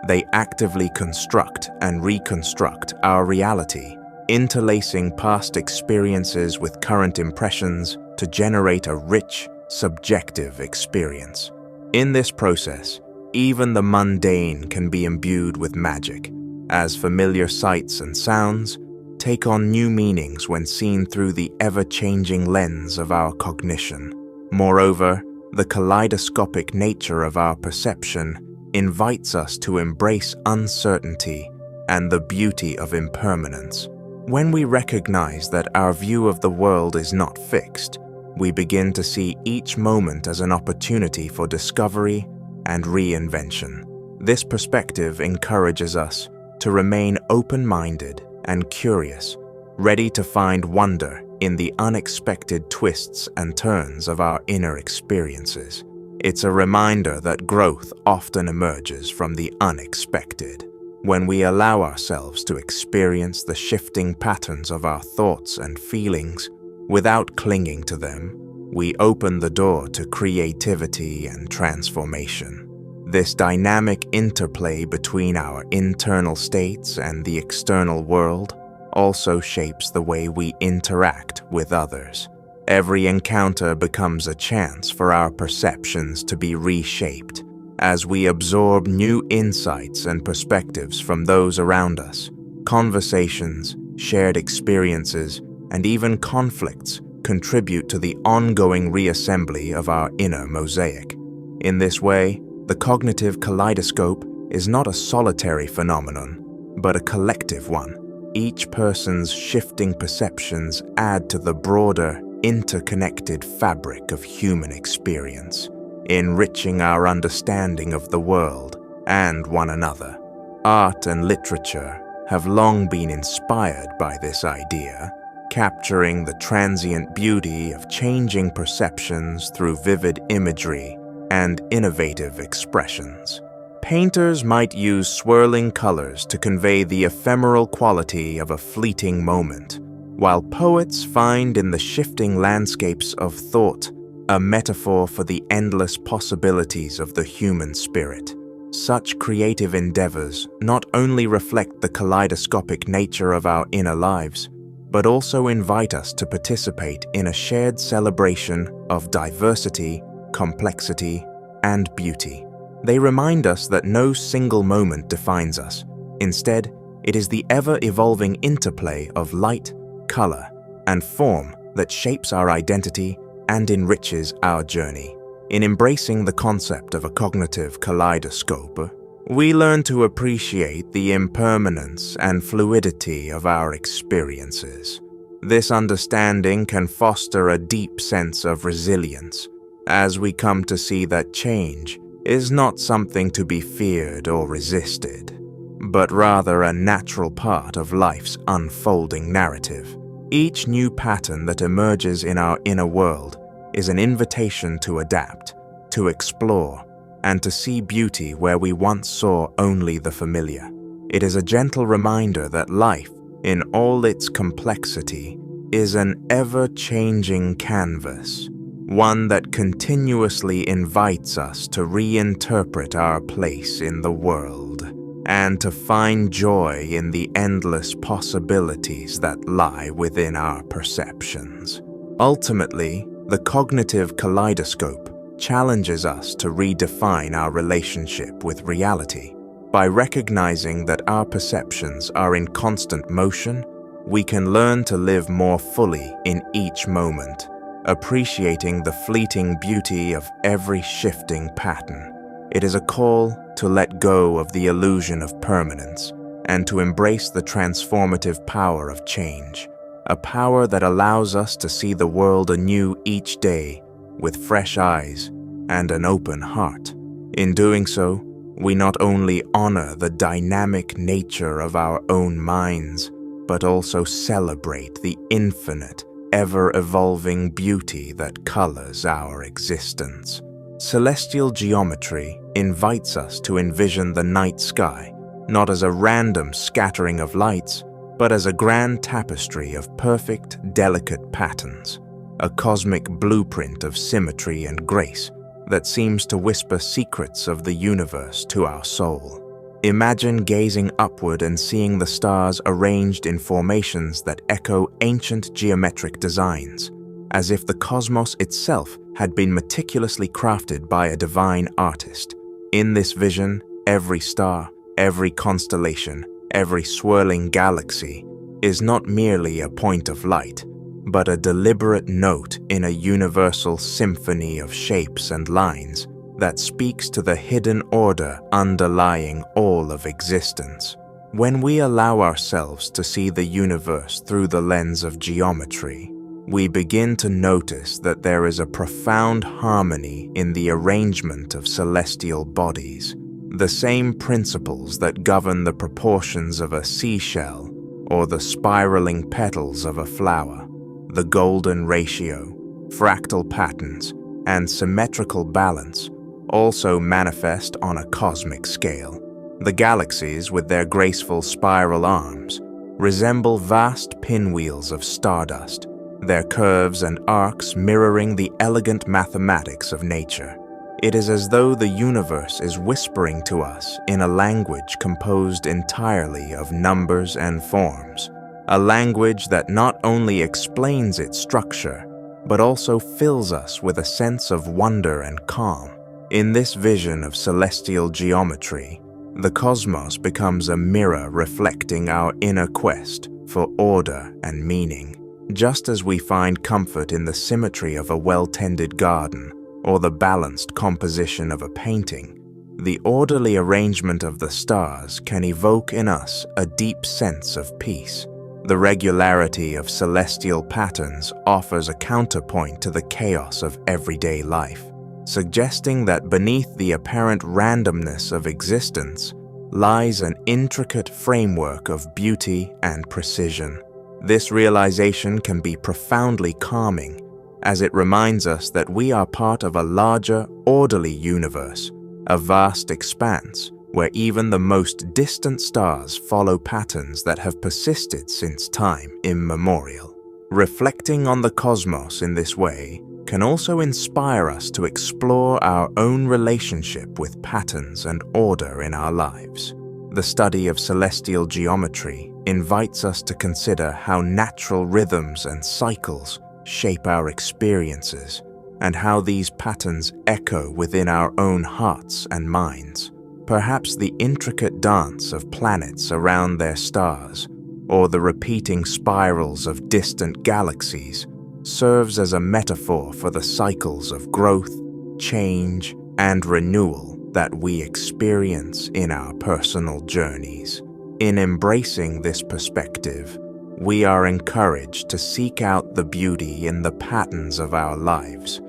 They actively construct and reconstruct our reality, interlacing past experiences with current impressions to generate a rich, subjective experience. In this process, even the mundane can be imbued with magic, as familiar sights and sounds take on new meanings when seen through the ever-changing lens of our cognition. Moreover, the kaleidoscopic nature of our perception invites us to embrace uncertainty and the beauty of impermanence. When we recognize that our view of the world is not fixed, we begin to see each moment as an opportunity for discovery and reinvention. This perspective encourages us to remain open-minded and curious, ready to find wonder in the unexpected twists and turns of our inner experiences. It's a reminder that growth often emerges from the unexpected. When we allow ourselves to experience the shifting patterns of our thoughts and feelings without clinging to them, we open the door to creativity and transformation. This dynamic interplay between our internal states and the external world also shapes the way we interact with others. Every encounter becomes a chance for our perceptions to be reshaped as we absorb new insights and perspectives from those around us. Conversations, shared experiences, and even conflicts contribute to the ongoing reassembly of our inner mosaic. In this way, the cognitive kaleidoscope is not a solitary phenomenon, but a collective one. Each person's shifting perceptions add to the broader, interconnected fabric of human experience, enriching our understanding of the world and one another. Art and literature have long been inspired by this idea, capturing the transient beauty of changing perceptions through vivid imagery and innovative expressions. Painters might use swirling colors to convey the ephemeral quality of a fleeting moment, while poets find in the shifting landscapes of thought a metaphor for the endless possibilities of the human spirit. Such creative endeavors not only reflect the kaleidoscopic nature of our inner lives, but also invite us to participate in a shared celebration of diversity, complexity, and beauty. They remind us that no single moment defines us. Instead, it is the ever-evolving interplay of light, color, and form that shapes our identity and enriches our journey. In embracing the concept of a cognitive kaleidoscope, we learn to appreciate the impermanence and fluidity of our experiences. This understanding can foster a deep sense of resilience, as we come to see that change is not something to be feared or resisted, but rather a natural part of life's unfolding narrative. Each new pattern that emerges in our inner world is an invitation to adapt, to explore, and to see beauty where we once saw only the familiar. It is a gentle reminder that life, in all its complexity, is an ever-changing canvas, one that continuously invites us to reinterpret our place in the world and to find joy in the endless possibilities that lie within our perceptions. Ultimately, the cognitive kaleidoscope challenges us to redefine our relationship with reality. By recognizing that our perceptions are in constant motion, we can learn to live more fully in each moment, appreciating the fleeting beauty of every shifting pattern. It is a call to let go of the illusion of permanence and to embrace the transformative power of change, a power that allows us to see the world anew each day with fresh eyes and an open heart. In doing so, we not only honor the dynamic nature of our own minds, but also celebrate the infinite, ever-evolving beauty that colors our existence. Celestial geometry invites us to envision the night sky, not as a random scattering of lights, but as a grand tapestry of perfect, delicate patterns, a cosmic blueprint of symmetry and grace. that seems to whisper secrets of the universe to our soul. Imagine gazing upward and seeing the stars arranged in formations that echo ancient geometric designs, as if the cosmos itself had been meticulously crafted by a divine artist. In this vision, every star, every constellation, every swirling galaxy is not merely a point of light, but a deliberate note in a universal symphony of shapes and lines that speaks to the hidden order underlying all of existence. When we allow ourselves to see the universe through the lens of geometry, we begin to notice that there is a profound harmony in the arrangement of celestial bodies. The same principles that govern the proportions of a seashell or the spiraling petals of a flower, the golden ratio, fractal patterns, and symmetrical balance also manifest on a cosmic scale. The galaxies, with their graceful spiral arms, resemble vast pinwheels of stardust, their curves and arcs mirroring the elegant mathematics of nature. It is as though the universe is whispering to us in a language composed entirely of numbers and forms, a language that not only explains its structure, but also fills us with a sense of wonder and calm. In this vision of celestial geometry, the cosmos becomes a mirror reflecting our inner quest for order and meaning. Just as we find comfort in the symmetry of a well-tended garden or the balanced composition of a painting, the orderly arrangement of the stars can evoke in us a deep sense of peace. The regularity of celestial patterns offers a counterpoint to the chaos of everyday life, suggesting that beneath the apparent randomness of existence lies an intricate framework of beauty and precision. This realization can be profoundly calming, as it reminds us that we are part of a larger, orderly universe, a vast expanse where even the most distant stars follow patterns that have persisted since time immemorial. Reflecting on the cosmos in this way can also inspire us to explore our own relationship with patterns and order in our lives. The study of celestial geometry invites us to consider how natural rhythms and cycles shape our experiences, and how these patterns echo within our own hearts and minds. Perhaps the intricate dance of planets around their stars, or the repeating spirals of distant galaxies, serves as a metaphor for the cycles of growth, change, and renewal that we experience in our personal journeys. In embracing this perspective, we are encouraged to seek out the beauty in the patterns of our lives,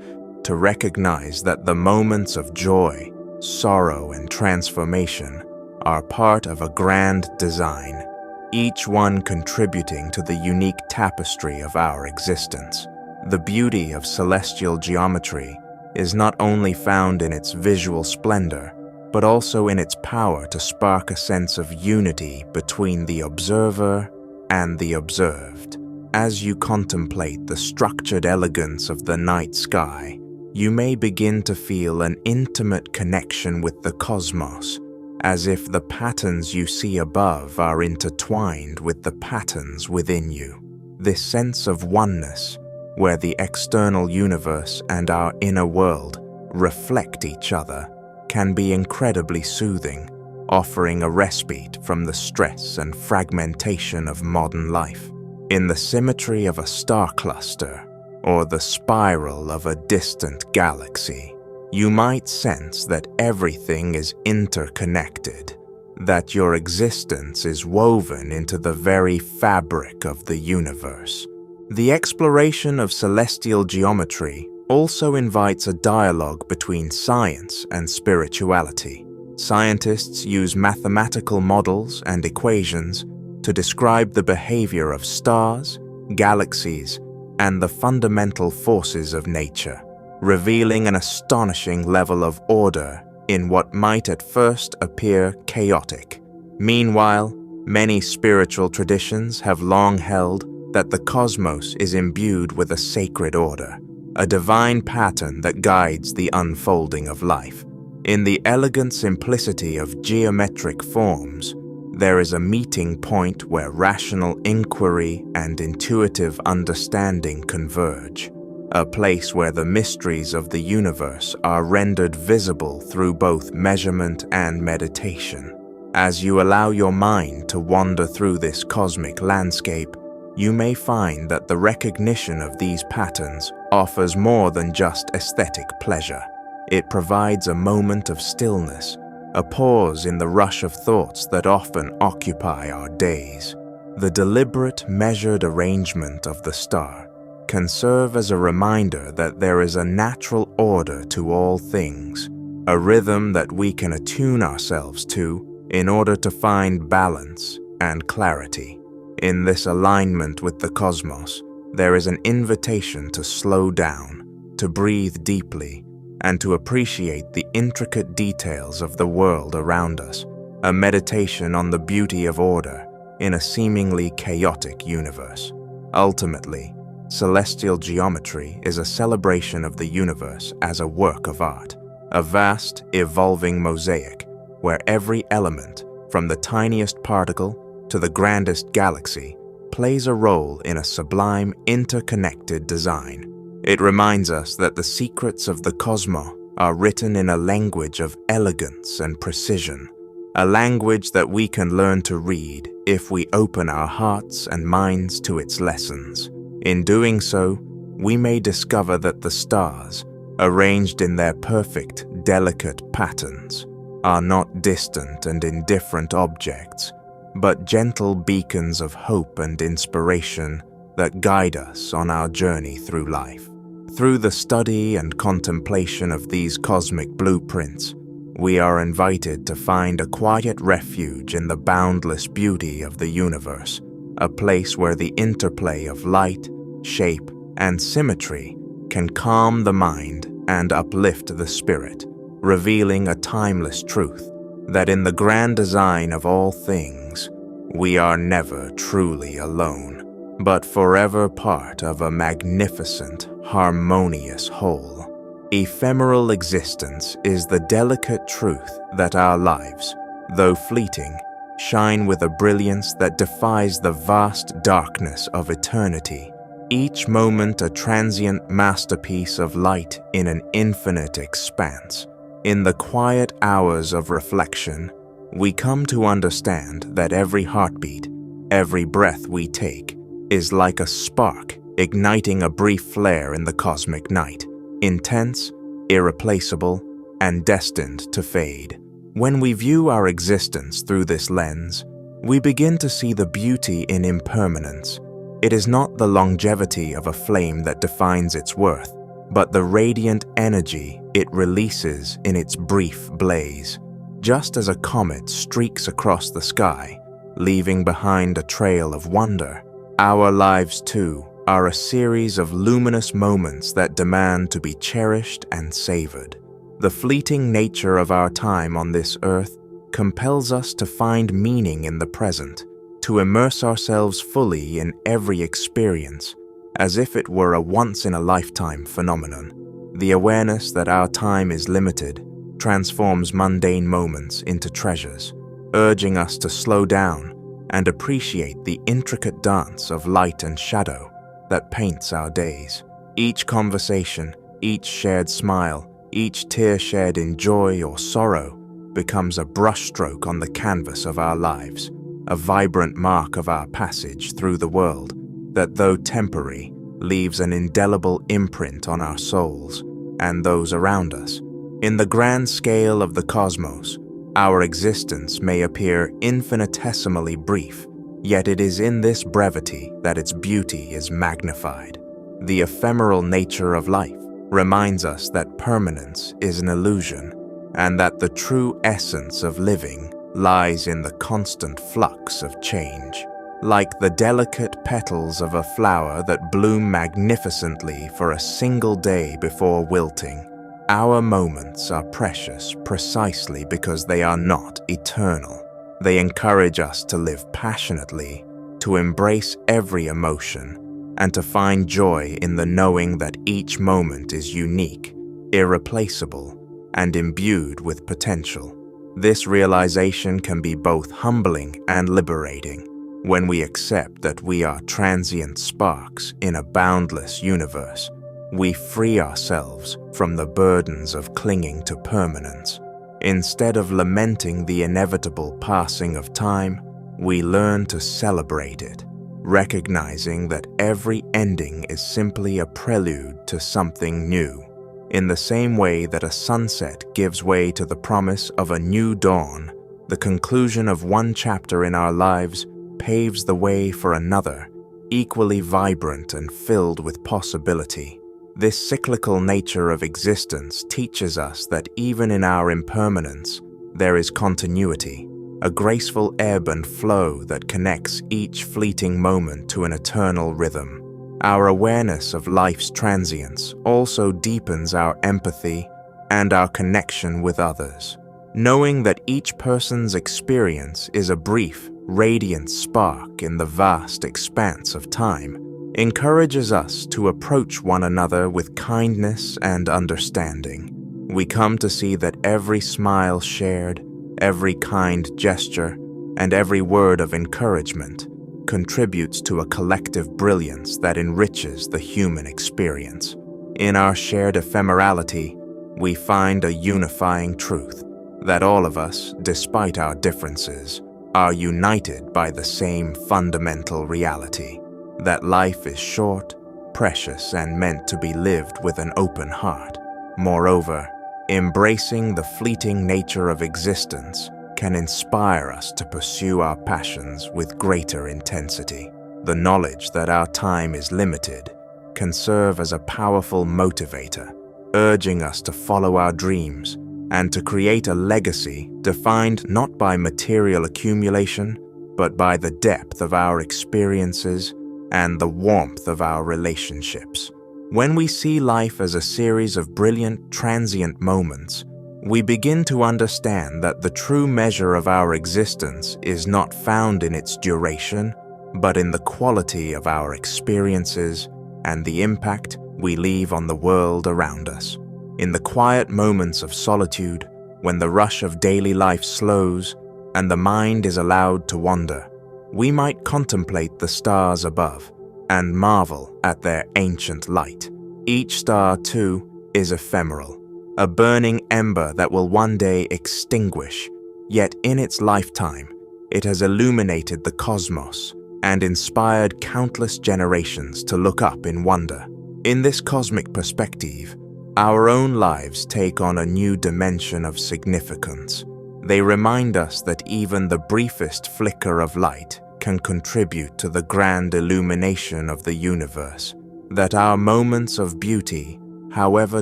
to recognize that the moments of joy, sorrow, and transformation are part of a grand design, each one contributing to the unique tapestry of our existence. The beauty of celestial geometry is not only found in its visual splendor, but also in its power to spark a sense of unity between the observer and the observed. As you contemplate the structured elegance of the night sky, you may begin to feel an intimate connection with the cosmos, as if the patterns you see above are intertwined with the patterns within you. This sense of oneness, where the external universe and our inner world reflect each other, can be incredibly soothing, offering a respite from the stress and fragmentation of modern life. In the symmetry of a star cluster or the spiral of a distant galaxy, you might sense that everything is interconnected, that your existence is woven into the very fabric of the universe. The exploration of celestial geometry also invites a dialogue between science and spirituality. Scientists use mathematical models and equations to describe the behavior of stars, galaxies, and the fundamental forces of nature, revealing an astonishing level of order in what might at first appear chaotic. Meanwhile, many spiritual traditions have long held that the cosmos is imbued with a sacred order, a divine pattern that guides the unfolding of life. In the elegant simplicity of geometric forms, there is a meeting point where rational inquiry and intuitive understanding converge, a place where the mysteries of the universe are rendered visible through both measurement and meditation. As you allow your mind to wander through this cosmic landscape, you may find that the recognition of these patterns offers more than just aesthetic pleasure. It provides a moment of stillness, a pause in the rush of thoughts that often occupy our days. The deliberate, measured arrangement of the star can serve as a reminder that there is a natural order to all things, a rhythm that we can attune ourselves to in order to find balance and clarity. In this alignment with the cosmos, there is an invitation to slow down, to breathe deeply, and to appreciate the intricate details of the world around us, a meditation on the beauty of order in a seemingly chaotic universe. Ultimately, celestial geometry is a celebration of the universe as a work of art, a vast, evolving mosaic where every element, from the tiniest particle to the grandest galaxy, plays a role in a sublime, interconnected design. It reminds us that the secrets of the cosmos are written in a language of elegance and precision, a language that we can learn to read if we open our hearts and minds to its lessons. In doing so, we may discover that the stars, arranged in their perfect, delicate patterns, are not distant and indifferent objects, but gentle beacons of hope and inspiration that guide us on our journey through life. Through the study and contemplation of these cosmic blueprints, we are invited to find a quiet refuge in the boundless beauty of the universe, a place where the interplay of light, shape, and symmetry can calm the mind and uplift the spirit, revealing a timeless truth that in the grand design of all things, we are never truly alone, but forever part of a magnificent, harmonious whole. Ephemeral existence is the delicate truth that our lives, though fleeting, shine with a brilliance that defies the vast darkness of eternity, each moment a transient masterpiece of light in an infinite expanse. In the quiet hours of reflection, we come to understand that every heartbeat, every breath we take, is like a spark igniting a brief flare in the cosmic night, intense, irreplaceable, and destined to fade. When we view our existence through this lens, we begin to see the beauty in impermanence. It is not the longevity of a flame that defines its worth, but the radiant energy it releases in its brief blaze. Just as a comet streaks across the sky, leaving behind a trail of wonder, our lives too are a series of luminous moments that demand to be cherished and savored. The fleeting nature of our time on this earth compels us to find meaning in the present, to immerse ourselves fully in every experience, as if it were a once-in-a-lifetime phenomenon. The awareness that our time is limited transforms mundane moments into treasures, urging us to slow down and appreciate the intricate dance of light and shadow that paints our days. Each conversation, each shared smile, each tear shed in joy or sorrow becomes a brushstroke on the canvas of our lives, a vibrant mark of our passage through the world that, though temporary, leaves an indelible imprint on our souls and those around us. In the grand scale of the cosmos, our existence may appear infinitesimally brief, yet it is in this brevity that its beauty is magnified. The ephemeral nature of life reminds us that permanence is an illusion, and that the true essence of living lies in the constant flux of change. Like the delicate petals of a flower that bloom magnificently for a single day before wilting, our moments are precious precisely because they are not eternal. They encourage us to live passionately, to embrace every emotion, and to find joy in the knowing that each moment is unique, irreplaceable, and imbued with potential. This realization can be both humbling and liberating when we accept that we are transient sparks in a boundless universe. We free ourselves from the burdens of clinging to permanence. Instead of lamenting the inevitable passing of time, we learn to celebrate it, recognizing that every ending is simply a prelude to something new. In the same way that a sunset gives way to the promise of a new dawn, the conclusion of one chapter in our lives paves the way for another, equally vibrant and filled with possibility. This cyclical nature of existence teaches us that even in our impermanence, there is continuity, a graceful ebb and flow that connects each fleeting moment to an eternal rhythm. Our awareness of life's transience also deepens our empathy and our connection with others. Knowing that each person's experience is a brief, radiant spark in the vast expanse of time encourages us to approach one another with kindness and understanding. We come to see that every smile shared, every kind gesture, and every word of encouragement contributes to a collective brilliance that enriches the human experience. In our shared ephemerality, we find a unifying truth that all of us, despite our differences, are united by the same fundamental reality, that life is short, precious, and meant to be lived with an open heart. Moreover, embracing the fleeting nature of existence can inspire us to pursue our passions with greater intensity. The knowledge that our time is limited can serve as a powerful motivator, urging us to follow our dreams and to create a legacy defined not by material accumulation, but by the depth of our experiences and the warmth of our relationships. When we see life as a series of brilliant, transient moments, we begin to understand that the true measure of our existence is not found in its duration, but in the quality of our experiences and the impact we leave on the world around us. In the quiet moments of solitude, when the rush of daily life slows and the mind is allowed to wander, we might contemplate the stars above and marvel at their ancient light. Each star, too, is ephemeral, a burning ember that will one day extinguish, yet in its lifetime, it has illuminated the cosmos and inspired countless generations to look up in wonder. In this cosmic perspective, our own lives take on a new dimension of significance. They remind us that even the briefest flicker of light can contribute to the grand illumination of the universe, that our moments of beauty, however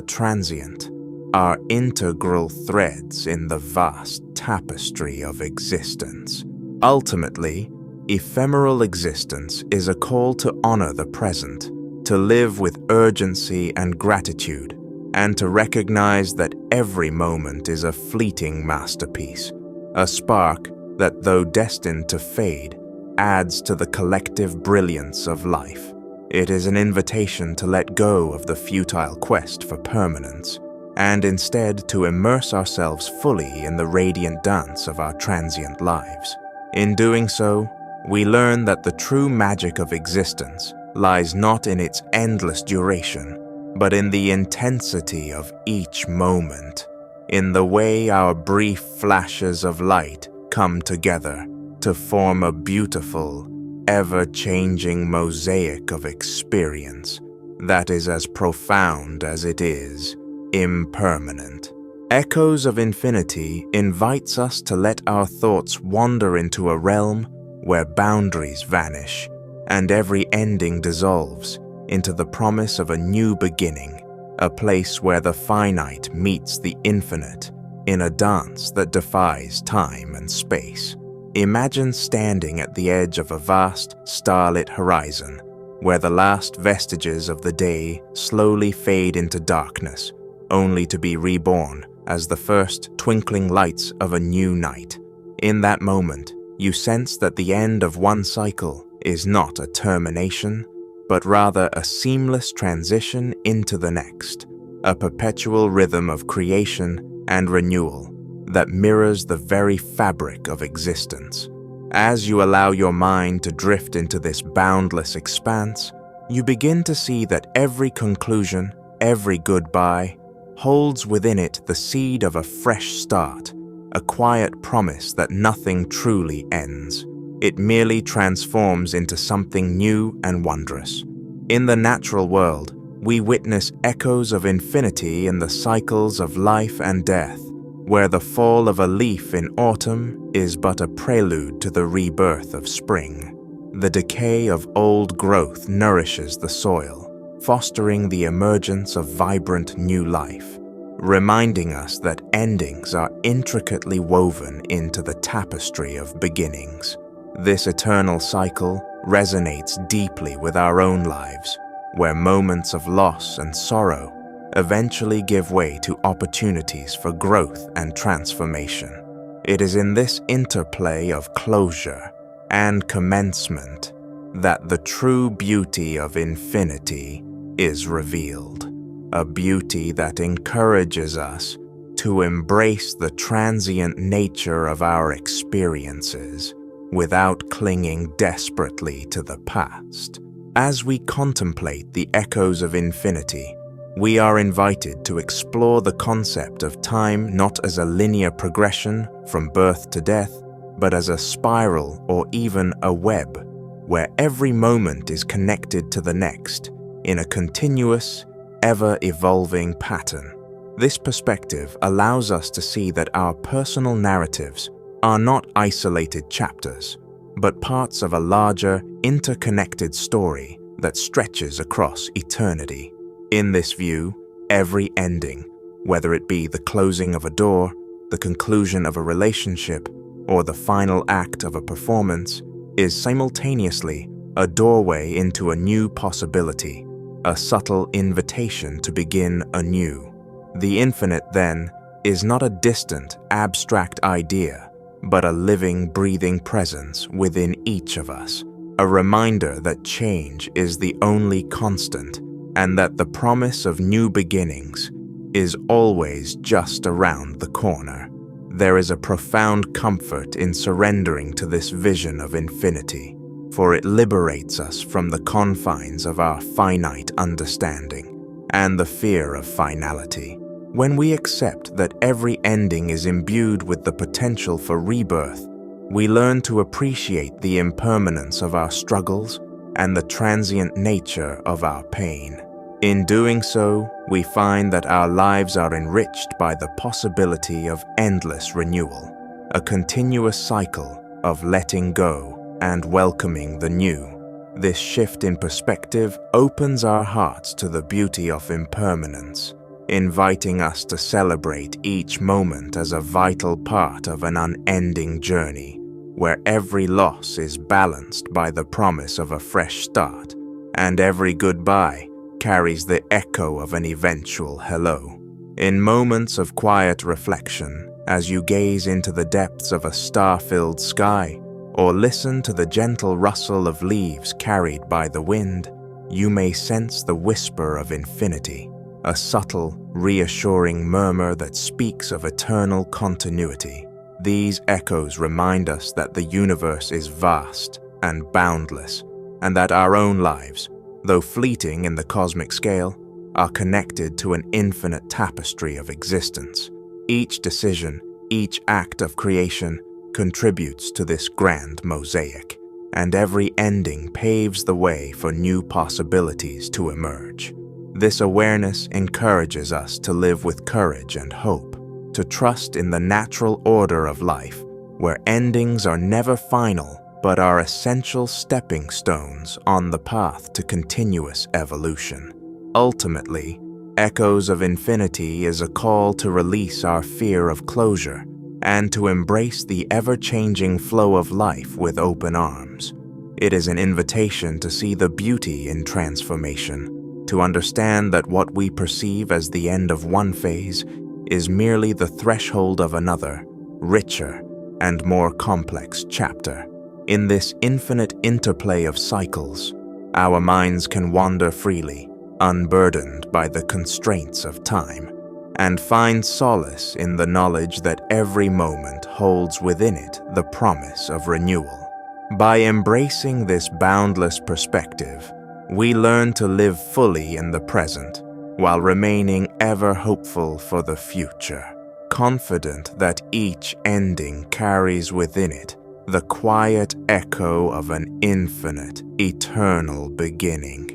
transient, are integral threads in the vast tapestry of existence. Ultimately, ephemeral existence is a call to honor the present, to live with urgency and gratitude, and to recognize that every moment is a fleeting masterpiece, a spark that, though destined to fade, adds to the collective brilliance of life. It is an invitation to let go of the futile quest for permanence, and instead to immerse ourselves fully in the radiant dance of our transient lives. In doing so, we learn that the true magic of existence lies not in its endless duration, but in the intensity of each moment, in the way our brief flashes of light come together to form a beautiful, ever-changing mosaic of experience that is as profound as it is impermanent. Echoes of Infinity invites us to let our thoughts wander into a realm where boundaries vanish and every ending dissolves into the promise of a new beginning, a place where the finite meets the infinite in a dance that defies time and space. Imagine standing at the edge of a vast, starlit horizon, where the last vestiges of the day slowly fade into darkness, only to be reborn as the first twinkling lights of a new night. In that moment, you sense that the end of one cycle is not a termination, but rather a seamless transition into the next, a perpetual rhythm of creation and renewal that mirrors the very fabric of existence. As you allow your mind to drift into this boundless expanse, you begin to see that every conclusion, every goodbye, holds within it the seed of a fresh start, a quiet promise that nothing truly ends. It merely transforms into something new and wondrous. In the natural world, we witness echoes of infinity in the cycles of life and death, where the fall of a leaf in autumn is but a prelude to the rebirth of spring. The decay of old growth nourishes the soil, fostering the emergence of vibrant new life, reminding us that endings are intricately woven into the tapestry of beginnings. This eternal cycle resonates deeply with our own lives, where moments of loss and sorrow eventually give way to opportunities for growth and transformation. It is in this interplay of closure and commencement that the true beauty of infinity is revealed, a beauty that encourages us to embrace the transient nature of our experiences without clinging desperately to the past. As we contemplate the echoes of infinity, we are invited to explore the concept of time not as a linear progression from birth to death, but as a spiral or even a web, where every moment is connected to the next in a continuous, ever-evolving pattern. This perspective allows us to see that our personal narratives are not isolated chapters, but parts of a larger, interconnected story that stretches across eternity. In this view, every ending, whether it be the closing of a door, the conclusion of a relationship, or the final act of a performance, is simultaneously a doorway into a new possibility, a subtle invitation to begin anew. The infinite, then, is not a distant, abstract idea, but a living, breathing presence within each of us, a reminder that change is the only constant and that the promise of new beginnings is always just around the corner. There is a profound comfort in surrendering to this vision of infinity, for it liberates us from the confines of our finite understanding and the fear of finality. When we accept that every ending is imbued with the potential for rebirth, we learn to appreciate the impermanence of our struggles and the transient nature of our pain. In doing so, we find that our lives are enriched by the possibility of endless renewal, a continuous cycle of letting go and welcoming the new. This shift in perspective opens our hearts to the beauty of impermanence, inviting us to celebrate each moment as a vital part of an unending journey, where every loss is balanced by the promise of a fresh start, and every goodbye carries the echo of an eventual hello. In moments of quiet reflection, as you gaze into the depths of a star-filled sky, or listen to the gentle rustle of leaves carried by the wind, you may sense the whisper of infinity, a subtle, reassuring murmur that speaks of eternal continuity. These echoes remind us that the universe is vast and boundless, and that our own lives, though fleeting in the cosmic scale, are connected to an infinite tapestry of existence. Each decision, each act of creation contributes to this grand mosaic, and every ending paves the way for new possibilities to emerge. This awareness encourages us to live with courage and hope, to trust in the natural order of life, where endings are never final but are essential stepping stones on the path to continuous evolution. Ultimately, Echoes of Infinity is a call to release our fear of closure and to embrace the ever-changing flow of life with open arms. It is an invitation to see the beauty in transformation, to understand that what we perceive as the end of one phase is merely the threshold of another, richer and more complex chapter. In this infinite interplay of cycles, our minds can wander freely, unburdened by the constraints of time, and find solace in the knowledge that every moment holds within it the promise of renewal. By embracing this boundless perspective, we learn to live fully in the present, while remaining ever hopeful for the future, confident that each ending carries within it the quiet echo of an infinite, eternal beginning.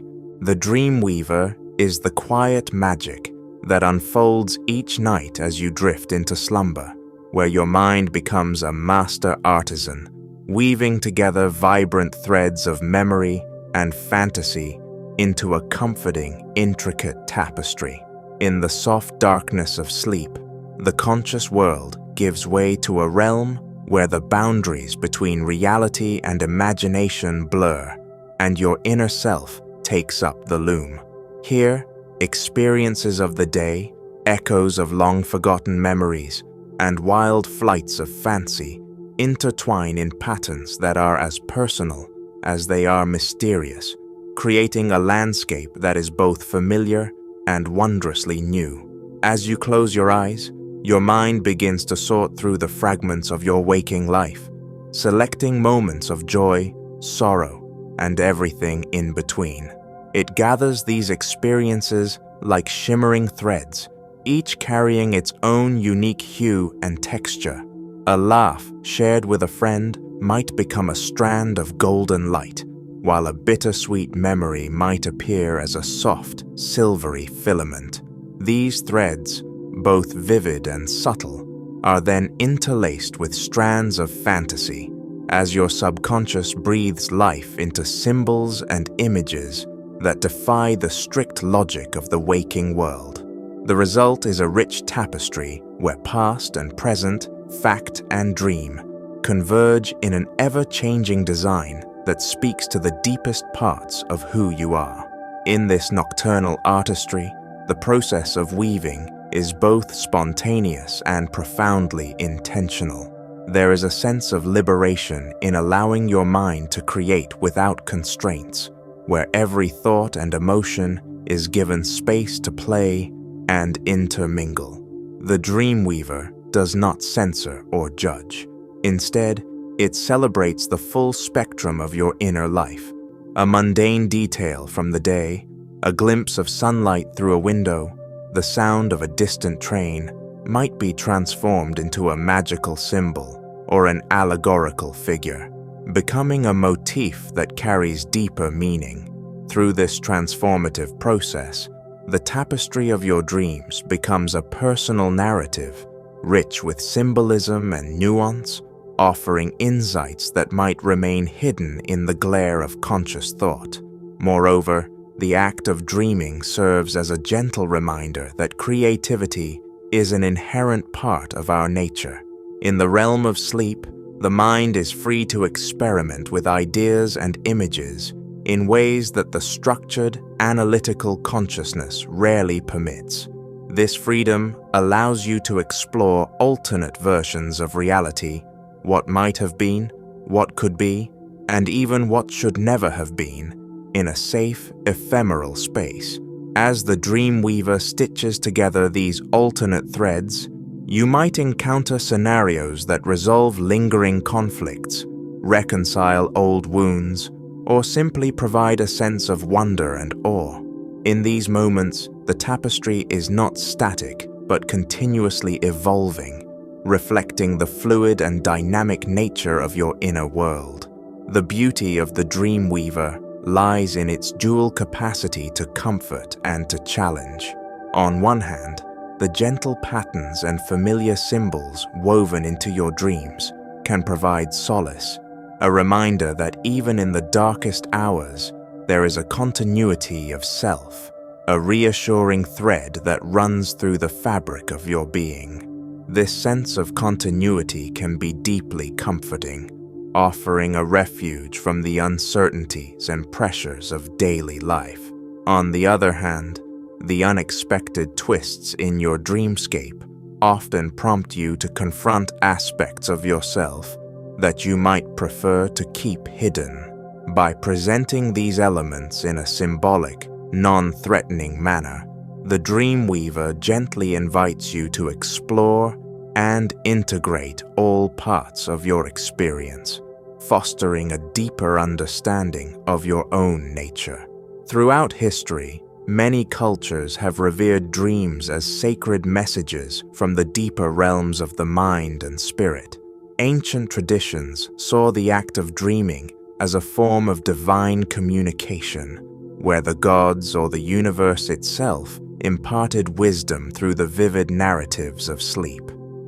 The Dreamweaver is the quiet magic that unfolds each night as you drift into slumber, where your mind becomes a master artisan, weaving together vibrant threads of memory and fantasy into a comforting, intricate tapestry. In the soft darkness of sleep, the conscious world gives way to a realm where the boundaries between reality and imagination blur, and your inner self takes up the loom. Here, experiences of the day, echoes of long-forgotten memories, and wild flights of fancy intertwine in patterns that are as personal as they are mysterious, creating a landscape that is both familiar and wondrously new. As you close your eyes, your mind begins to sort through the fragments of your waking life, selecting moments of joy, sorrow, and everything in between. It gathers these experiences like shimmering threads, each carrying its own unique hue and texture. A laugh shared with a friend might become a strand of golden light, while a bittersweet memory might appear as a soft, silvery filament. These threads, both vivid and subtle, are then interlaced with strands of fantasy, as your subconscious breathes life into symbols and images that defy the strict logic of the waking world. The result is a rich tapestry where past and present, fact and dream converge in an ever-changing design that speaks to the deepest parts of who you are. In this nocturnal artistry, the process of weaving is both spontaneous and profoundly intentional. There is a sense of liberation in allowing your mind to create without constraints, where every thought and emotion is given space to play and intermingle. The Dreamweaver does not censor or judge. Instead, it celebrates the full spectrum of your inner life. A mundane detail from the day, a glimpse of sunlight through a window, the sound of a distant train might be transformed into a magical symbol or an allegorical figure, becoming a motif that carries deeper meaning. Through this transformative process, the tapestry of your dreams becomes a personal narrative, rich with symbolism and nuance, offering insights that might remain hidden in the glare of conscious thought. Moreover, the act of dreaming serves as a gentle reminder that creativity is an inherent part of our nature. In the realm of sleep, the mind is free to experiment with ideas and images in ways that the structured, analytical consciousness rarely permits. This freedom allows you to explore alternate versions of reality, what might have been, what could be, and even what should never have been, in a safe, ephemeral space. As the Dreamweaver stitches together these alternate threads, you might encounter scenarios that resolve lingering conflicts, reconcile old wounds, or simply provide a sense of wonder and awe. In these moments, the tapestry is not static, but continuously evolving, reflecting the fluid and dynamic nature of your inner world. The beauty of the Dreamweaver lies in its dual capacity to comfort and to challenge. On one hand, the gentle patterns and familiar symbols woven into your dreams can provide solace, a reminder that even in the darkest hours, there is a continuity of self, a reassuring thread that runs through the fabric of your being. This sense of continuity can be deeply comforting, offering a refuge from the uncertainties and pressures of daily life. On the other hand, the unexpected twists in your dreamscape often prompt you to confront aspects of yourself that you might prefer to keep hidden. By presenting these elements in a symbolic, non-threatening manner, the Dreamweaver gently invites you to explore and integrate all parts of your experience, fostering a deeper understanding of your own nature. Throughout history, many cultures have revered dreams as sacred messages from the deeper realms of the mind and spirit. Ancient traditions saw the act of dreaming as a form of divine communication, where the gods or the universe itself imparted wisdom through the vivid narratives of sleep.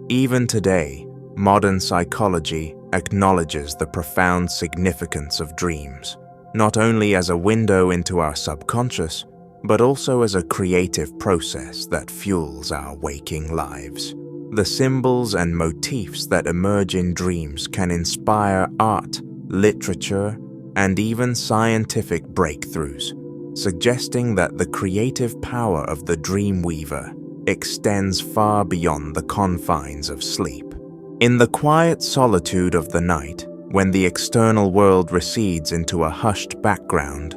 Even today, modern psychology acknowledges the profound significance of dreams, not only as a window into our subconscious, but also as a creative process that fuels our waking lives. The symbols and motifs that emerge in dreams can inspire art, literature, and even scientific breakthroughs, suggesting that the creative power of the Dreamweaver extends far beyond the confines of sleep. In the quiet solitude of the night, when the external world recedes into a hushed background,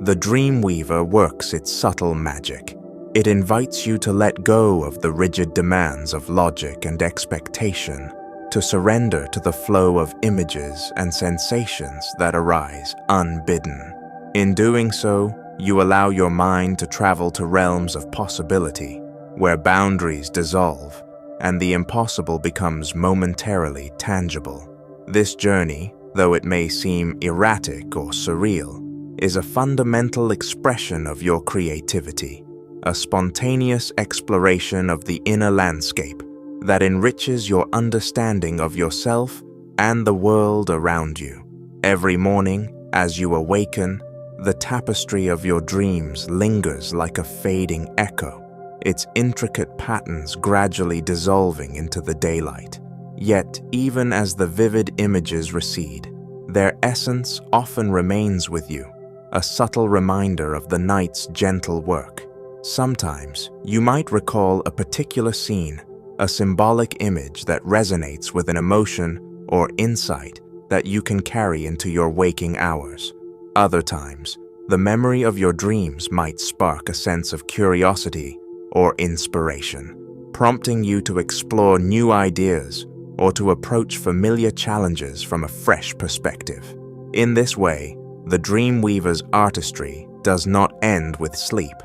the Dreamweaver works its subtle magic. It invites you to let go of the rigid demands of logic and expectation, to surrender to the flow of images and sensations that arise unbidden. In doing so, you allow your mind to travel to realms of possibility, where boundaries dissolve and the impossible becomes momentarily tangible. This journey, though it may seem erratic or surreal, is a fundamental expression of your creativity, a spontaneous exploration of the inner landscape that enriches your understanding of yourself and the world around you. Every morning, as you awaken, the tapestry of your dreams lingers like a fading echo, its intricate patterns gradually dissolving into the daylight. Yet, even as the vivid images recede, their essence often remains with you, a subtle reminder of the night's gentle work. Sometimes, you might recall a particular scene, a symbolic image that resonates with an emotion or insight that you can carry into your waking hours. Other times, the memory of your dreams might spark a sense of curiosity or inspiration, prompting you to explore new ideas or to approach familiar challenges from a fresh perspective. In this way, the Dreamweaver's artistry does not end with sleep.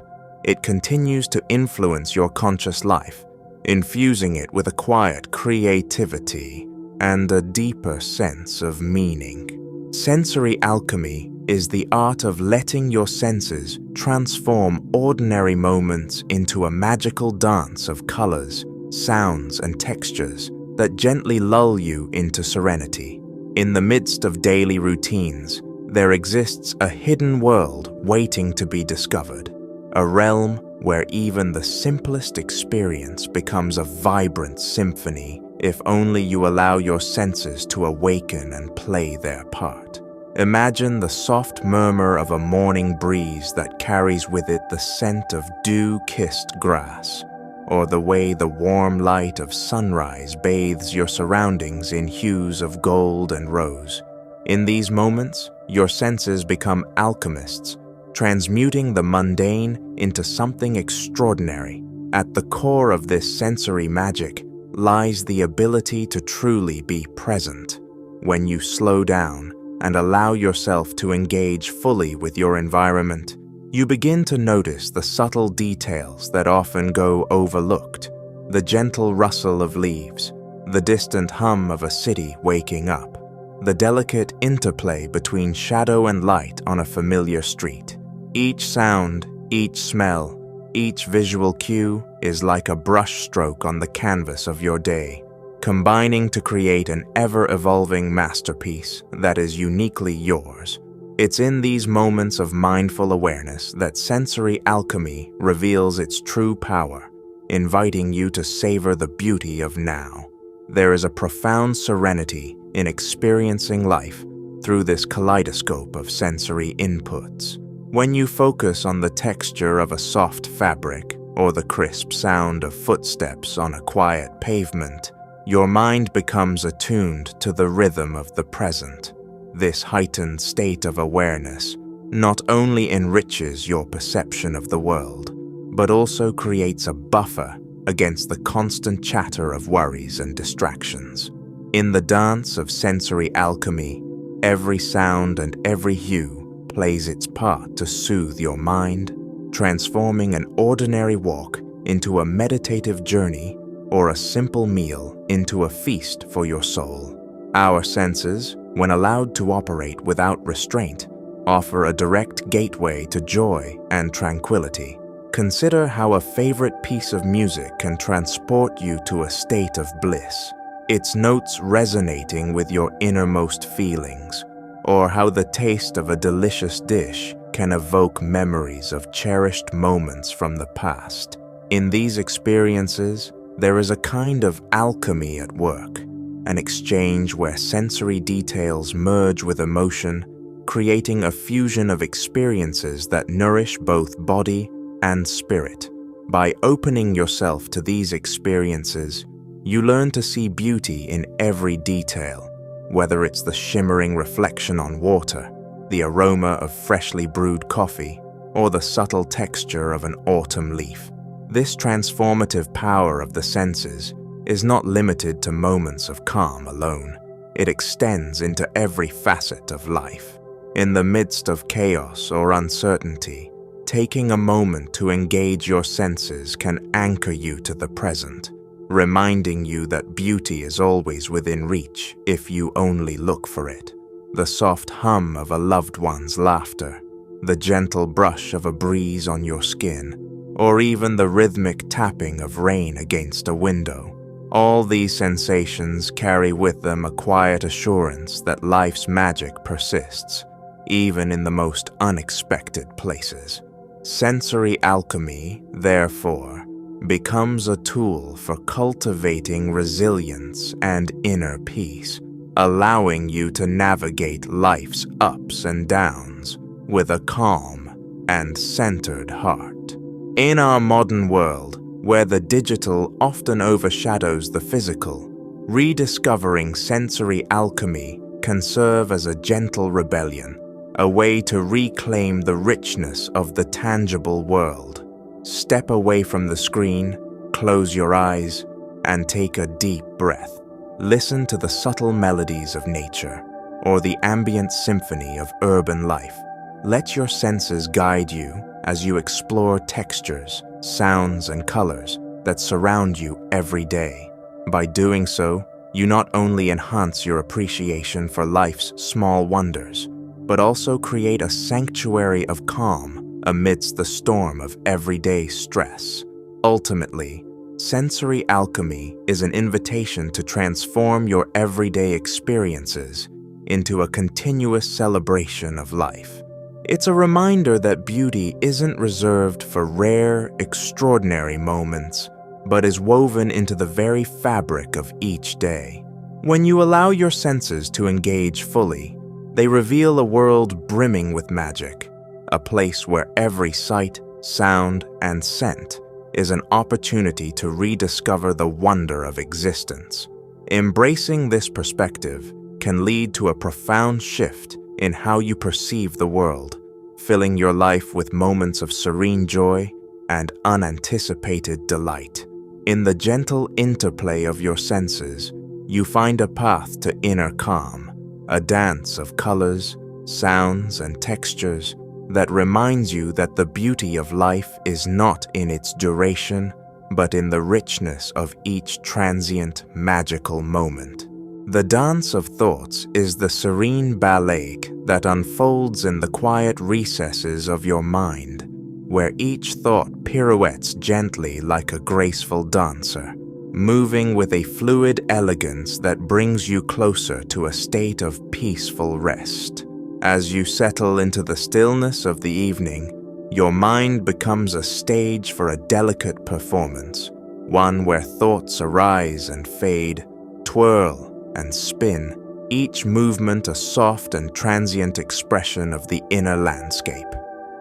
It continues to influence your conscious life, infusing it with a quiet creativity and a deeper sense of meaning. Sensory alchemy is the art of letting your senses transform ordinary moments into a magical dance of colors, sounds, and textures that gently lull you into serenity. In the midst of daily routines, there exists a hidden world waiting to be discovered, a realm where even the simplest experience becomes a vibrant symphony if only you allow your senses to awaken and play their part. Imagine the soft murmur of a morning breeze that carries with it the scent of dew-kissed grass, or the way the warm light of sunrise bathes your surroundings in hues of gold and rose. In these moments, your senses become alchemists, transmuting the mundane into something extraordinary. At the core of this sensory magic lies the ability to truly be present. When you slow down and allow yourself to engage fully with your environment, you begin to notice the subtle details that often go overlooked: the gentle rustle of leaves, the distant hum of a city waking up, the delicate interplay between shadow and light on a familiar street. Each sound, each smell, each visual cue is like a brushstroke on the canvas of your day, combining to create an ever-evolving masterpiece that is uniquely yours. It's in these moments of mindful awareness that sensory alchemy reveals its true power, inviting you to savor the beauty of now. There is a profound serenity in experiencing life through this kaleidoscope of sensory inputs. When you focus on the texture of a soft fabric or the crisp sound of footsteps on a quiet pavement, your mind becomes attuned to the rhythm of the present. This heightened state of awareness not only enriches your perception of the world, but also creates a buffer against the constant chatter of worries and distractions. In the dance of sensory alchemy, every sound and every hue plays its part to soothe your mind, transforming an ordinary walk into a meditative journey or a simple meal into a feast for your soul. Our senses, when allowed to operate without restraint, offer a direct gateway to joy and tranquility. Consider how a favorite piece of music can transport you to a state of bliss, its notes resonating with your innermost feelings, or how the taste of a delicious dish can evoke memories of cherished moments from the past. In these experiences, there is a kind of alchemy at work, an exchange where sensory details merge with emotion, creating a fusion of experiences that nourish both body and spirit. By opening yourself to these experiences, you learn to see beauty in every detail, whether it's the shimmering reflection on water, the aroma of freshly brewed coffee, or the subtle texture of an autumn leaf. This transformative power of the senses is not limited to moments of calm alone. It extends into every facet of life. In the midst of chaos or uncertainty, taking a moment to engage your senses can anchor you to the present, reminding you that beauty is always within reach if you only look for it. The soft hum of a loved one's laughter, the gentle brush of a breeze on your skin, or even the rhythmic tapping of rain against a window. All these sensations carry with them a quiet assurance that life's magic persists, even in the most unexpected places. Sensory alchemy, therefore, becomes a tool for cultivating resilience and inner peace, allowing you to navigate life's ups and downs with a calm and centered heart. In our modern world, where the digital often overshadows the physical, rediscovering sensory alchemy can serve as a gentle rebellion, a way to reclaim the richness of the tangible world. Step away from the screen, close your eyes, and take a deep breath. Listen to the subtle melodies of nature, or the ambient symphony of urban life. Let your senses guide you as you explore textures, sounds, and colors that surround you every day. By doing so, you not only enhance your appreciation for life's small wonders, but also create a sanctuary of calm amidst the storm of everyday stress. Ultimately, sensory alchemy is an invitation to transform your everyday experiences into a continuous celebration of life. It's a reminder that beauty isn't reserved for rare, extraordinary moments, but is woven into the very fabric of each day. When you allow your senses to engage fully, they reveal a world brimming with magic, a place where every sight, sound, and scent is an opportunity to rediscover the wonder of existence. Embracing this perspective can lead to a profound shift in how you perceive the world, filling your life with moments of serene joy and unanticipated delight. In the gentle interplay of your senses, you find a path to inner calm, a dance of colors, sounds, and textures that reminds you that the beauty of life is not in its duration, but in the richness of each transient, magical moment. The dance of thoughts is the serene ballet that unfolds in the quiet recesses of your mind, where each thought pirouettes gently like a graceful dancer, moving with a fluid elegance that brings you closer to a state of peaceful rest. As you settle into the stillness of the evening, your mind becomes a stage for a delicate performance, one where thoughts arise and fade, twirl and spin, each movement a soft and transient expression of the inner landscape.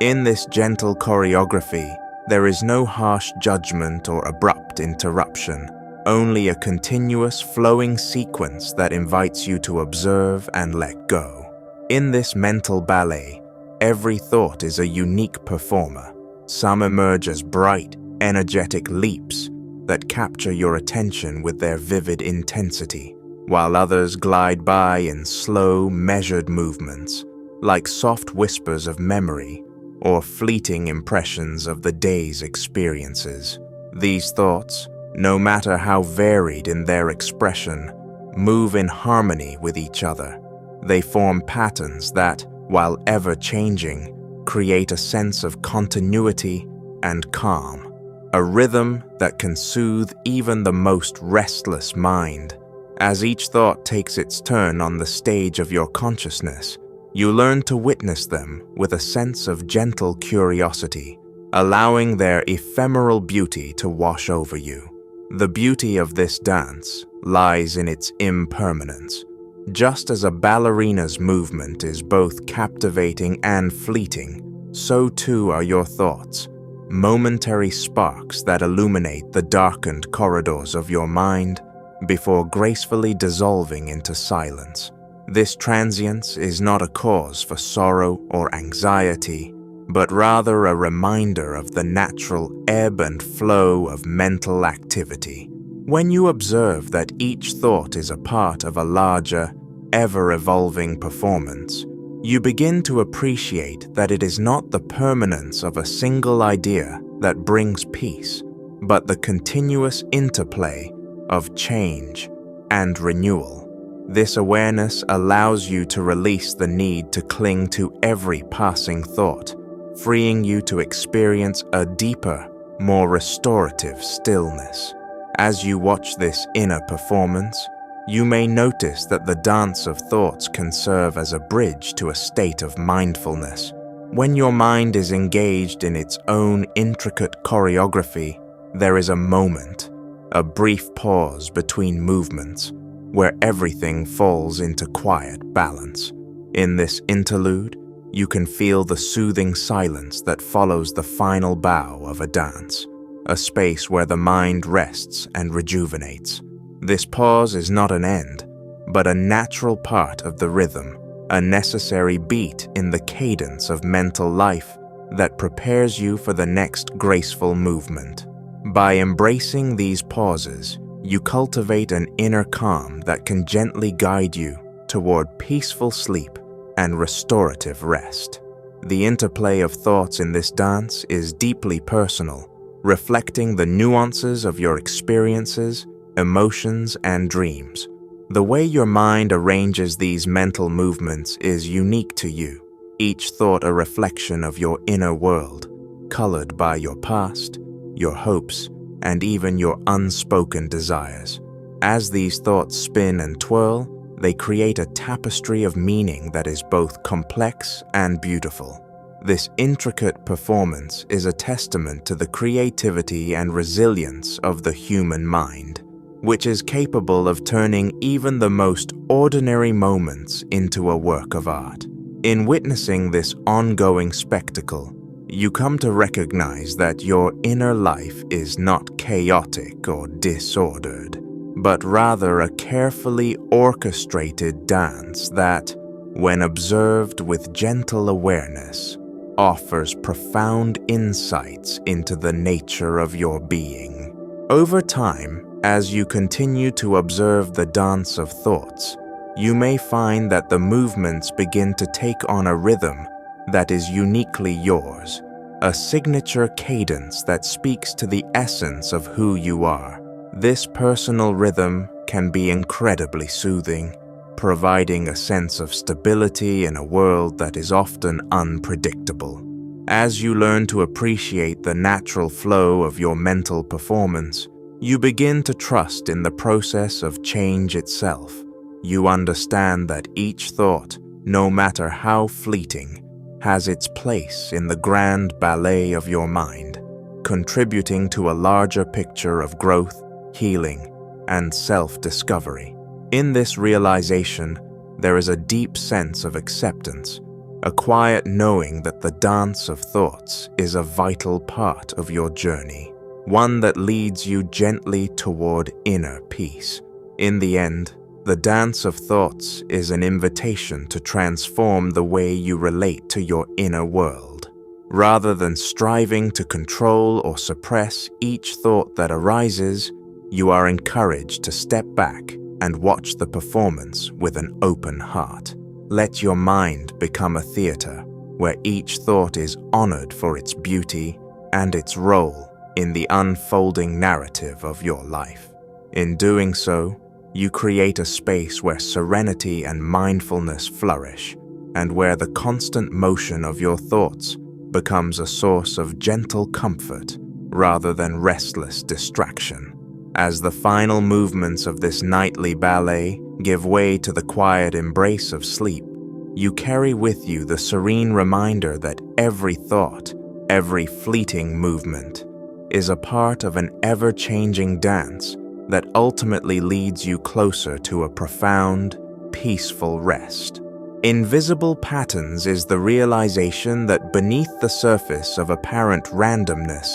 In this gentle choreography, there is no harsh judgment or abrupt interruption, only a continuous flowing sequence that invites you to observe and let go. In this mental ballet, every thought is a unique performer. Some emerge as bright, energetic leaps that capture your attention with their vivid intensity, while others glide by in slow, measured movements, like soft whispers of memory or fleeting impressions of the day's experiences. These thoughts, no matter how varied in their expression, move in harmony with each other. They form patterns that, while ever-changing, create a sense of continuity and calm, a rhythm that can soothe even the most restless mind. As each thought takes its turn on the stage of your consciousness, you learn to witness them with a sense of gentle curiosity, allowing their ephemeral beauty to wash over you. The beauty of this dance lies in its impermanence. Just as a ballerina's movement is both captivating and fleeting, so too are your thoughts, momentary sparks that illuminate the darkened corridors of your mind before gracefully dissolving into silence. This transience is not a cause for sorrow or anxiety, but rather a reminder of the natural ebb and flow of mental activity. When you observe that each thought is a part of a larger, ever-evolving performance, you begin to appreciate that it is not the permanence of a single idea that brings peace, but the continuous interplay of change and renewal. This awareness allows you to release the need to cling to every passing thought, freeing you to experience a deeper, more restorative stillness. As you watch this inner performance, you may notice that the dance of thoughts can serve as a bridge to a state of mindfulness. When your mind is engaged in its own intricate choreography, there is a moment, a brief pause between movements, where everything falls into quiet balance. In this interlude, you can feel the soothing silence that follows the final bow of a dance, a space where the mind rests and rejuvenates. This pause is not an end, but a natural part of the rhythm, a necessary beat in the cadence of mental life that prepares you for the next graceful movement. By embracing these pauses, you cultivate an inner calm that can gently guide you toward peaceful sleep and restorative rest. The interplay of thoughts in this dance is deeply personal, reflecting the nuances of your experiences, emotions, and dreams. The way your mind arranges these mental movements is unique to you, each thought a reflection of your inner world, colored by your past, your hopes, and even your unspoken desires. As these thoughts spin and twirl, they create a tapestry of meaning that is both complex and beautiful. This intricate performance is a testament to the creativity and resilience of the human mind, which is capable of turning even the most ordinary moments into a work of art. In witnessing this ongoing spectacle, you come to recognize that your inner life is not chaotic or disordered, but rather a carefully orchestrated dance that, when observed with gentle awareness, offers profound insights into the nature of your being. Over time, as you continue to observe the dance of thoughts, you may find that the movements begin to take on a rhythm that is uniquely yours, a signature cadence that speaks to the essence of who you are. This personal rhythm can be incredibly soothing, providing a sense of stability in a world that is often unpredictable. As you learn to appreciate the natural flow of your mental performance, you begin to trust in the process of change itself. You understand that each thought, no matter how fleeting, has its place in the grand ballet of your mind, contributing to a larger picture of growth, healing, and self-discovery. In this realization, there is a deep sense of acceptance, a quiet knowing that the dance of thoughts is a vital part of your journey, one that leads you gently toward inner peace. In the end, The dance of thoughts is an invitation to transform the way you relate to your inner world. Rather than striving to control or suppress each thought that arises, you are encouraged to step back and watch the performance with an open heart. Let your mind become a theater where each thought is honored for its beauty and its role in the unfolding narrative of your life. In doing so, you create a space where serenity and mindfulness flourish, and where the constant motion of your thoughts becomes a source of gentle comfort rather than restless distraction. As the final movements of this nightly ballet give way to the quiet embrace of sleep, you carry with you the serene reminder that every thought, every fleeting movement, is a part of an ever-changing dance that ultimately leads you closer to a profound, peaceful rest. Invisible patterns is the realization that beneath the surface of apparent randomness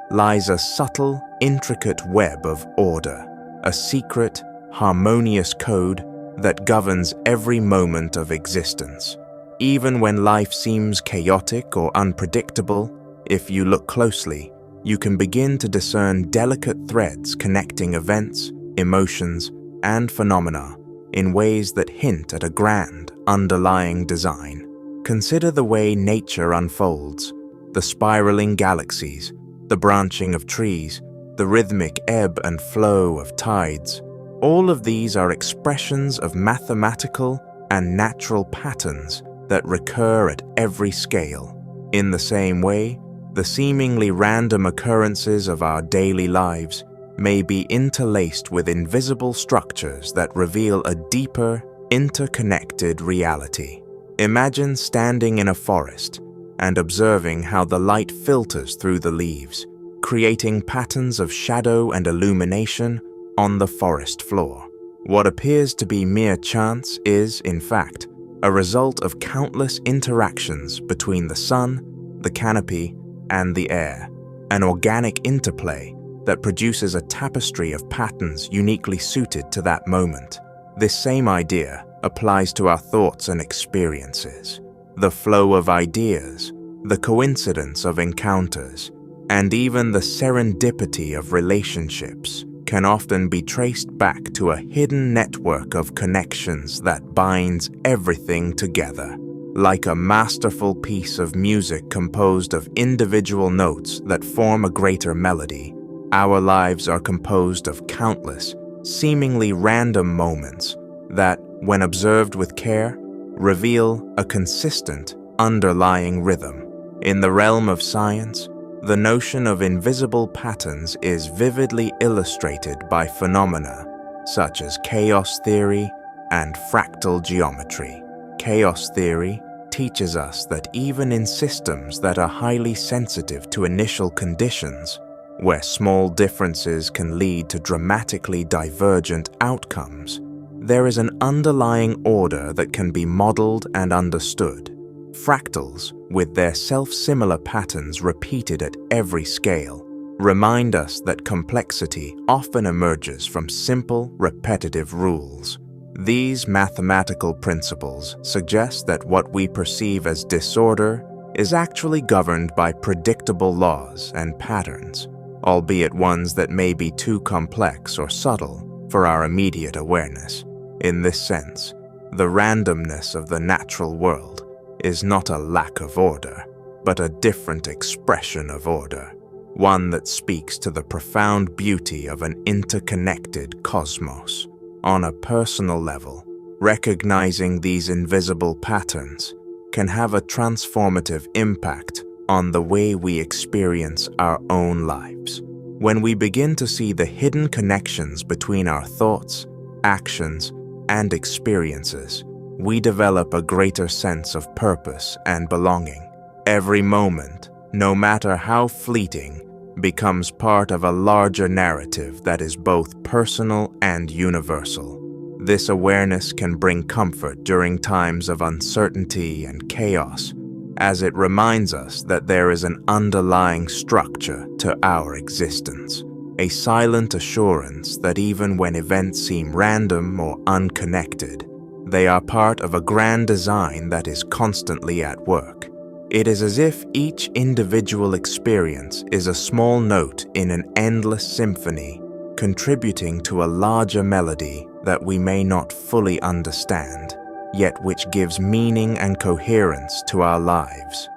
lies a subtle, intricate web of order, a secret, harmonious code that governs every moment of existence. Even when life seems chaotic or unpredictable, if you look closely, you can begin to discern delicate threads connecting events, emotions, and phenomena in ways that hint at a grand, underlying design. Consider the way nature unfolds, the spiraling galaxies, the branching of trees, the rhythmic ebb and flow of tides. All of these are expressions of mathematical and natural patterns that recur at every scale. In the same way, the seemingly random occurrences of our daily lives may be interlaced with invisible structures that reveal a deeper, interconnected reality. Imagine standing in a forest and observing how the light filters through the leaves, creating patterns of shadow and illumination on the forest floor. What appears to be mere chance is, in fact, a result of countless interactions between the sun, the canopy, and the air, an organic interplay that produces a tapestry of patterns uniquely suited to that moment. This same idea applies to our thoughts and experiences. The flow of ideas, the coincidence of encounters, and even the serendipity of relationships can often be traced back to a hidden network of connections that binds everything together. Like a masterful piece of music composed of individual notes that form a greater melody, our lives are composed of countless, seemingly random moments that, when observed with care, reveal a consistent, underlying rhythm. In the realm of science, the notion of invisible patterns is vividly illustrated by phenomena such as chaos theory and fractal geometry. Chaos theory teaches us that even in systems that are highly sensitive to initial conditions, where small differences can lead to dramatically divergent outcomes, there is an underlying order that can be modeled and understood. Fractals, with their self-similar patterns repeated at every scale, remind us that complexity often emerges from simple, repetitive rules. These mathematical principles suggest that what we perceive as disorder is actually governed by predictable laws and patterns, albeit ones that may be too complex or subtle for our immediate awareness. In this sense, the randomness of the natural world is not a lack of order, but a different expression of order, one that speaks to the profound beauty of an interconnected cosmos. On a personal level, recognizing these invisible patterns can have a transformative impact on the way we experience our own lives. When we begin to see the hidden connections between our thoughts, actions, and experiences, we develop a greater sense of purpose and belonging. Every moment, no matter how fleeting, becomes part of a larger narrative that is both personal and universal. This awareness can bring comfort during times of uncertainty and chaos, as it reminds us that there is an underlying structure to our existence. a silent assurance that even when events seem random or unconnected, they are part of a grand design that is constantly at work. It is as if each individual experience is a small note in an endless symphony, contributing to a larger melody that we may not fully understand, yet which gives meaning and coherence to our lives.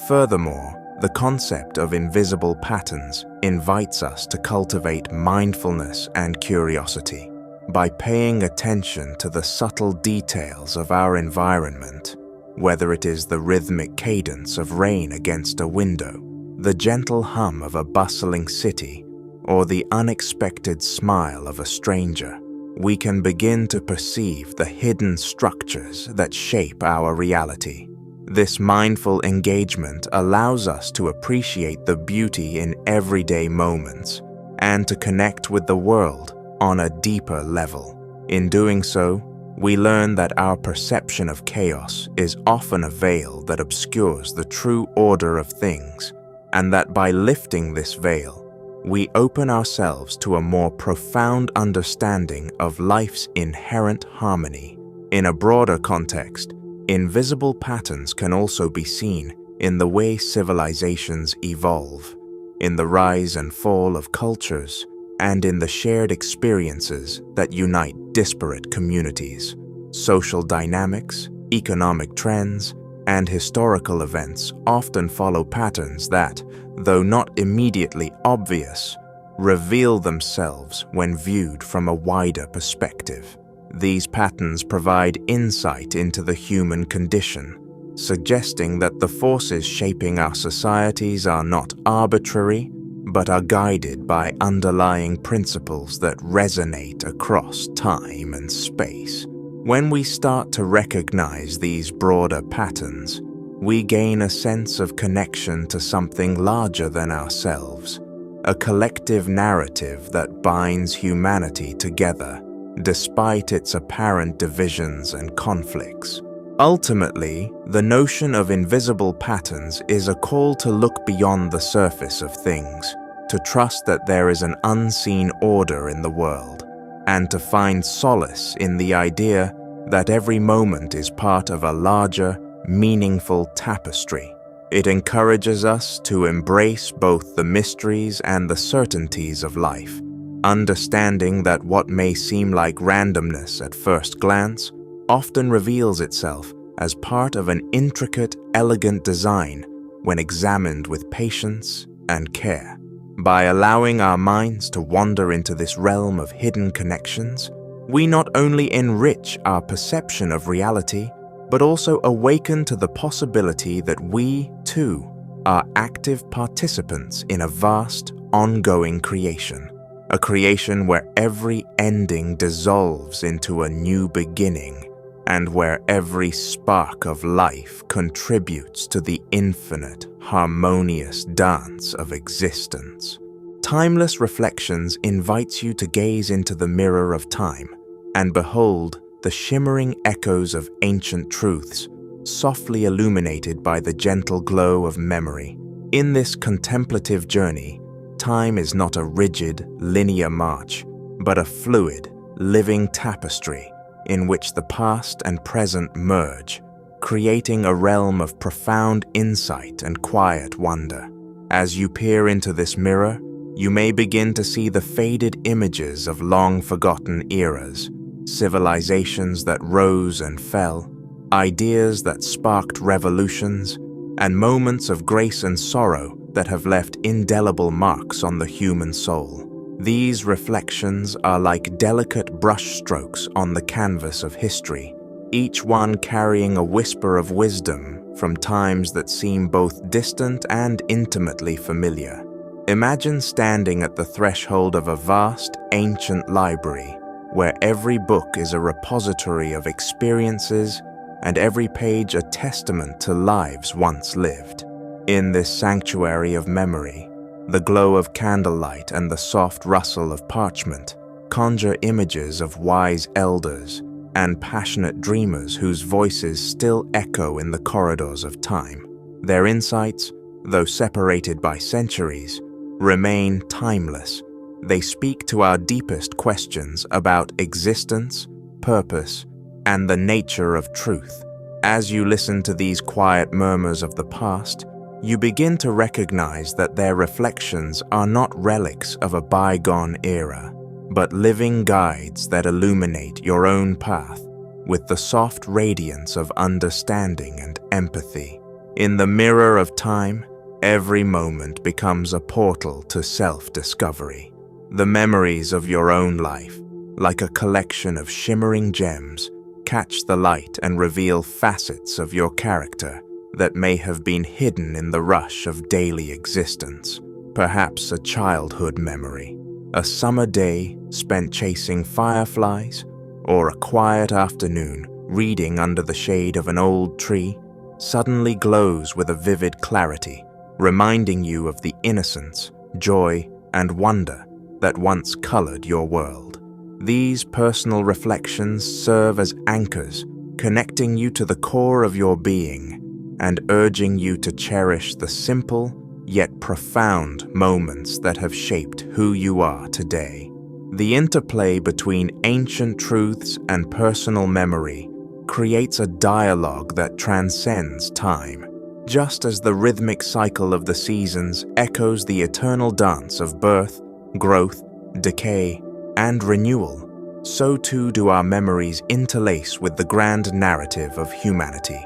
Furthermore, the concept of invisible patterns invites us to cultivate mindfulness and curiosity. By paying attention to the subtle details of our environment, whether it is the rhythmic cadence of rain against a window, the gentle hum of a bustling city, or the unexpected smile of a stranger, we can begin to perceive the hidden structures that shape our reality. This mindful engagement allows us to appreciate the beauty in everyday moments and to connect with the world on a deeper level. In doing so, we learn that our perception of chaos is often a veil that obscures the true order of things, and that by lifting this veil, we open ourselves to a more profound understanding of life's inherent harmony. In a broader context, invisible patterns can also be seen in the way civilizations evolve, in the rise and fall of cultures, and in the shared experiences that unite disparate communities. Social dynamics, economic trends, and historical events often follow patterns that, though not immediately obvious, reveal themselves when viewed from a wider perspective. These patterns provide insight into the human condition, suggesting that the forces shaping our societies are not arbitrary, but are guided by underlying principles that resonate across time and space. When we start to recognize these broader patterns, we gain a sense of connection to something larger than ourselves, a collective narrative that binds humanity together, despite its apparent divisions and conflicts. Ultimately, the notion of invisible patterns is a call to look beyond the surface of things, to trust that there is an unseen order in the world, and to find solace in the idea that every moment is part of a larger, meaningful tapestry. It encourages us to embrace both the mysteries and the certainties of life, understanding that what may seem like randomness at first glance often reveals itself as part of an intricate, elegant design when examined with patience and care. By allowing our minds to wander into this realm of hidden connections, we not only enrich our perception of reality, but also awaken to the possibility that we, too, are active participants in a vast, ongoing creation. A creation where every ending dissolves into a new beginning, and where every spark of life contributes to the infinite, harmonious dance of existence. Timeless Reflections invites you to gaze into the mirror of time and behold the shimmering echoes of ancient truths, softly illuminated by the gentle glow of memory. In this contemplative journey, time is not a rigid, linear march, but a fluid, living tapestry in which the past and present merge, creating a realm of profound insight and quiet wonder. As you peer into this mirror, you may begin to see the faded images of long-forgotten eras, civilizations that rose and fell, ideas that sparked revolutions, and moments of grace and sorrow that have left indelible marks on the human soul. These reflections are like delicate brushstrokes on the canvas of history, each one carrying a whisper of wisdom from times that seem both distant and intimately familiar. Imagine standing at the threshold of a vast, ancient library, where every book is a repository of experiences and every page a testament to lives once lived. In this sanctuary of memory, the glow of candlelight and the soft rustle of parchment conjure images of wise elders and passionate dreamers whose voices still echo in the corridors of time. Their insights, though separated by centuries, remain timeless, They speak to our deepest questions about existence, purpose, and the nature of truth. As you listen to these quiet murmurs of the past, you begin to recognize that their reflections are not relics of a bygone era, but living guides that illuminate your own path with the soft radiance of understanding and empathy. In the mirror of time, every moment becomes a portal to self-discovery. The memories of your own life, like a collection of shimmering gems, catch the light and reveal facets of your character that may have been hidden in the rush of daily existence. Perhaps a childhood memory, a summer day spent chasing fireflies, or a quiet afternoon reading under the shade of an old tree, suddenly glows with a vivid clarity, reminding you of the innocence, joy, and wonder that once colored your world. These personal reflections serve as anchors, connecting you to the core of your being and urging you to cherish the simple yet profound moments that have shaped who you are today. The interplay between ancient truths and personal memory creates a dialogue that transcends time. Just as the rhythmic cycle of the seasons echoes the eternal dance of birth, growth, decay, and renewal, so too do our memories interlace with the grand narrative of humanity.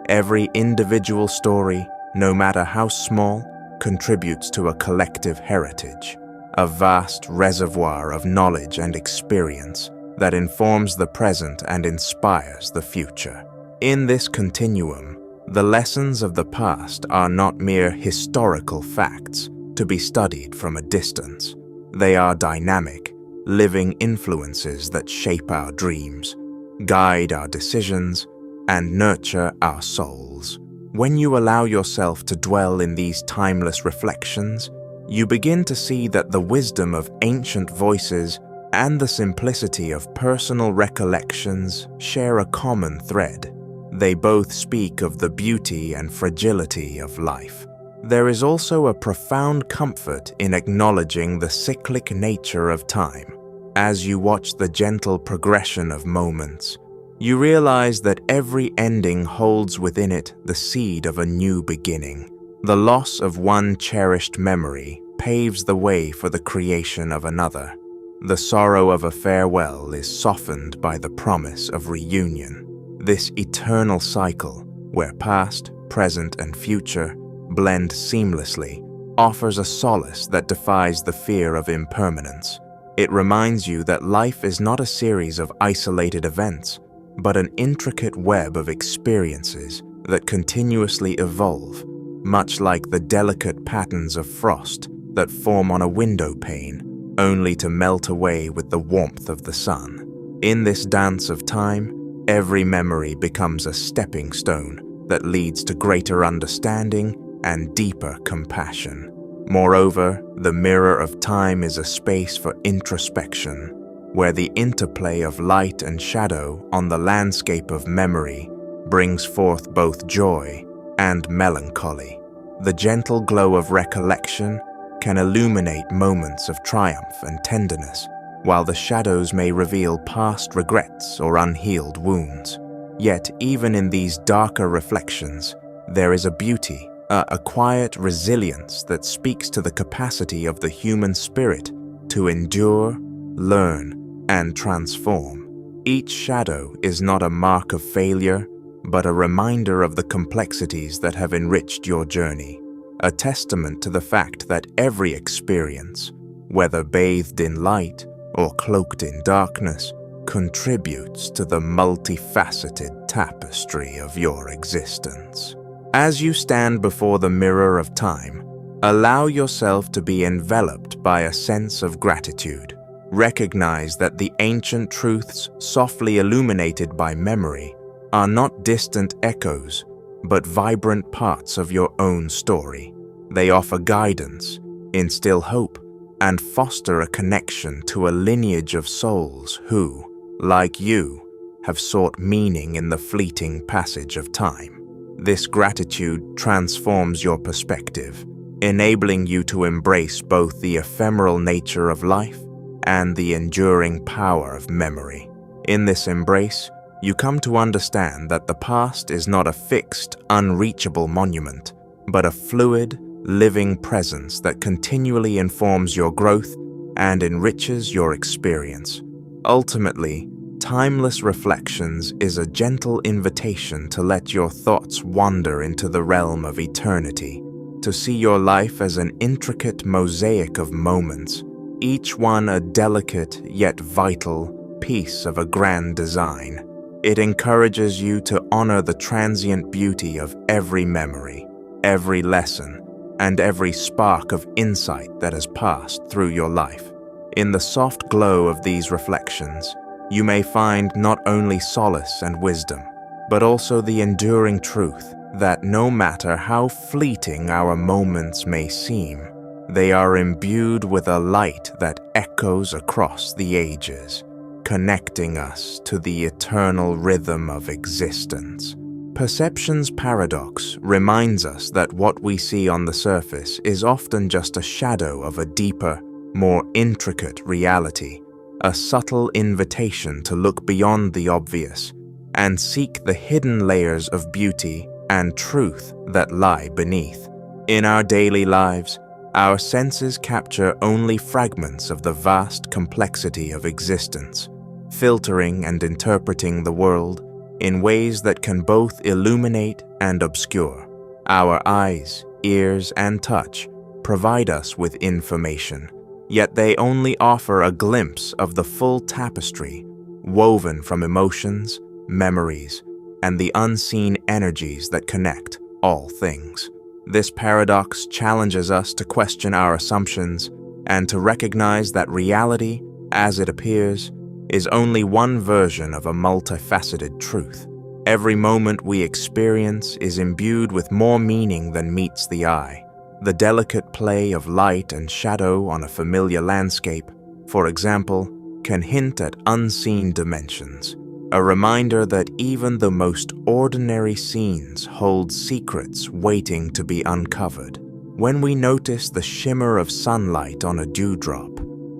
Every individual story, no matter how small, contributes to a collective heritage, a vast reservoir of knowledge and experience that informs the present and inspires the future. In this continuum, the lessons of the past are not mere historical facts to be studied from a distance. They are dynamic, living influences that shape our dreams, guide our decisions, and nurture our souls. When you allow yourself to dwell in these timeless reflections, you begin to see that the wisdom of ancient voices and the simplicity of personal recollections share a common thread. They both speak of the beauty and fragility of life. There is also a profound comfort in acknowledging the cyclic nature of time. As you watch the gentle progression of moments, you realize that every ending holds within it the seed of a new beginning. The loss of one cherished memory paves the way for the creation of another. The sorrow of a farewell is softened by the promise of reunion. This eternal cycle, where past, present, and future blend seamlessly, offers a solace that defies the fear of impermanence. It reminds you that life is not a series of isolated events, but an intricate web of experiences that continuously evolve, much like the delicate patterns of frost that form on a window pane, only to melt away with the warmth of the sun. In this dance of time, every memory becomes a stepping stone that leads to greater understanding and deeper compassion. Moreover, the mirror of time is a space for introspection, where the interplay of light and shadow on the landscape of memory brings forth both joy and melancholy. The gentle glow of recollection can illuminate moments of triumph and tenderness, while the shadows may reveal past regrets or unhealed wounds. Yet, even in these darker reflections, there is a beauty, a quiet resilience that speaks to the capacity of the human spirit to endure, learn, and transform. Each shadow is not a mark of failure, but a reminder of the complexities that have enriched your journey, a testament to the fact that every experience, whether bathed in light or cloaked in darkness, contributes to the multifaceted tapestry of your existence. As you stand before the mirror of time, allow yourself to be enveloped by a sense of gratitude. Recognize that the ancient truths softly illuminated by memory are not distant echoes, but vibrant parts of your own story. They offer guidance, instill hope, and foster a connection to a lineage of souls who, like you, have sought meaning in the fleeting passage of time. This gratitude transforms your perspective, enabling you to embrace both the ephemeral nature of life and the enduring power of memory. In this embrace, you come to understand that the past is not a fixed, unreachable monument, but a fluid, living presence that continually informs your growth and enriches your experience. Ultimately, Timeless Reflections is a gentle invitation to let your thoughts wander into the realm of eternity, to see your life as an intricate mosaic of moments, each one a delicate yet vital piece of a grand design. It encourages you to honor the transient beauty of every memory, every lesson, and every spark of insight that has passed through your life. In the soft glow of these reflections, you may find not only solace and wisdom, but also the enduring truth that no matter how fleeting our moments may seem, they are imbued with a light that echoes across the ages, connecting us to the eternal rhythm of existence. Perception's paradox reminds us that what we see on the surface is often just a shadow of a deeper, more intricate reality, a subtle invitation to look beyond the obvious and seek the hidden layers of beauty and truth that lie beneath. In our daily lives, our senses capture only fragments of the vast complexity of existence, filtering and interpreting the world in ways that can both illuminate and obscure. Our eyes, ears, and touch provide us with information, yet they only offer a glimpse of the full tapestry woven from emotions, memories, and the unseen energies that connect all things. This paradox challenges us to question our assumptions and to recognize that reality, as it appears, is only one version of a multifaceted truth. Every moment we experience is imbued with more meaning than meets the eye. The delicate play of light and shadow on a familiar landscape, for example, can hint at unseen dimensions, a reminder that even the most ordinary scenes hold secrets waiting to be uncovered. When we notice the shimmer of sunlight on a dewdrop,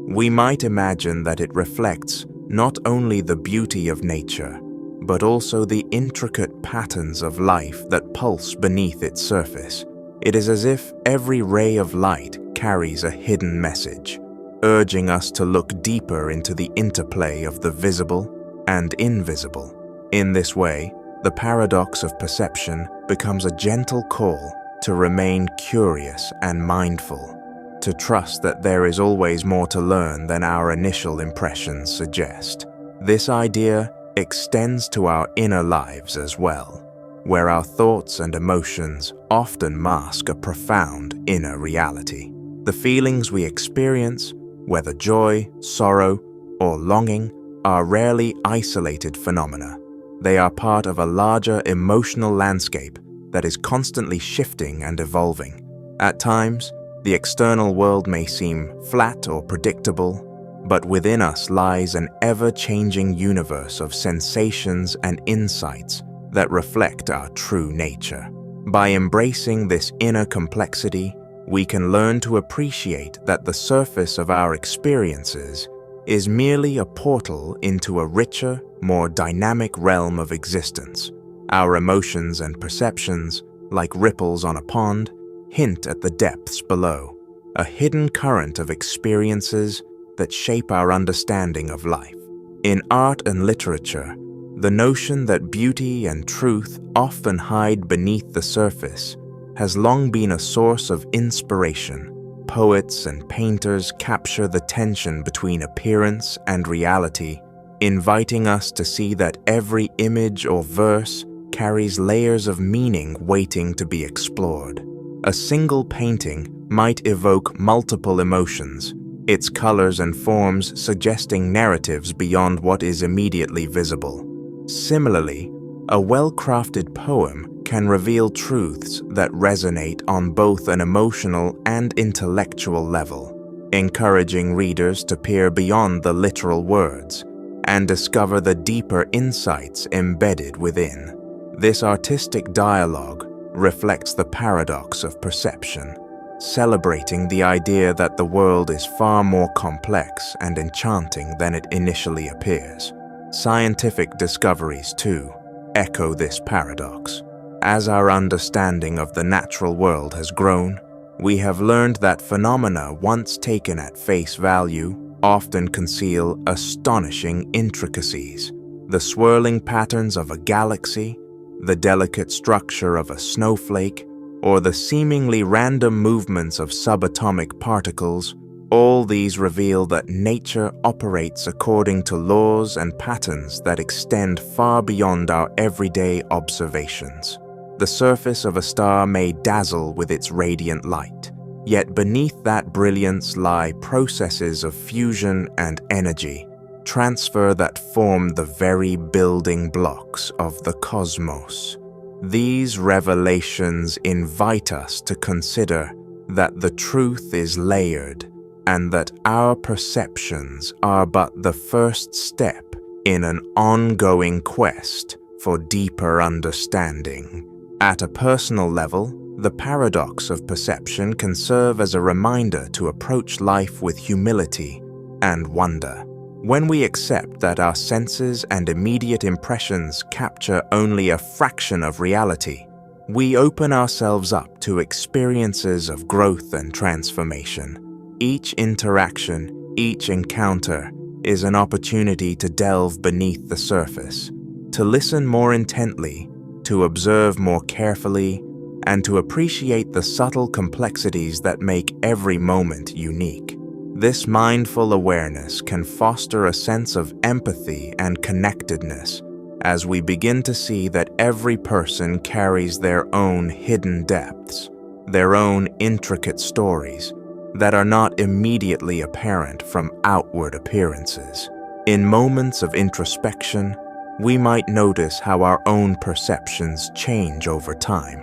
we might imagine that it reflects not only the beauty of nature, but also the intricate patterns of life that pulse beneath its surface. It is as if every ray of light carries a hidden message, urging us to look deeper into the interplay of the visible and invisible. In this way, the paradox of perception becomes a gentle call to remain curious and mindful, to trust that there is always more to learn than our initial impressions suggest. This idea extends to our inner lives as well, where our thoughts and emotions often mask a profound inner reality. The feelings we experience, whether joy, sorrow, or longing, are rarely isolated phenomena. They are part of a larger emotional landscape that is constantly shifting and evolving. At times, the external world may seem flat or predictable, but within us lies an ever-changing universe of sensations and insights that reflect our true nature. By embracing this inner complexity, we can learn to appreciate that the surface of our experiences is merely a portal into a richer, more dynamic realm of existence. Our emotions and perceptions, like ripples on a pond, hint at the depths below, a hidden current of experiences that shape our understanding of life. In art and literature, the notion that beauty and truth often hide beneath the surface has long been a source of inspiration. Poets and painters capture the tension between appearance and reality, inviting us to see that every image or verse carries layers of meaning waiting to be explored. A single painting might evoke multiple emotions, its colors and forms suggesting narratives beyond what is immediately visible. Similarly, a well-crafted poem can reveal truths that resonate on both an emotional and intellectual level, encouraging readers to peer beyond the literal words and discover the deeper insights embedded within. This artistic dialogue reflects the paradox of perception. celebrating the idea that the world is far more complex and enchanting than it initially appears. Scientific discoveries, too, echo this paradox. As our understanding of the natural world has grown, we have learned that phenomena once taken at face value often conceal astonishing intricacies. The swirling patterns of a galaxy, the delicate structure of a snowflake, or the seemingly random movements of subatomic particles, all these reveal that nature operates according to laws and patterns that extend far beyond our everyday observations. The surface of a star may dazzle with its radiant light, yet beneath that brilliance lie processes of fusion and energy, transfer that form the very building blocks of the cosmos. These revelations invite us to consider that the truth is layered and that our perceptions are but the first step in an ongoing quest for deeper understanding. At a personal level, the paradox of perception can serve as a reminder to approach life with humility and wonder. When we accept that our senses and immediate impressions capture only a fraction of reality, we open ourselves up to experiences of growth and transformation. Each interaction, each encounter, is an opportunity to delve beneath the surface, to listen more intently, to observe more carefully, and to appreciate the subtle complexities that make every moment unique. This mindful awareness can foster a sense of empathy and connectedness as we begin to see that every person carries their own hidden depths, their own intricate stories that are not immediately apparent from outward appearances. In moments of introspection, we might notice how our own perceptions change over time.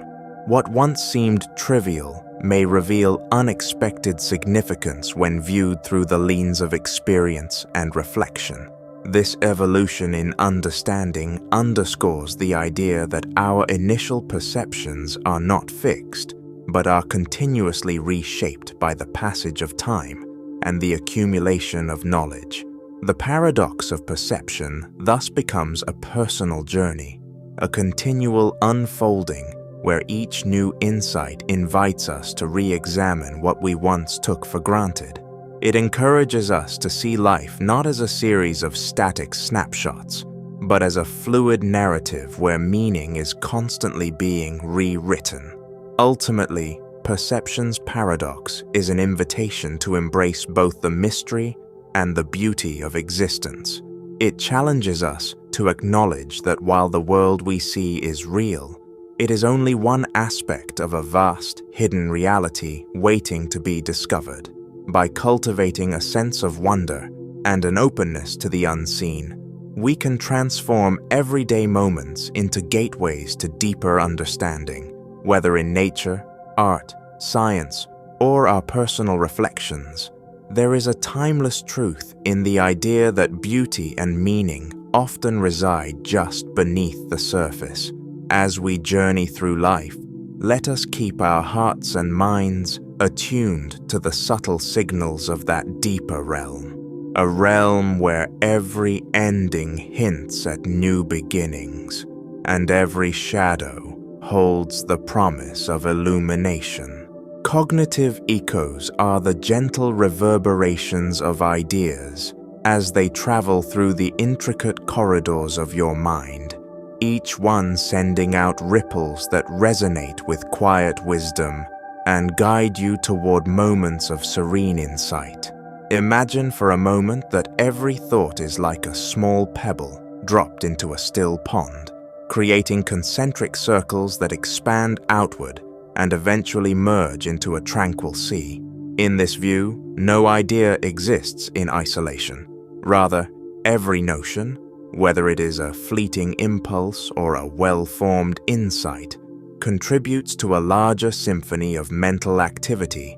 What once seemed trivial may reveal unexpected significance when viewed through the lens of experience and reflection. This evolution in understanding underscores the idea that our initial perceptions are not fixed, but are continuously reshaped by the passage of time and the accumulation of knowledge. The paradox of perception thus becomes a personal journey, a continual unfolding where each new insight invites us to re-examine what we once took for granted. It encourages us to see life not as a series of static snapshots, but as a fluid narrative where meaning is constantly being rewritten. Ultimately, perception's paradox is an invitation to embrace both the mystery and the beauty of existence. It challenges us to acknowledge that while the world we see is real, it is only one aspect of a vast, hidden reality waiting to be discovered. By cultivating a sense of wonder and an openness to the unseen, we can transform everyday moments into gateways to deeper understanding, whether in nature, art, science, or our personal reflections. There is a timeless truth in the idea that beauty and meaning often reside just beneath the surface. As we journey through life, let us keep our hearts and minds attuned to the subtle signals of that deeper realm, a realm where every ending hints at new beginnings, and every shadow holds the promise of illumination. Cognitive echoes are the gentle reverberations of ideas as they travel through the intricate corridors of your mind, each one sending out ripples that resonate with quiet wisdom and guide you toward moments of serene insight. Imagine for a moment that every thought is like a small pebble dropped into a still pond, creating concentric circles that expand outward and eventually merge into a tranquil sea. In this view, no idea exists in isolation. Rather, every notion, whether it is a fleeting impulse or a well-formed insight, contributes to a larger symphony of mental activity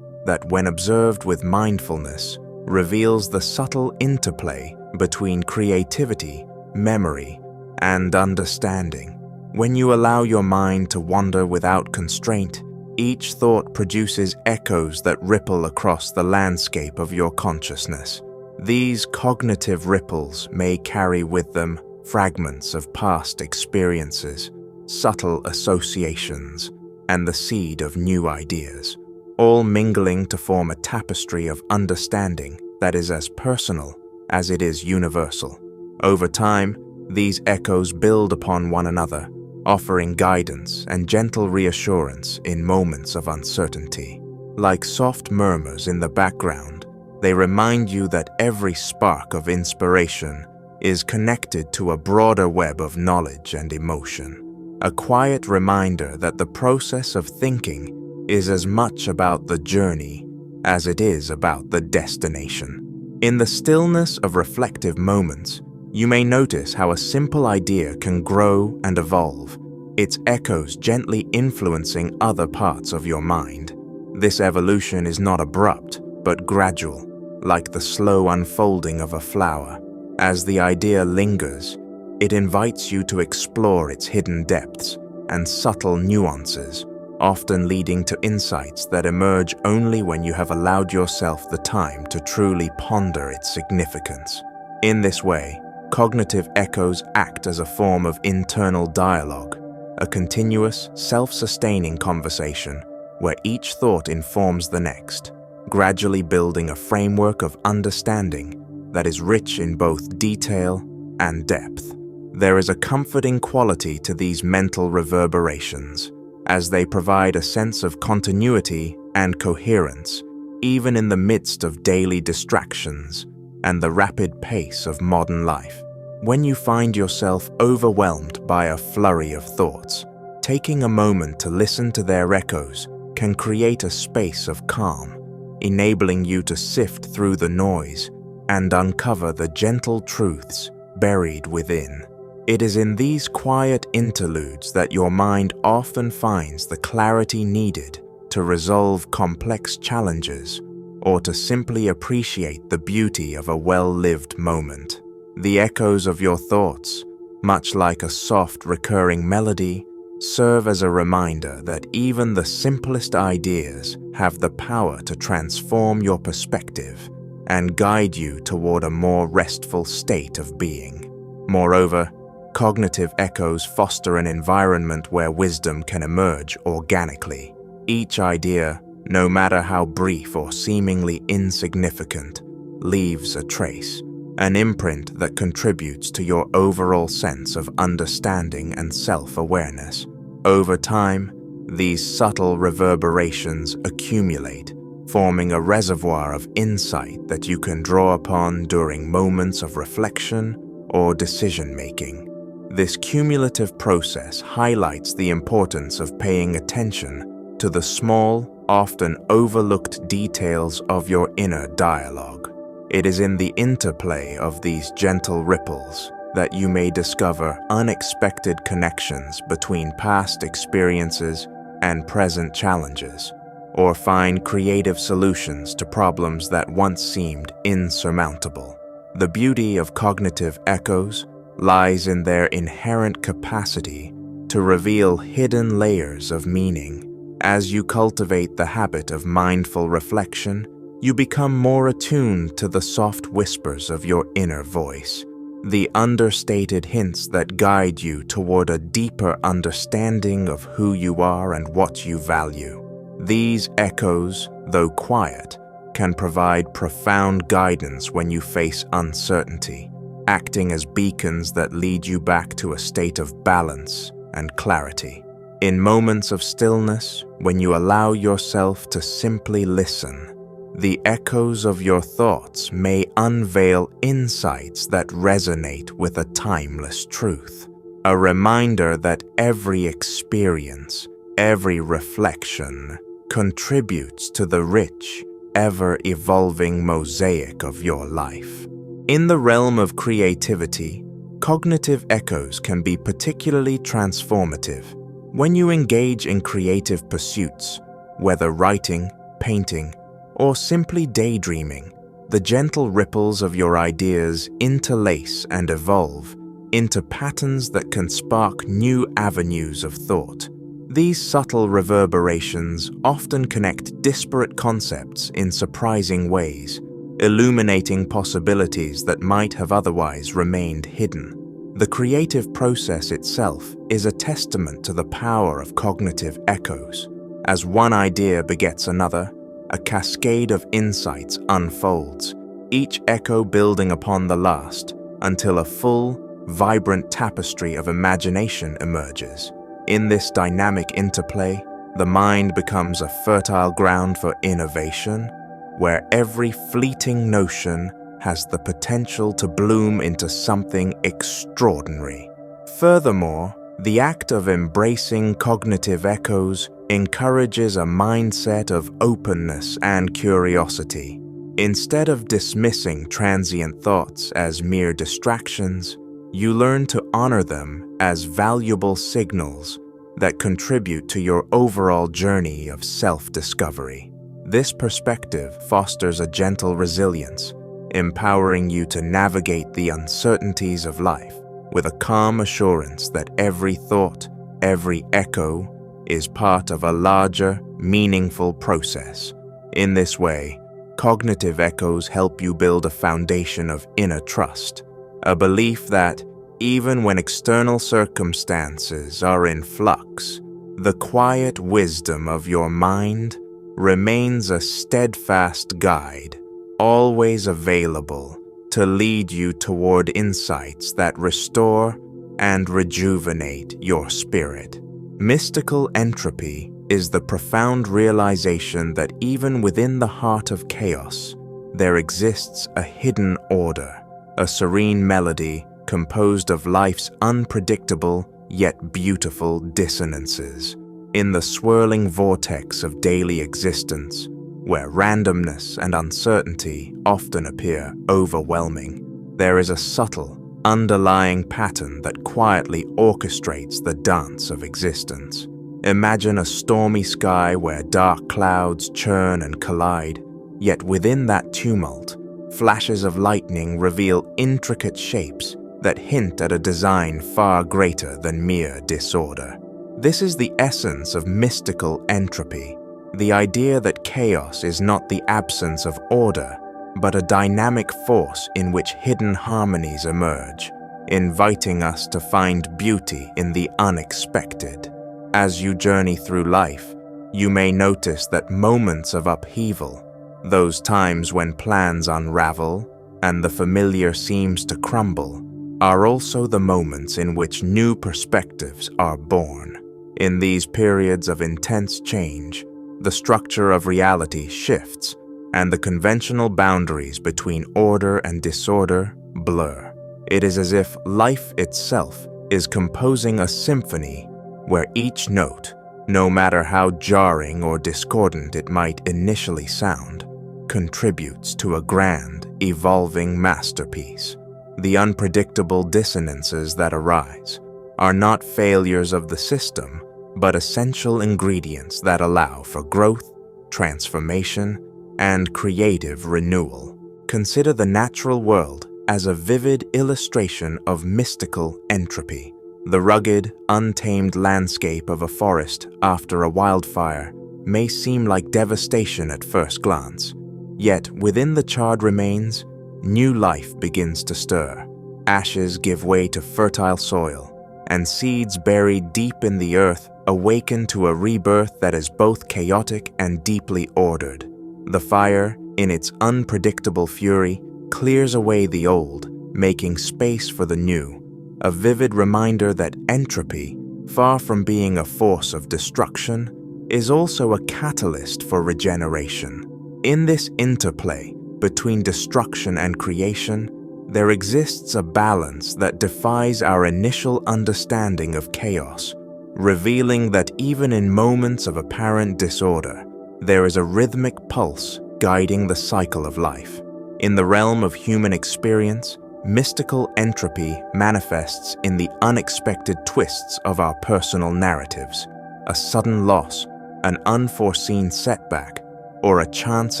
that, when observed with mindfulness, reveals the subtle interplay between creativity, memory, and understanding. When you allow your mind to wander without constraint, Each thought produces echoes that ripple across the landscape of your consciousness. These cognitive ripples may carry with them fragments of past experiences, subtle associations, and the seed of new ideas, all mingling to form a tapestry of understanding that is as personal as it is universal. Over time, these echoes build upon one another, offering guidance and gentle reassurance in moments of uncertainty. Like soft murmurs in the background, they remind you that every spark of inspiration is connected to a broader web of knowledge and emotion. A quiet reminder that the process of thinking is as much about the journey as it is about the destination. In the stillness of reflective moments, you may notice how a simple idea can grow and evolve, its echoes gently influencing other parts of your mind. This evolution is not abrupt, but gradual, like the slow unfolding of a flower. As the idea lingers, it invites you to explore its hidden depths and subtle nuances, often leading to insights that emerge only when you have allowed yourself the time to truly ponder its significance. In this way, cognitive echoes act as a form of internal dialogue, a continuous, self-sustaining conversation where each thought informs the next, gradually building a framework of understanding that is rich in both detail and depth. There is a comforting quality to these mental reverberations, as they provide a sense of continuity and coherence, even in the midst of daily distractions and the rapid pace of modern life. When you find yourself overwhelmed by a flurry of thoughts, taking a moment to listen to their echoes can create a space of calm, enabling you to sift through the noise and uncover the gentle truths buried within. It is in these quiet interludes that your mind often finds the clarity needed to resolve complex challenges or to simply appreciate the beauty of a well-lived moment. The echoes of your thoughts, much like a soft recurring melody, serve as a reminder that even the simplest ideas have the power to transform your perspective and guide you toward a more restful state of being. Moreover, cognitive echoes foster an environment where wisdom can emerge organically. Each idea, no matter how brief or seemingly insignificant, leaves a trace, an imprint that contributes to your overall sense of understanding and self-awareness. Over time, these subtle reverberations accumulate, forming a reservoir of insight that you can draw upon during moments of reflection or decision-making. This cumulative process highlights the importance of paying attention to the small, often overlooked details of your inner dialogue. It is in the interplay of these gentle ripples that you may discover unexpected connections between past experiences and present challenges, or find creative solutions to problems that once seemed insurmountable. The beauty of cognitive echoes lies in their inherent capacity to reveal hidden layers of meaning. As you cultivate the habit of mindful reflection, you become more attuned to the soft whispers of your inner voice, the understated hints that guide you toward a deeper understanding of who you are and what you value. These echoes, though quiet, can provide profound guidance when you face uncertainty, acting as beacons that lead you back to a state of balance and clarity. In moments of stillness, when you allow yourself to simply listen, the echoes of your thoughts may unveil insights that resonate with a timeless truth, a reminder that every experience, every reflection, contributes to the rich, ever-evolving mosaic of your life. In the realm of creativity, cognitive echoes can be particularly transformative. When you engage in creative pursuits, whether writing, painting, or simply daydreaming, the gentle ripples of your ideas interlace and evolve into patterns that can spark new avenues of thought. These subtle reverberations often connect disparate concepts in surprising ways, illuminating possibilities that might have otherwise remained hidden. The creative process itself is a testament to the power of cognitive echoes. As one idea begets another, a cascade of insights unfolds, each echo building upon the last, until a full, vibrant tapestry of imagination emerges. In this dynamic interplay, the mind becomes a fertile ground for innovation, where every fleeting notion has the potential to bloom into something extraordinary. Furthermore, the act of embracing cognitive echoes encourages a mindset of openness and curiosity. Instead of dismissing transient thoughts as mere distractions, you learn to honor them as valuable signals that contribute to your overall journey of self-discovery. This perspective fosters a gentle resilience, empowering you to navigate the uncertainties of life with a calm assurance that every thought, every echo, is part of a larger, meaningful process. In this way, cognitive echoes help you build a foundation of inner trust, a belief that, even when external circumstances are in flux, the quiet wisdom of your mind remains a steadfast guide, always available to lead you toward insights that restore and rejuvenate your spirit. Mystical entropy is the profound realization that even within the heart of chaos, there exists a hidden order, a serene melody composed of life's unpredictable yet beautiful dissonances. In the swirling vortex of daily existence, where randomness and uncertainty often appear overwhelming, there is a subtle, underlying pattern that quietly orchestrates the dance of existence. Imagine a stormy sky where dark clouds churn and collide, yet within that tumult, flashes of lightning reveal intricate shapes that hint at a design far greater than mere disorder. This is the essence of mystical entropy, the idea that chaos is not the absence of order, but a dynamic force in which hidden harmonies emerge, inviting us to find beauty in the unexpected. As you journey through life, you may notice that moments of upheaval, those times when plans unravel and the familiar seems to crumble, are also the moments in which new perspectives are born. In these periods of intense change, the structure of reality shifts, and the conventional boundaries between order and disorder blur. It is as if life itself is composing a symphony where each note, no matter how jarring or discordant it might initially sound, contributes to a grand, evolving masterpiece. The unpredictable dissonances that arise are not failures of the system, but essential ingredients that allow for growth, transformation, and creative renewal. Consider the natural world as a vivid illustration of mystical entropy. The rugged, untamed landscape of a forest after a wildfire may seem like devastation at first glance, yet within the charred remains, new life begins to stir. Ashes give way to fertile soil, and seeds buried deep in the earth awaken to a rebirth that is both chaotic and deeply ordered. The fire, in its unpredictable fury, clears away the old, making space for the new, a vivid reminder that entropy, far from being a force of destruction, is also a catalyst for regeneration. In this interplay between destruction and creation, there exists a balance that defies our initial understanding of chaos, revealing that even in moments of apparent disorder, there is a rhythmic pulse guiding the cycle of life. In the realm of human experience, mystical entropy manifests in the unexpected twists of our personal narratives. A sudden loss, an unforeseen setback, or a chance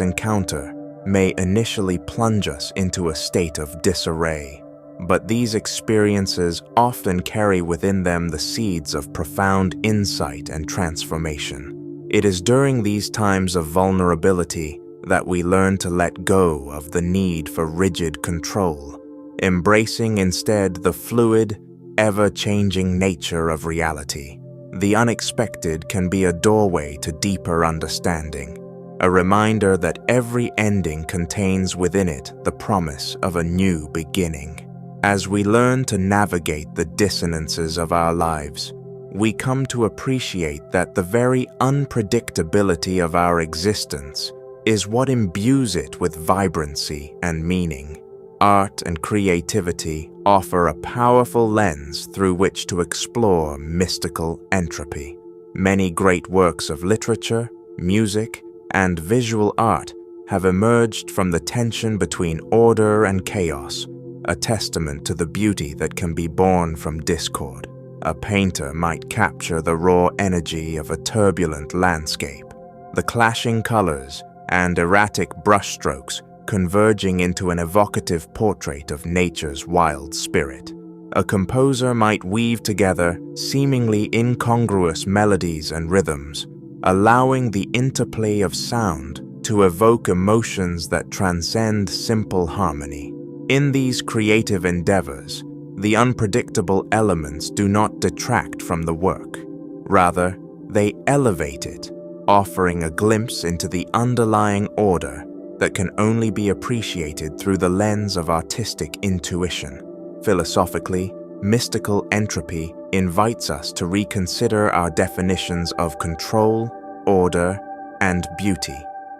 encounter may initially plunge us into a state of disarray. but these experiences often carry within them the seeds of profound insight and transformation. It is during these times of vulnerability that we learn to let go of the need for rigid control, embracing instead the fluid, ever-changing nature of reality. The unexpected can be a doorway to deeper understanding, a reminder that every ending contains within it the promise of a new beginning. As we learn to navigate the dissonances of our lives, we come to appreciate that the very unpredictability of our existence is what imbues it with vibrancy and meaning. Art and creativity offer a powerful lens through which to explore mystical entropy. Many great works of literature, music, and visual art have emerged from the tension between order and chaos, a testament to the beauty that can be born from discord. A painter might capture the raw energy of a turbulent landscape, the clashing colors and erratic brushstrokes converging into an evocative portrait of nature's wild spirit. A composer might weave together seemingly incongruous melodies and rhythms, allowing the interplay of sound to evoke emotions that transcend simple harmony. In these creative endeavors, the unpredictable elements do not detract from the work. Rather, they elevate it, offering a glimpse into the underlying order that can only be appreciated through the lens of artistic intuition. Philosophically, mystical entropy invites us to reconsider our definitions of control, order, and beauty.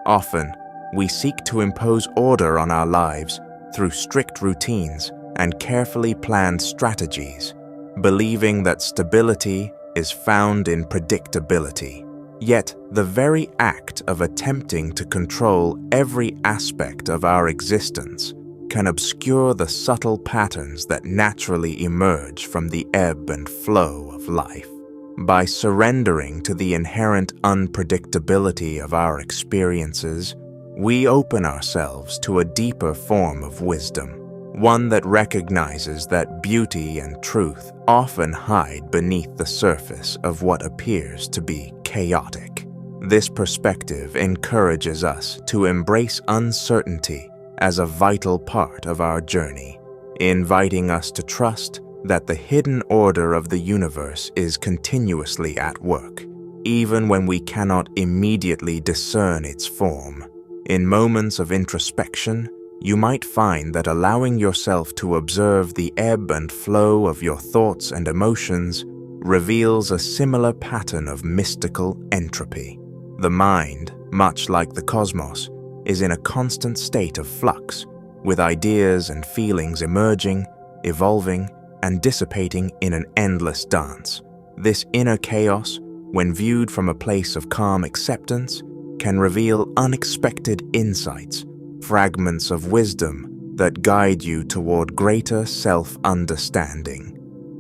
Often, we seek to impose order on our lives through strict routines and carefully planned strategies, believing that stability is found in predictability. Yet, the very act of attempting to control every aspect of our existence can obscure the subtle patterns that naturally emerge from the ebb and flow of life. By surrendering to the inherent unpredictability of our experiences, we open ourselves to a deeper form of wisdom, one that recognizes that beauty and truth often hide beneath the surface of what appears to be chaotic. This perspective encourages us to embrace uncertainty as a vital part of our journey, inviting us to trust that the hidden order of the universe is continuously at work, even when we cannot immediately discern its form. In moments of introspection, you might find that allowing yourself to observe the ebb and flow of your thoughts and emotions reveals a similar pattern of mystical entropy. The mind, much like the cosmos, is in a constant state of flux, with ideas and feelings emerging, evolving, and dissipating in an endless dance. This inner chaos, when viewed from a place of calm acceptance, can reveal unexpected insights, fragments of wisdom that guide you toward greater self-understanding.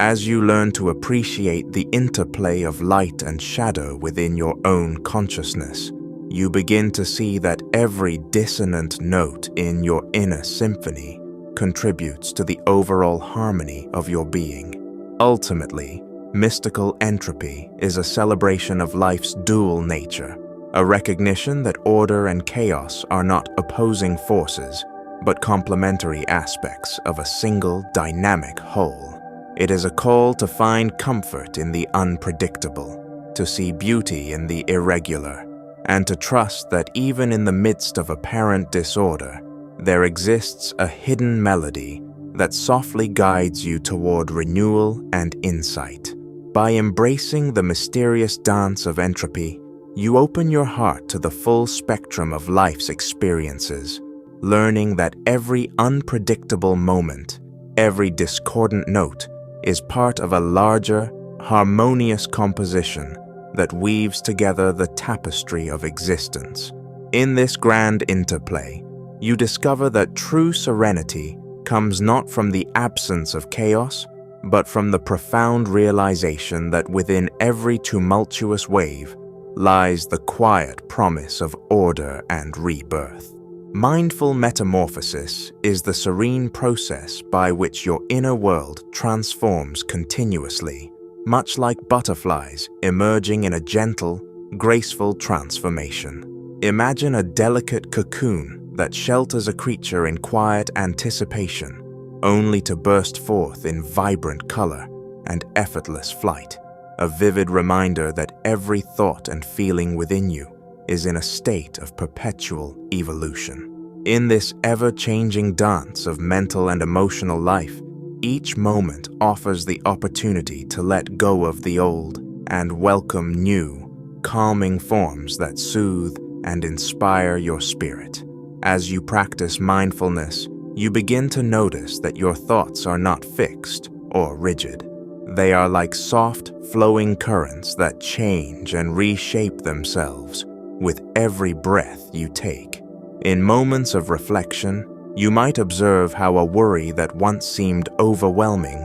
As you learn to appreciate the interplay of light and shadow within your own consciousness, you begin to see that every dissonant note in your inner symphony contributes to the overall harmony of your being. Ultimately, mystical entropy is a celebration of life's dual nature, a recognition that order and chaos are not opposing forces, but complementary aspects of a single dynamic whole. It is a call to find comfort in the unpredictable, to see beauty in the irregular, and to trust that even in the midst of apparent disorder, there exists a hidden melody that softly guides you toward renewal and insight. By embracing the mysterious dance of entropy, you open your heart to the full spectrum of life's experiences, learning that every unpredictable moment, every discordant note, is part of a larger, harmonious composition that weaves together the tapestry of existence. In this grand interplay, you discover that true serenity comes not from the absence of chaos, but from the profound realization that within every tumultuous wave lies the quiet promise of order and rebirth. Mindful metamorphosis is the serene process by which your inner world transforms continuously, much like butterflies emerging in a gentle, graceful transformation. Imagine a delicate cocoon that shelters a creature in quiet anticipation, only to burst forth in vibrant color and effortless flight, a vivid reminder that every thought and feeling within you is in a state of perpetual evolution. In this ever-changing dance of mental and emotional life, each moment offers the opportunity to let go of the old and welcome new, calming forms that soothe and inspire your spirit. As you practice mindfulness, you begin to notice that your thoughts are not fixed or rigid. They are like soft, flowing currents that change and reshape themselves with every breath you take. In moments of reflection, you might observe how a worry that once seemed overwhelming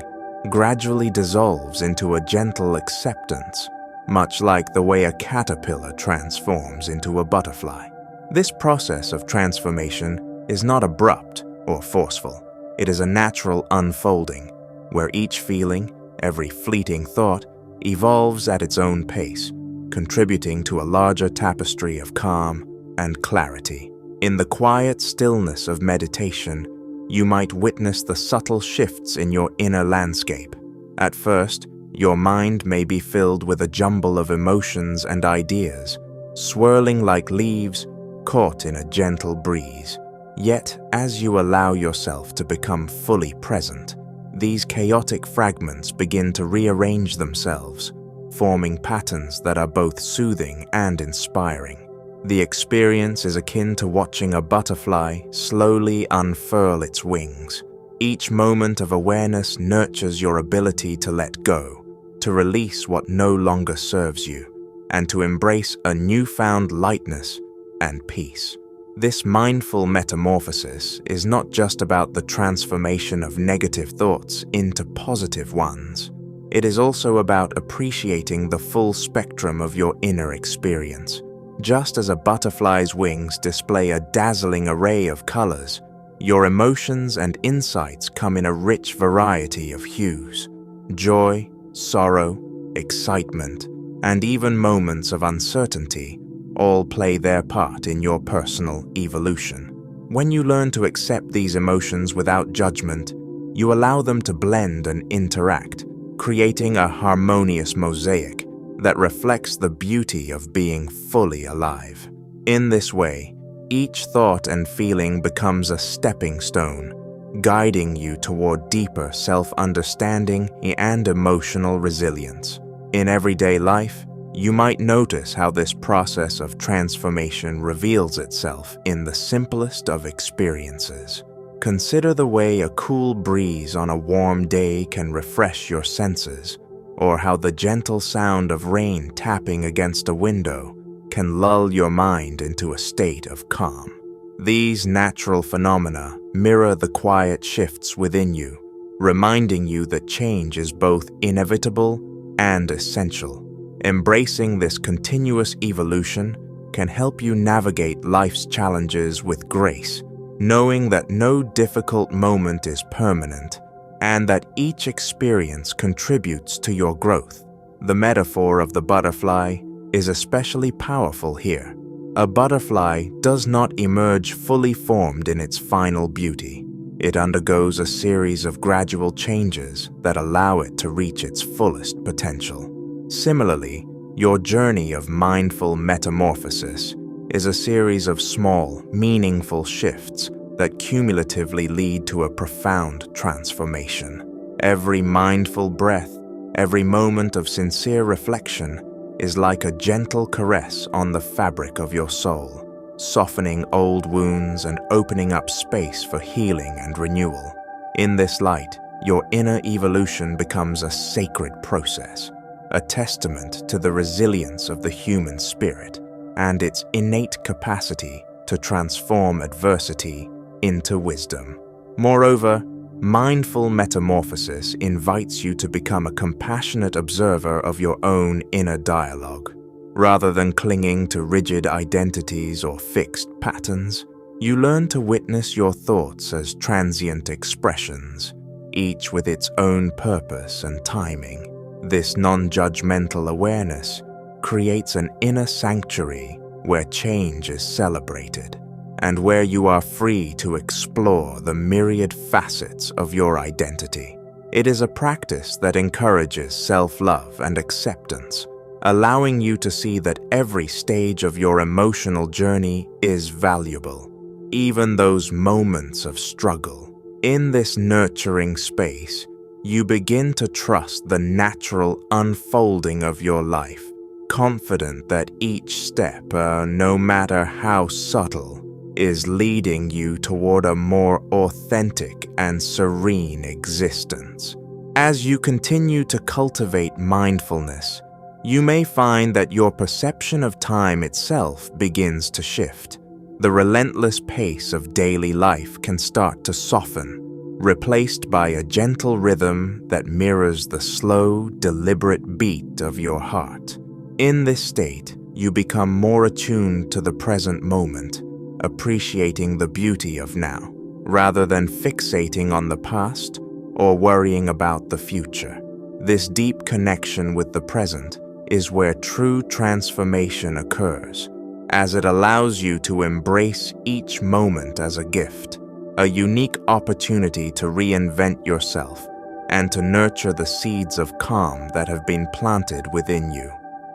gradually dissolves into a gentle acceptance, much like the way a caterpillar transforms into a butterfly. This process of transformation is not abrupt or forceful. It is a natural unfolding, where each feeling, every fleeting thought, evolves at its own pace, contributing to a larger tapestry of calm and clarity. In the quiet stillness of meditation, you might witness the subtle shifts in your inner landscape. At first, your mind may be filled with a jumble of emotions and ideas, swirling like leaves caught in a gentle breeze. Yet, as you allow yourself to become fully present, these chaotic fragments begin to rearrange themselves, forming patterns that are both soothing and inspiring. The experience is akin to watching a butterfly slowly unfurl its wings. Each moment of awareness nurtures your ability to let go, to release what no longer serves you, and to embrace a newfound lightness and peace. This mindful metamorphosis is not just about the transformation of negative thoughts into positive ones. It is also about appreciating the full spectrum of your inner experience. Just as a butterfly's wings display a dazzling array of colors, your emotions and insights come in a rich variety of hues. Joy, sorrow, excitement, and even moments of uncertainty all play their part in your personal evolution. When you learn to accept these emotions without judgment, you allow them to blend and interact, creating a harmonious mosaic that reflects the beauty of being fully alive. In this way, each thought and feeling becomes a stepping stone, guiding you toward deeper self-understanding and emotional resilience. In everyday life, you might notice how this process of transformation reveals itself in the simplest of experiences. Consider the way a cool breeze on a warm day can refresh your senses, or how the gentle sound of rain tapping against a window can lull your mind into a state of calm. These natural phenomena mirror the quiet shifts within you, reminding you that change is both inevitable and essential. Embracing this continuous evolution can help you navigate life's challenges with grace, knowing that no difficult moment is permanent and that each experience contributes to your growth. The metaphor of the butterfly is especially powerful here. A butterfly does not emerge fully formed in its final beauty. It undergoes a series of gradual changes that allow it to reach its fullest potential. Similarly, your journey of mindful metamorphosis is a series of small, meaningful shifts that cumulatively lead to a profound transformation. Every mindful breath, every moment of sincere reflection is like a gentle caress on the fabric of your soul, softening old wounds and opening up space for healing and renewal. In this light, your inner evolution becomes a sacred process, a testament to the resilience of the human spirit and its innate capacity to transform adversity into wisdom. Moreover, mindful metamorphosis invites you to become a compassionate observer of your own inner dialogue. Rather than clinging to rigid identities or fixed patterns, You learn to witness your thoughts as transient expressions, each with its own purpose and timing. This non-judgmental awareness creates an inner sanctuary where change is celebrated, and where you are free to explore the myriad facets of your identity. It is a practice that encourages self-love and acceptance, allowing you to see that every stage of your emotional journey is valuable, even those moments of struggle. In this nurturing space, you begin to trust the natural unfolding of your life, confident that each step, no matter how subtle, is leading you toward a more authentic and serene existence. As you continue to cultivate mindfulness, you may find that your perception of time itself begins to shift. The relentless pace of daily life can start to soften, replaced by a gentle rhythm that mirrors the slow, deliberate beat of your heart. In this state, you become more attuned to the present moment, appreciating the beauty of now, rather than fixating on the past or worrying about the future. This deep connection with the present is where true transformation occurs, as it allows you to embrace each moment as a gift, a unique opportunity to reinvent yourself and to nurture the seeds of calm that have been planted within you.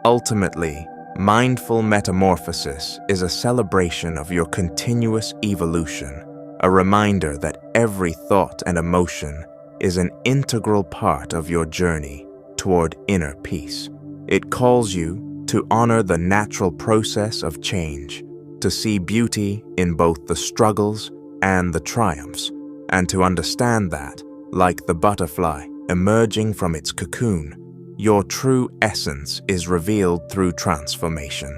Ultimately, mindful metamorphosis is a celebration of your continuous evolution, a reminder that every thought and emotion is an integral part of your journey toward inner peace. It calls you to honor the natural process of change, to see beauty in both the struggles and the triumphs, and to understand that, like the butterfly emerging from its cocoon, your true essence is revealed through transformation.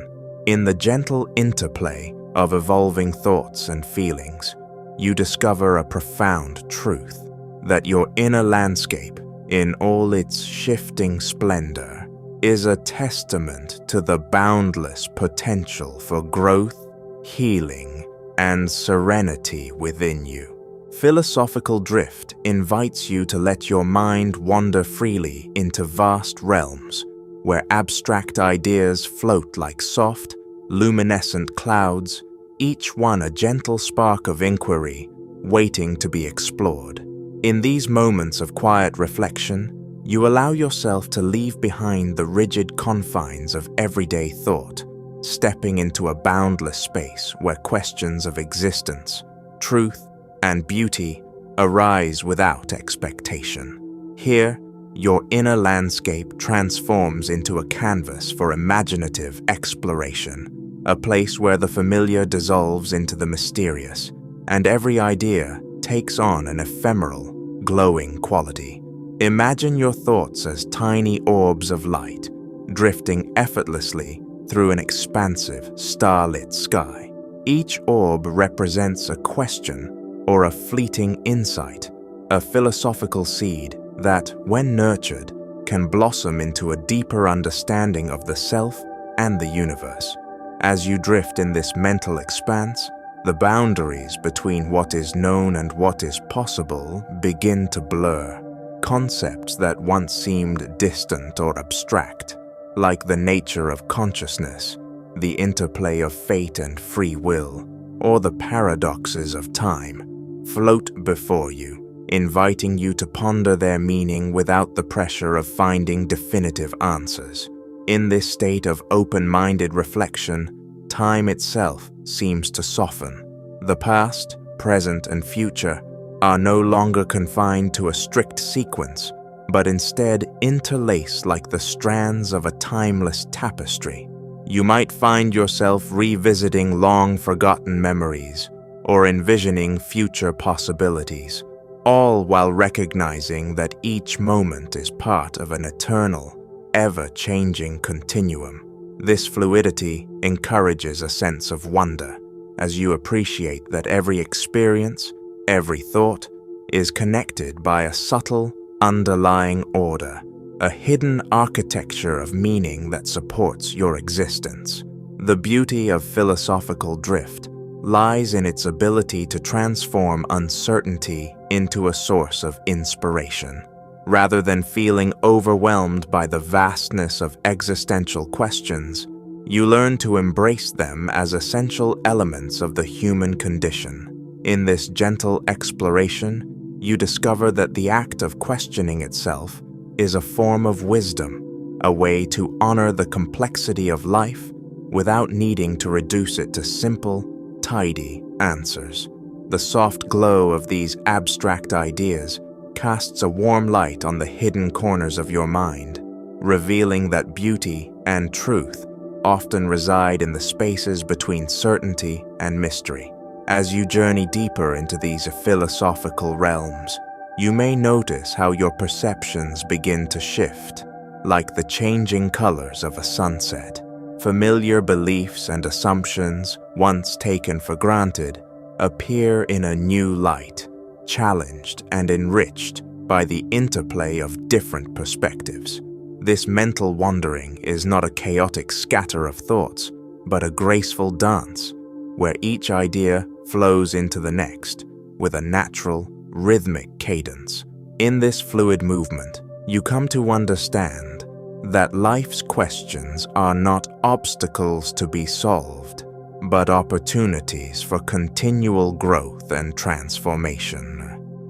In the gentle interplay of evolving thoughts and feelings, you discover a profound truth, that your inner landscape, in all its shifting splendor, is a testament to the boundless potential for growth, healing, and serenity within you. Philosophical drift invites you to let your mind wander freely into vast realms, where abstract ideas float like soft, luminescent clouds, each one a gentle spark of inquiry, waiting to be explored. In these moments of quiet reflection, you allow yourself to leave behind the rigid confines of everyday thought, stepping into a boundless space where questions of existence, truth, and beauty arise without expectation. Here, your inner landscape transforms into a canvas for imaginative exploration, a place where the familiar dissolves into the mysterious, and every idea takes on an ephemeral, glowing quality. Imagine your thoughts as tiny orbs of light, drifting effortlessly through an expansive, starlit sky. Each orb represents a question or a fleeting insight, a philosophical seed that, when nurtured, can blossom into a deeper understanding of the self and the universe. As you drift in this mental expanse, the boundaries between what is known and what is possible begin to blur. Concepts that once seemed distant or abstract, like the nature of consciousness, the interplay of fate and free will, or the paradoxes of time, float before you, inviting you to ponder their meaning without the pressure of finding definitive answers. In this state of open-minded reflection, time itself seems to soften. The past, present, and future are no longer confined to a strict sequence, but instead interlace like the strands of a timeless tapestry. You might find yourself revisiting long-forgotten memories, or envisioning future possibilities, all while recognizing that each moment is part of an eternal, ever-changing continuum. This fluidity encourages a sense of wonder, as you appreciate that every experience, every thought, is connected by a subtle, underlying order, a hidden architecture of meaning that supports your existence. The beauty of philosophical drift lies in its ability to transform uncertainty into a source of inspiration. Rather than feeling overwhelmed by the vastness of existential questions, you learn to embrace them as essential elements of the human condition. In this gentle exploration, you discover that the act of questioning itself is a form of wisdom, a way to honor the complexity of life without needing to reduce it to simple, tidy answers. The soft glow of these abstract ideas casts a warm light on the hidden corners of your mind, revealing that beauty and truth often reside in the spaces between certainty and mystery. As you journey deeper into these philosophical realms, you may notice how your perceptions begin to shift, like the changing colors of a sunset. Familiar beliefs and assumptions, once taken for granted, appear in a new light, challenged and enriched by the interplay of different perspectives. This mental wandering is not a chaotic scatter of thoughts, but a graceful dance, where each idea flows into the next with a natural, rhythmic cadence. In this fluid movement, you come to understand that life's questions are not obstacles to be solved, but opportunities for continual growth and transformation.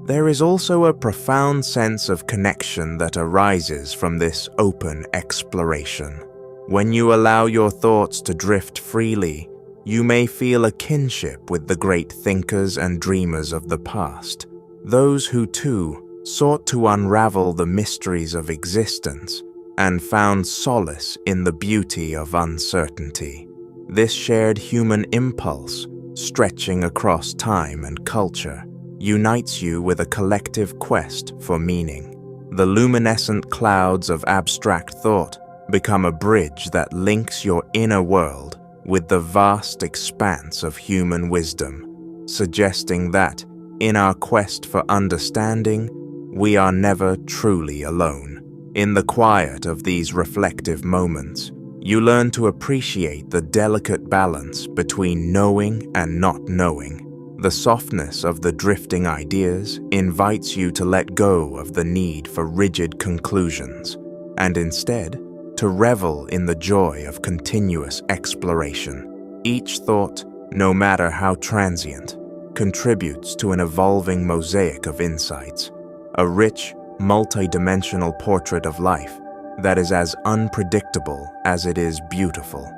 There is also a profound sense of connection that arises from this open exploration. When you allow your thoughts to drift freely, you may feel a kinship with the great thinkers and dreamers of the past, those who too sought to unravel the mysteries of existence and found solace in the beauty of uncertainty. This shared human impulse, stretching across time and culture, unites you with a collective quest for meaning. The luminescent clouds of abstract thought become a bridge that links your inner world with the vast expanse of human wisdom, suggesting that, in our quest for understanding, we are never truly alone. In the quiet of these reflective moments, you learn to appreciate the delicate balance between knowing and not knowing. The softness of the drifting ideas invites you to let go of the need for rigid conclusions, and instead, to revel in the joy of continuous exploration. Each thought, no matter how transient, contributes to an evolving mosaic of insights, a rich, multi-dimensional portrait of life that is as unpredictable as it is beautiful.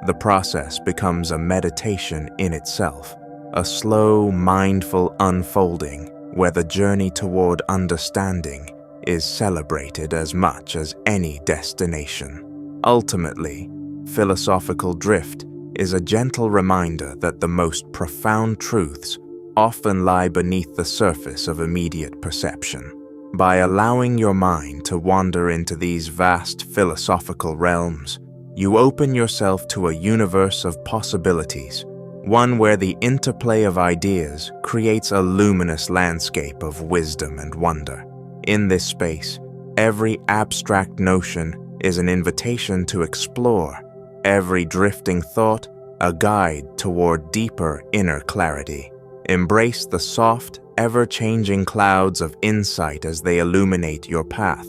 The process becomes a meditation in itself, a slow, mindful unfolding where the journey toward understanding is celebrated as much as any destination. Ultimately, philosophical drift is a gentle reminder that the most profound truths often lie beneath the surface of immediate perception. By allowing your mind to wander into these vast philosophical realms, you open yourself to a universe of possibilities, one where the interplay of ideas creates a luminous landscape of wisdom and wonder. In this space, every abstract notion is an invitation to explore, every drifting thought a guide toward deeper inner clarity. Embrace the soft, ever-changing clouds of insight as they illuminate your path,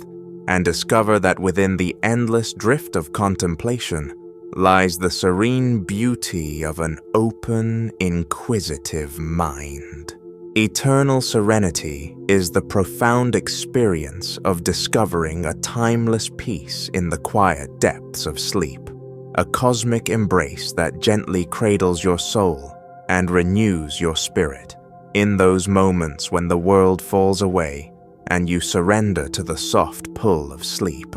and discover that within the endless drift of contemplation lies the serene beauty of an open, inquisitive mind. Eternal serenity is the profound experience of discovering a timeless peace in the quiet depths of sleep, a cosmic embrace that gently cradles your soul and renews your spirit. In those moments when the world falls away and you surrender to the soft pull of sleep,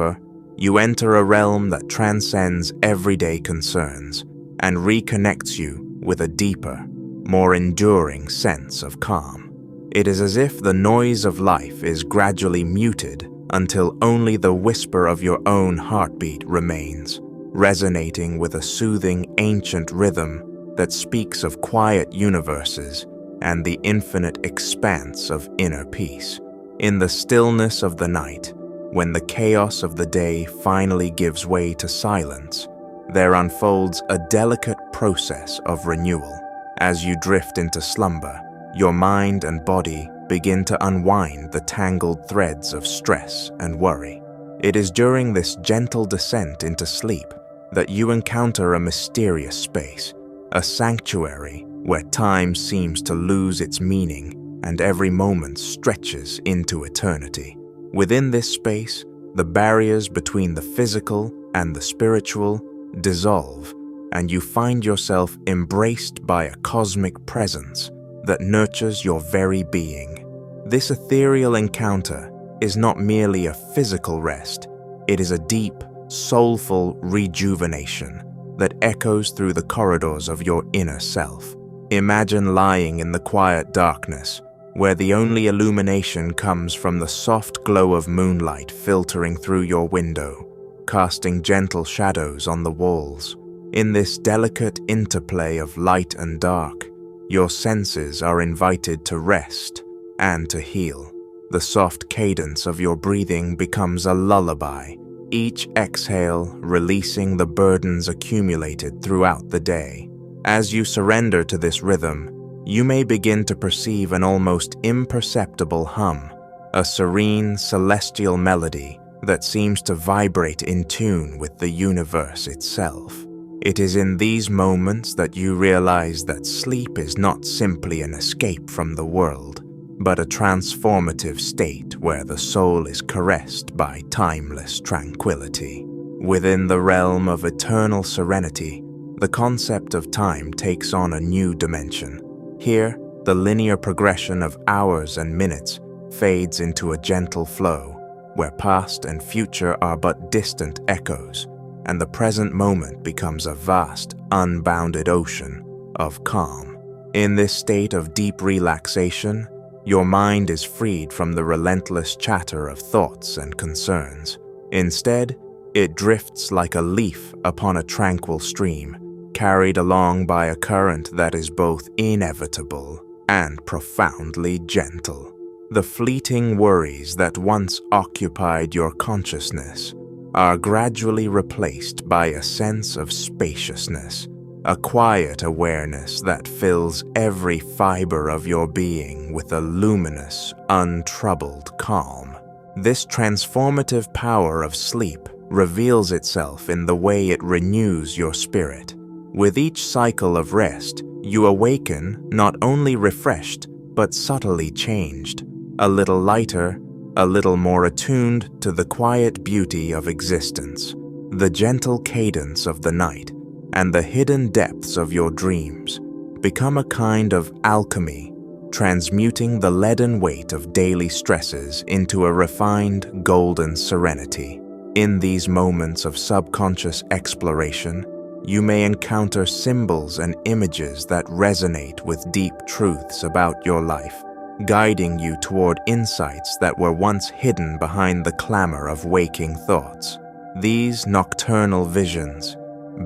you enter a realm that transcends everyday concerns and reconnects you with a deeper, more enduring sense of calm. It is as if the noise of life is gradually muted until only the whisper of your own heartbeat remains, resonating with a soothing ancient rhythm that speaks of quiet universes and the infinite expanse of inner peace. In the stillness of the night, when the chaos of the day finally gives way to silence, there unfolds a delicate process of renewal. As you drift into slumber, your mind and body begin to unwind the tangled threads of stress and worry. It is during this gentle descent into sleep that you encounter a mysterious space, a sanctuary where time seems to lose its meaning and every moment stretches into eternity. Within this space, the barriers between the physical and the spiritual dissolve, and you find yourself embraced by a cosmic presence that nurtures your very being. This ethereal encounter is not merely a physical rest, it is a deep, soulful rejuvenation that echoes through the corridors of your inner self. Imagine lying in the quiet darkness, where the only illumination comes from the soft glow of moonlight filtering through your window, casting gentle shadows on the walls. In this delicate interplay of light and dark, your senses are invited to rest and to heal. The soft cadence of your breathing becomes a lullaby, each exhale releasing the burdens accumulated throughout the day. As you surrender to this rhythm, you may begin to perceive an almost imperceptible hum, a serene, celestial melody that seems to vibrate in tune with the universe itself. It is in these moments that you realize that sleep is not simply an escape from the world, but a transformative state where the soul is caressed by timeless tranquility. Within the realm of eternal serenity, the concept of time takes on a new dimension. Here, the linear progression of hours and minutes fades into a gentle flow, where past and future are but distant echoes, and the present moment becomes a vast, unbounded ocean of calm. In this state of deep relaxation, your mind is freed from the relentless chatter of thoughts and concerns. Instead, it drifts like a leaf upon a tranquil stream, carried along by a current that is both inevitable and profoundly gentle. The fleeting worries that once occupied your consciousness are gradually replaced by a sense of spaciousness, a quiet awareness that fills every fiber of your being with a luminous, untroubled calm. This transformative power of sleep reveals itself in the way it renews your spirit. With each cycle of rest, you awaken not only refreshed, but subtly changed, a little lighter, a little more attuned to the quiet beauty of existence, the gentle cadence of the night, and the hidden depths of your dreams become a kind of alchemy, transmuting the leaden weight of daily stresses into a refined, golden serenity. In these moments of subconscious exploration, you may encounter symbols and images that resonate with deep truths about your life, guiding you toward insights that were once hidden behind the clamor of waking thoughts. These nocturnal visions,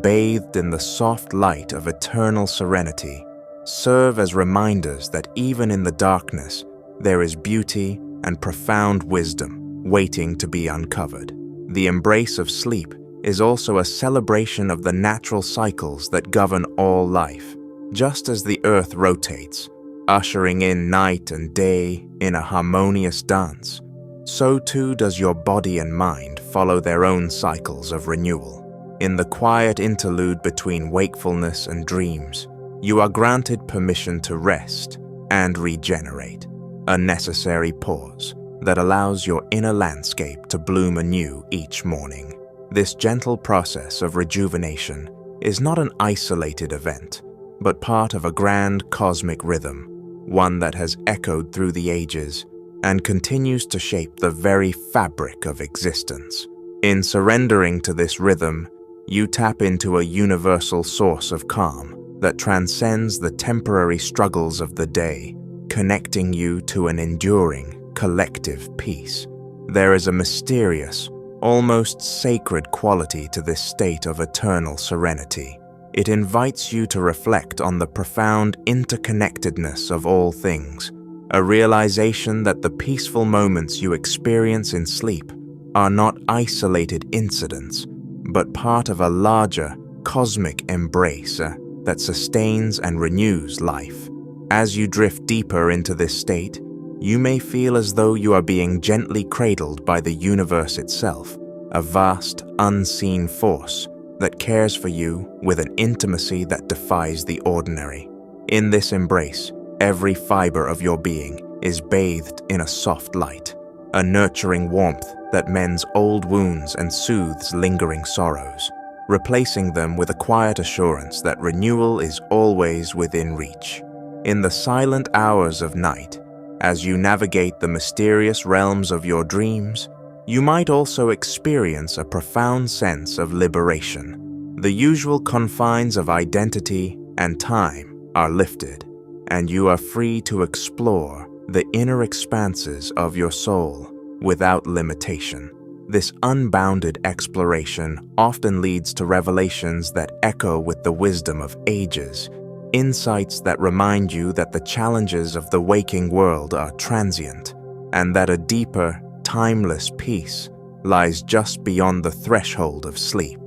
bathed in the soft light of eternal serenity, serve as reminders that even in the darkness, there is beauty and profound wisdom waiting to be uncovered. The embrace of sleep is also a celebration of the natural cycles that govern all life. Just as the earth rotates, ushering in night and day in a harmonious dance, so too does your body and mind follow their own cycles of renewal. In the quiet interlude between wakefulness and dreams, you are granted permission to rest and regenerate, a necessary pause that allows your inner landscape to bloom anew each morning. This gentle process of rejuvenation is not an isolated event, but part of a grand cosmic rhythm, one that has echoed through the ages and continues to shape the very fabric of existence. In surrendering to this rhythm, you tap into a universal source of calm that transcends the temporary struggles of the day, connecting you to an enduring, collective peace. There is a mysterious, almost sacred quality to this state of eternal serenity. It invites you to reflect on the profound interconnectedness of all things, a realization that the peaceful moments you experience in sleep are not isolated incidents, but part of a larger, cosmic embrace that that sustains and renews life. As you drift deeper into this state, you may feel as though you are being gently cradled by the universe itself, a vast, unseen force that cares for you with an intimacy that defies the ordinary. In this embrace, every fiber of your being is bathed in a soft light, a nurturing warmth that mends old wounds and soothes lingering sorrows, replacing them with a quiet assurance that renewal is always within reach. In the silent hours of night, as you navigate the mysterious realms of your dreams, you might also experience a profound sense of liberation. The usual confines of identity and time are lifted, and you are free to explore the inner expanses of your soul without limitation. This unbounded exploration often leads to revelations that echo with the wisdom of ages, insights that remind you that the challenges of the waking world are transient, and that a deeper, timeless peace lies just beyond the threshold of sleep.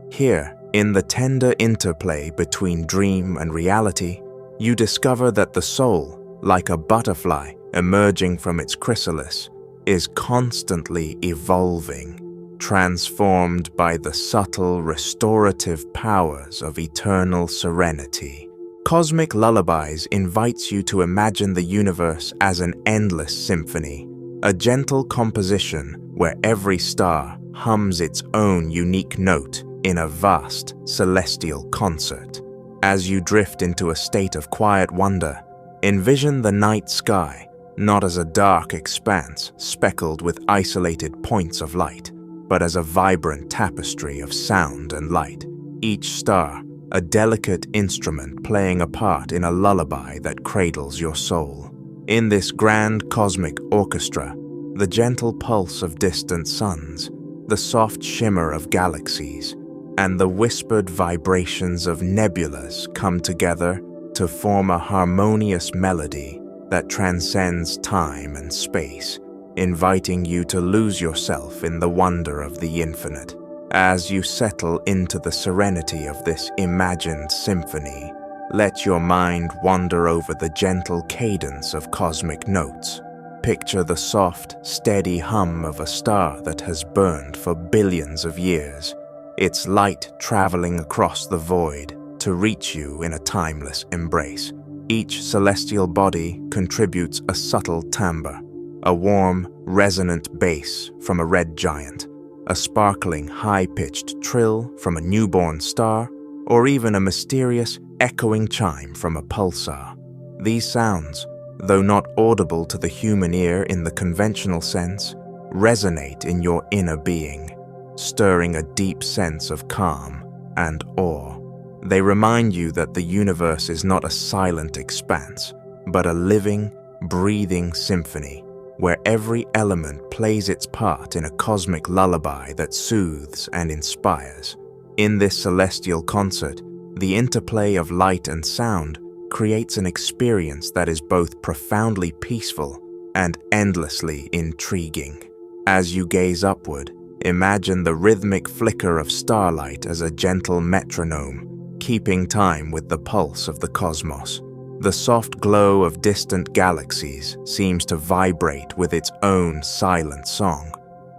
Here, in the tender interplay between dream and reality, you discover that the soul, like a butterfly emerging from its chrysalis, is constantly evolving, transformed by the subtle restorative powers of eternal serenity. Cosmic Lullabies invites you to imagine the universe as an endless symphony, a gentle composition where every star hums its own unique note in a vast celestial concert. As you drift into a state of quiet wonder, envision the night sky not as a dark expanse speckled with isolated points of light, but as a vibrant tapestry of sound and light, each star a delicate instrument playing a part in a lullaby that cradles your soul. In this grand cosmic orchestra, the gentle pulse of distant suns, the soft shimmer of galaxies, and the whispered vibrations of nebulas come together to form a harmonious melody that transcends time and space, inviting you to lose yourself in the wonder of the infinite. As you settle into the serenity of this imagined symphony, let your mind wander over the gentle cadence of cosmic notes. Picture the soft, steady hum of a star that has burned for billions of years, its light traveling across the void to reach you in a timeless embrace. Each celestial body contributes a subtle timbre, a warm, resonant bass from a red giant, a sparkling, high-pitched trill from a newborn star, or even a mysterious, echoing chime from a pulsar. These sounds, though not audible to the human ear in the conventional sense, resonate in your inner being, stirring a deep sense of calm and awe. They remind you that the universe is not a silent expanse, but a living, breathing symphony, where every element plays its part in a cosmic lullaby that soothes and inspires. In this celestial concert, the interplay of light and sound creates an experience that is both profoundly peaceful and endlessly intriguing. As you gaze upward, imagine the rhythmic flicker of starlight as a gentle metronome, keeping time with the pulse of the cosmos. The soft glow of distant galaxies seems to vibrate with its own silent song,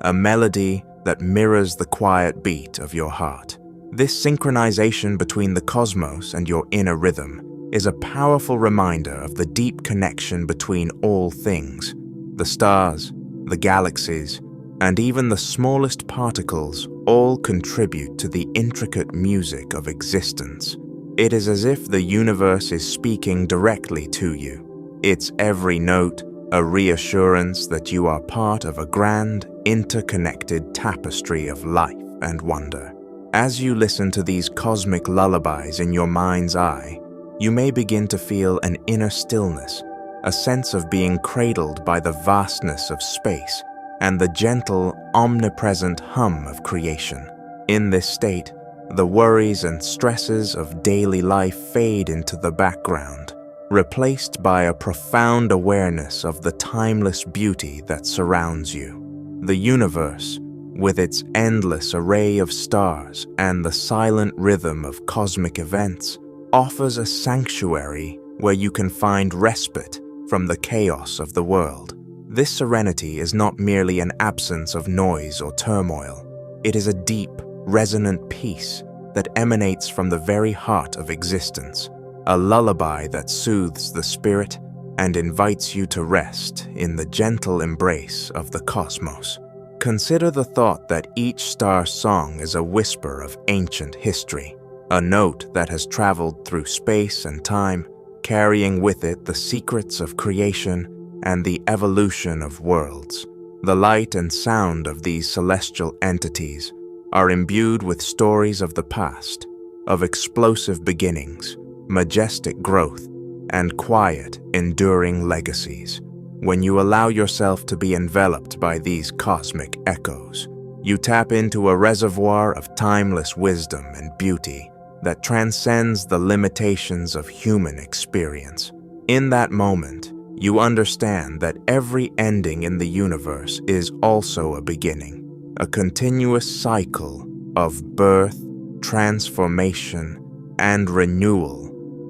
a melody that mirrors the quiet beat of your heart. This synchronization between the cosmos and your inner rhythm is a powerful reminder of the deep connection between all things. The stars, the galaxies, and even the smallest particles all contribute to the intricate music of existence. It is as if the universe is speaking directly to you, its every note a reassurance that you are part of a grand, interconnected tapestry of life and wonder. As you listen to these cosmic lullabies in your mind's eye, you may begin to feel an inner stillness, a sense of being cradled by the vastness of space and the gentle, omnipresent hum of creation. In this state, the worries and stresses of daily life fade into the background, replaced by a profound awareness of the timeless beauty that surrounds you. The universe, with its endless array of stars and the silent rhythm of cosmic events, offers a sanctuary where you can find respite from the chaos of the world. This serenity is not merely an absence of noise or turmoil. It is a deep, resonant peace that emanates from the very heart of existence, a lullaby that soothes the spirit and invites you to rest in the gentle embrace of the cosmos. Consider the thought that each star's song is a whisper of ancient history, a note that has traveled through space and time, carrying with it the secrets of creation and the evolution of worlds. The light and sound of these celestial entities are imbued with stories of the past, of explosive beginnings, majestic growth, and quiet, enduring legacies. When you allow yourself to be enveloped by these cosmic echoes, you tap into a reservoir of timeless wisdom and beauty that transcends the limitations of human experience. In that moment, you understand that every ending in the universe is also a beginning, a continuous cycle of birth, transformation, and renewal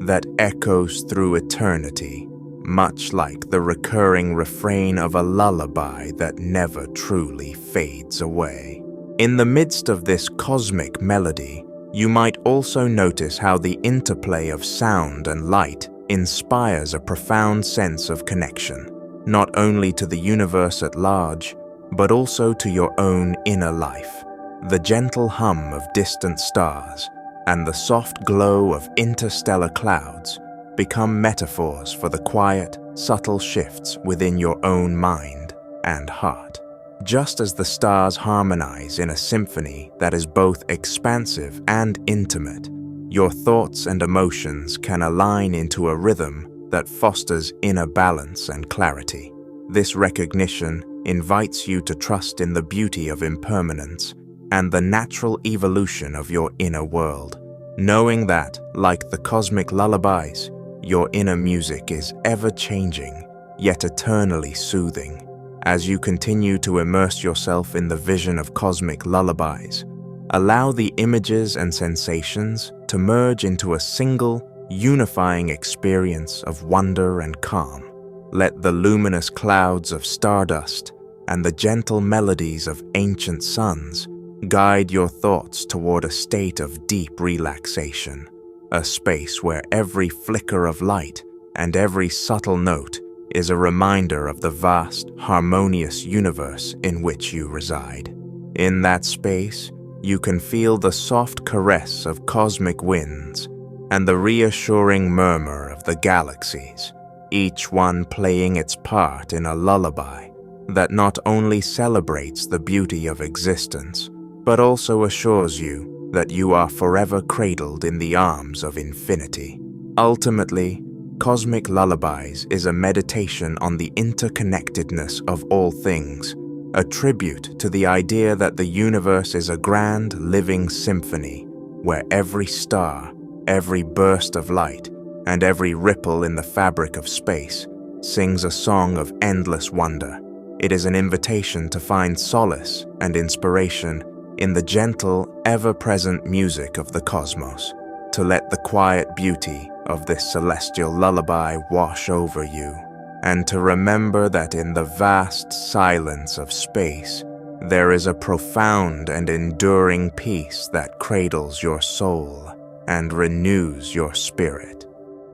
that echoes through eternity, much like the recurring refrain of a lullaby that never truly fades away. In the midst of this cosmic melody, you might also notice how the interplay of sound and light inspires a profound sense of connection, not only to the universe at large, but also to your own inner life. The gentle hum of distant stars and the soft glow of interstellar clouds become metaphors for the quiet, subtle shifts within your own mind and heart. Just as the stars harmonize in a symphony that is both expansive and intimate, your thoughts and emotions can align into a rhythm that fosters inner balance and clarity. This recognition invites you to trust in the beauty of impermanence and the natural evolution of your inner world, knowing that, like the cosmic lullabies, your inner music is ever-changing, yet eternally soothing. As you continue to immerse yourself in the vision of cosmic lullabies, allow the images and sensations to merge into a single, unifying experience of wonder and calm. Let the luminous clouds of stardust and the gentle melodies of ancient suns guide your thoughts toward a state of deep relaxation, a space where every flicker of light and every subtle note is a reminder of the vast, harmonious universe in which you reside. In that space, you can feel the soft caress of cosmic winds and the reassuring murmur of the galaxies, each one playing its part in a lullaby that not only celebrates the beauty of existence, but also assures you that you are forever cradled in the arms of infinity. Ultimately, Cosmic Lullabies is a meditation on the interconnectedness of all things, a tribute to the idea that the universe is a grand, living symphony where every star, every burst of light, and every ripple in the fabric of space sings a song of endless wonder. It is an invitation to find solace and inspiration in the gentle, ever-present music of the cosmos, to let the quiet beauty of this celestial lullaby wash over you, and to remember that in the vast silence of space, there is a profound and enduring peace that cradles your soul and renews your spirit.